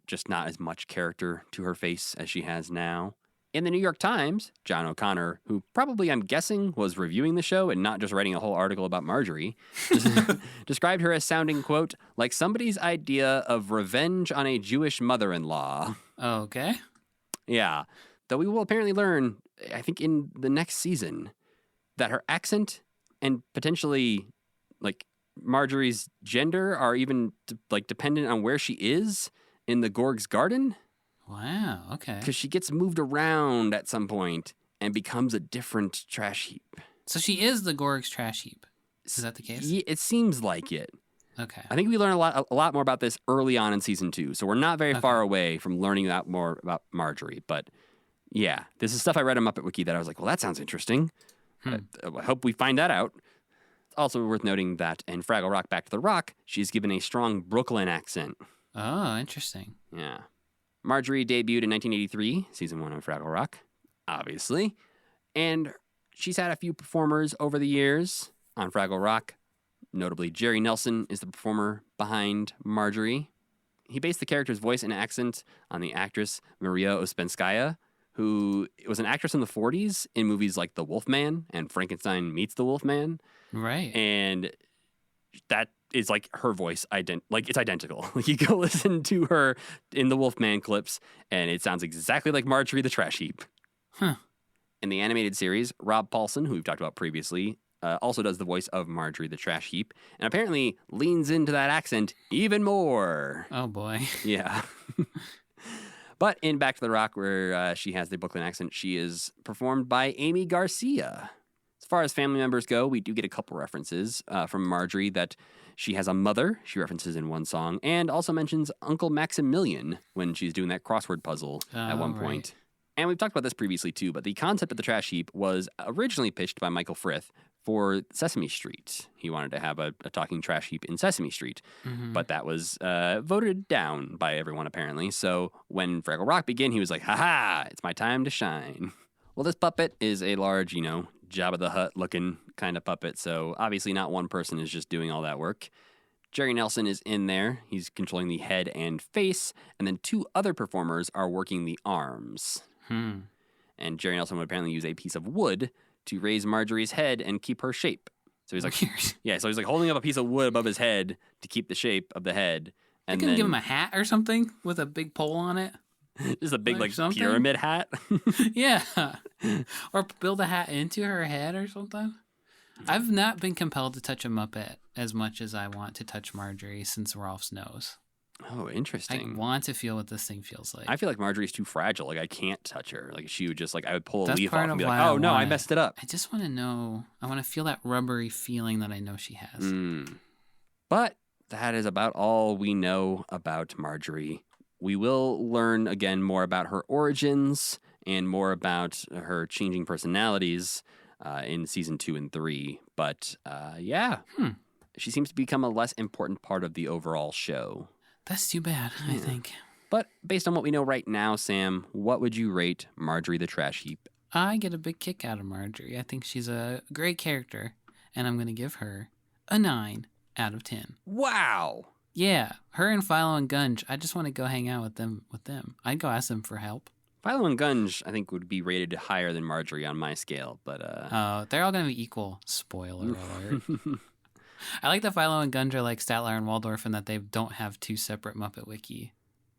just not as much character to her face as she has now. In the New York Times, John O'Connor, who probably, I'm guessing, was reviewing the show and not just writing a whole article about Marjorie, described her as sounding, quote, like somebody's idea of revenge on a Jewish mother-in-law. Okay. Yeah. Though we will apparently learn, I think in the next season, that her accent and potentially, like, Marjorie's gender are even, like, dependent on where she is in the Gorg's garden. Wow, okay. Because she gets moved around at some point and becomes a different trash heap. So she is the Gorg's trash heap. Is that the case? Yeah, it seems like it. Okay. I think we learn a lot more about this early on in season 2, so we're not very far away from learning out more about Marjorie. But yeah, this is stuff I read on Muppet Wiki that I was like, well, that sounds interesting. I hope we find that out. It's also worth noting that in Fraggle Rock Back to the Rock, she's given a strong Brooklyn accent. Oh, interesting. Yeah. Marjorie debuted in 1983, season 1 of Fraggle Rock, obviously. And she's had a few performers over the years on Fraggle Rock. Notably, Jerry Nelson is the performer behind Marjorie. He based the character's voice and accent on the actress Maria Ouspenskaya, who was an actress in the 40s in movies like The Wolfman and Frankenstein Meets the Wolfman. Right. And that is like her voice, it's identical. Like you go listen to her in the Wolfman clips, and it sounds exactly like Marjorie the Trash Heap. Huh. In the animated series, Rob Paulson, who we've talked about previously, also does the voice of Marjorie the Trash Heap, and apparently leans into that accent even more. Oh, boy. Yeah. But in Back to the Rock, where she has the Brooklyn accent, she is performed by Amy Garcia. As far as family members go, we do get a couple references from Marjorie that she has a mother she references in one song, and also mentions Uncle Maximilian when she's doing that crossword puzzle at one point. And we've talked about this previously too, but the concept of the trash heap was originally pitched by Michael Frith for Sesame Street. He wanted to have a talking trash heap in Sesame Street, but that was voted down by everyone apparently. So when Fraggle Rock began, he was like, ha-ha, it's my time to shine. Well, this puppet is a large, Jabba the Hutt looking kind of puppet, so obviously not one person is just doing all that work. Jerry Nelson is in there. He's controlling the head and face, and then 2 other performers are working the arms. And Jerry Nelson would apparently use a piece of wood to raise Marjorie's head and keep her shape. So he's like, so he's like holding up a piece of wood above his head to keep the shape of the head. And then give him a hat or something with a big pole on it. Just a big Or like something. pyramid hat. Yeah. Or build a hat into her head or something. I've not been compelled to touch a Muppet as much as I want to touch Marjorie since Rolf's nose. Oh, I interesting. want to feel what this thing feels like. I feel like Marjorie's too fragile. Like I can't touch her. Like she would just like I would pull a That's leaf part off and of be why like, I oh no, I want it. messed it up. I just want to know. I want to feel that rubbery feeling that I know she has. But that is about all we know about Marjorie. We will learn again more about her origins and more about her changing personalities in season 2 and 3. But yeah, she seems to become a less important part of the overall show. That's too bad, I think. But based on what we know right now, Sam, what would you rate Marjorie the Trash Heap? I get a big kick out of Marjorie. I think she's a great character, and I'm going to give her a 9 out of 10. Wow. Yeah, her and Philo and Gunge, I just want to go hang out with them. I'd go ask them for help. Philo and Gunge, I think, would be rated higher than Marjorie on my scale, but They're all going to be equal. Spoiler alert. I like that Philo and Gunge are like Statler and Waldorf and that they don't have 2 separate Muppet Wiki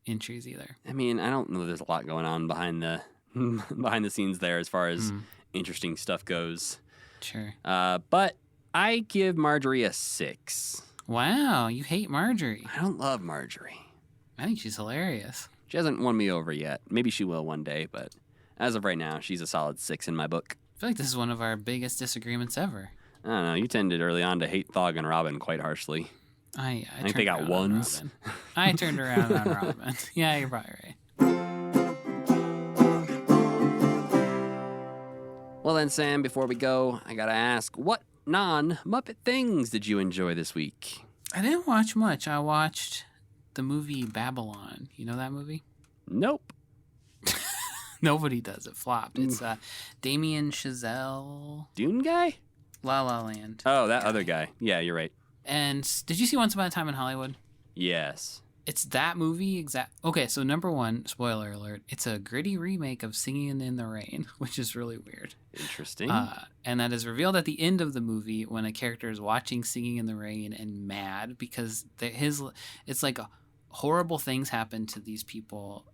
entries either. I mean, I don't know. There's a lot going on behind the behind the scenes there as far as interesting stuff goes. Sure. But I give Marjorie a 6. Wow, you hate Marjorie. I don't love Marjorie. I think she's hilarious. She hasn't won me over yet. Maybe she will one day, but as of right now, she's a solid 6 in my book. I feel like this is one of our biggest disagreements ever. I don't know. You tended early on to hate Thog and Robin quite harshly. I think they got turned around on ones. Robin. I turned around on Robin. Yeah, you're probably right. Well then, Sam, before we go, I gotta ask, what non-Muppet things did you enjoy this week? I didn't watch much. I watched the movie Babylon. You know that movie? Nope. Nobody does. It flopped. It's Damien Chazelle, Dune guy? La La Land. Oh, that other guy. Yeah, you're right. And did you see Once Upon a Time in Hollywood? Yes. It's that movie Okay, so number one, spoiler alert, it's a gritty remake of Singing in the Rain, which is really weird. Interesting. And that is revealed at the end of the movie when a character is watching Singing in the Rain and mad because it's like horrible things happen to these people,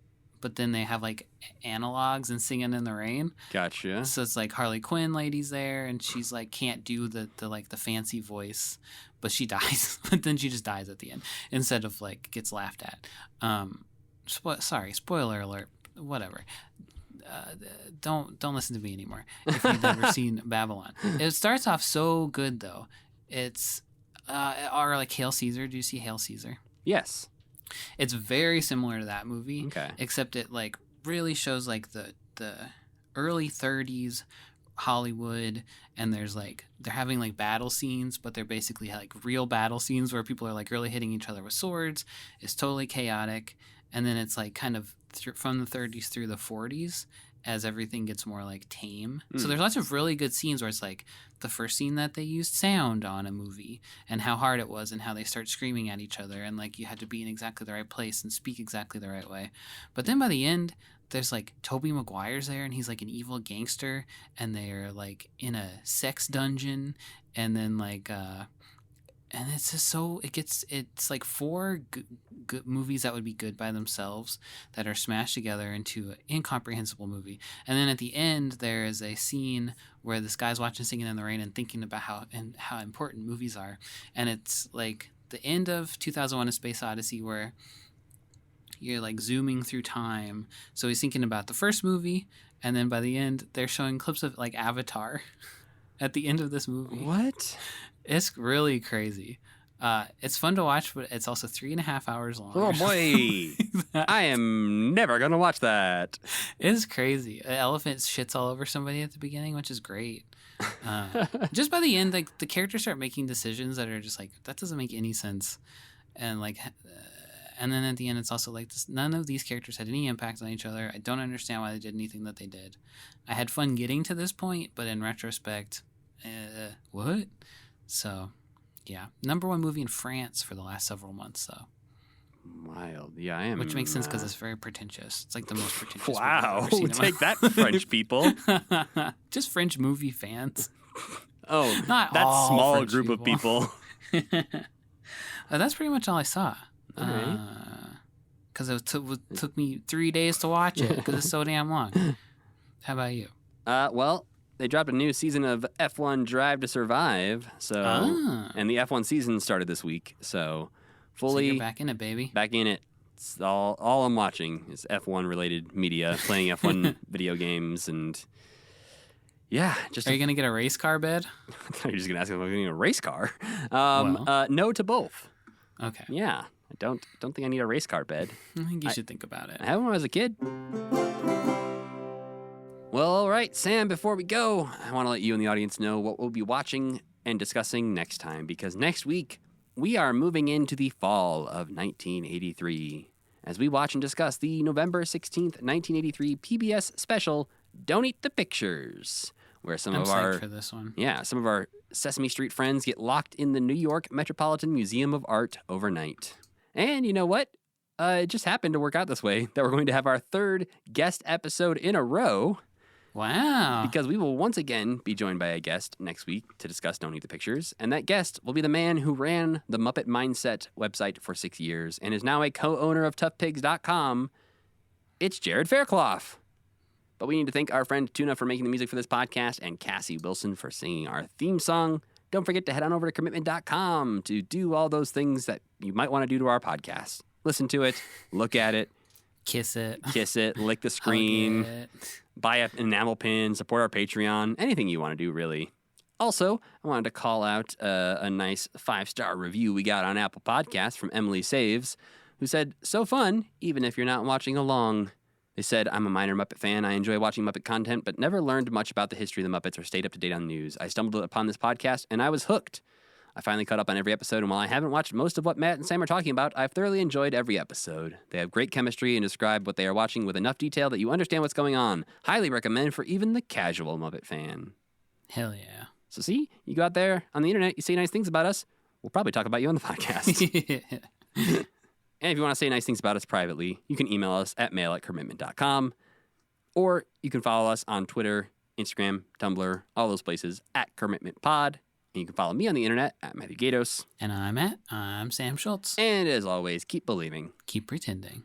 but then they have like analogs in Singing in the Rain. Gotcha. So it's like Harley Quinn lady's there and she's like can't do the fancy voice, but she dies. But then she just dies at the end instead of like gets laughed at. Sorry, spoiler alert. Whatever. Don't listen to me anymore if you've never seen Babylon. It starts off so good though. It's or like Hail Caesar. Do you see Hail Caesar? Yes. It's very similar to that movie. Okay. Except it like really shows like the early 30s Hollywood, and there's like they're having like battle scenes, but they're basically like real battle scenes where people are like really hitting each other with swords. It's totally chaotic, and then it's like kind of from the 30s through the 40s as everything gets more like tame. So there's lots of really good scenes where it's like the first scene that they used sound on a movie and how hard it was and how they start screaming at each other and like you had to be in exactly the right place and speak exactly the right way. But then by the end, there's like Tobey Maguire's there and he's like an evil gangster and they're like in a sex dungeon and then like and it's just so it's like 4 good movies that would be good by themselves that are smashed together into an incomprehensible movie. And then at the end there is a scene where this guy's watching Singing in the Rain and thinking about how important movies are, and it's like the end of 2001: A Space Odyssey where you're like zooming through time. So he's thinking about the first movie, and then by the end they're showing clips of like Avatar at the end of this movie. What? It's really crazy. It's fun to watch, but it's also 3.5 hours long. Oh boy. I am never going to watch that. It's crazy. An elephant shits all over somebody at the beginning, which is great. Just by the end, like the characters start making decisions that are just like, that doesn't make any sense. And like, and then at the end, it's also like this, none of these characters had any impact on each other. I don't understand why they did anything that they did. I had fun getting to this point, but in retrospect, what? So, yeah. Number 1 movie in France for the last several months, though. Wild. Yeah, I am. Which makes sense because it's very pretentious. It's like the most pretentious movie Wow. I've ever seen in my Take that, French people. Just French movie fans. Oh, Not that all small French group of people. That's pretty much all I saw. All right. because it took me 3 days to watch it because it's so damn long. How about you? Well, they dropped a new season of F1 Drive to Survive. So, and the F1 season started this week. So, fully So you're back in it, baby. back in it. It's all I'm watching is F1 related media, playing F1 video games, and yeah, just. Are you gonna get a race car bed? You're just gonna ask if I'm getting a race car. Well. No to both. Okay. Yeah, I don't think I need a race car bed. I think you should think about it. I had one when I was a kid. Well, all right, Sam, before we go, I want to let you and the audience know what we'll be watching and discussing next time, because next week we are moving into the fall of 1983 as we watch and discuss the November 16th, 1983 PBS special, Don't Eat the Pictures, where some I'm of psyched for this one. some of our Sesame Street friends get locked in the New York Metropolitan Museum of Art overnight. And you know what? It just happened to work out this way that we're going to have our third guest episode in a row. Wow. Because we will once again be joined by a guest next week to discuss Don't Eat the Pictures. And that guest will be the man who ran the Muppet Mindset website for 6 years and is now a co-owner of toughpigs.com. It's Jared Fairclough. But we need to thank our friend Tuna for making the music for this podcast and Cassie Wilson for singing our theme song. Don't forget to head on over to commitment.com to do all those things that you might want to do to our podcast. Listen to it, look at it, Kiss it. lick the screen. Hug it. Buy an enamel pin, support our Patreon, anything you want to do, really. Also, I wanted to call out a nice 5-star review we got on Apple Podcasts from Emily Saves, who said, "So fun, even if you're not watching along." They said, "I'm a minor Muppet fan. I enjoy watching Muppet content, but never learned much about the history of the Muppets or stayed up to date on news. I stumbled upon this podcast, and I was hooked. I finally caught up on every episode, and while I haven't watched most of what Matt and Sam are talking about, I've thoroughly enjoyed every episode. They have great chemistry and describe what they are watching with enough detail that you understand what's going on. Highly recommend for even the casual Muppet fan." Hell yeah. So see, you go out there on the internet, you say nice things about us, we'll probably talk about you on the podcast. And if you want to say nice things about us privately, you can email us at mail@commitment.com, or you can follow us on Twitter, Instagram, Tumblr, all those places at CommitmentPod. And you can follow me on the internet at Matthew Gatos. And I'm Sam Schultz. And as always, keep believing. Keep pretending.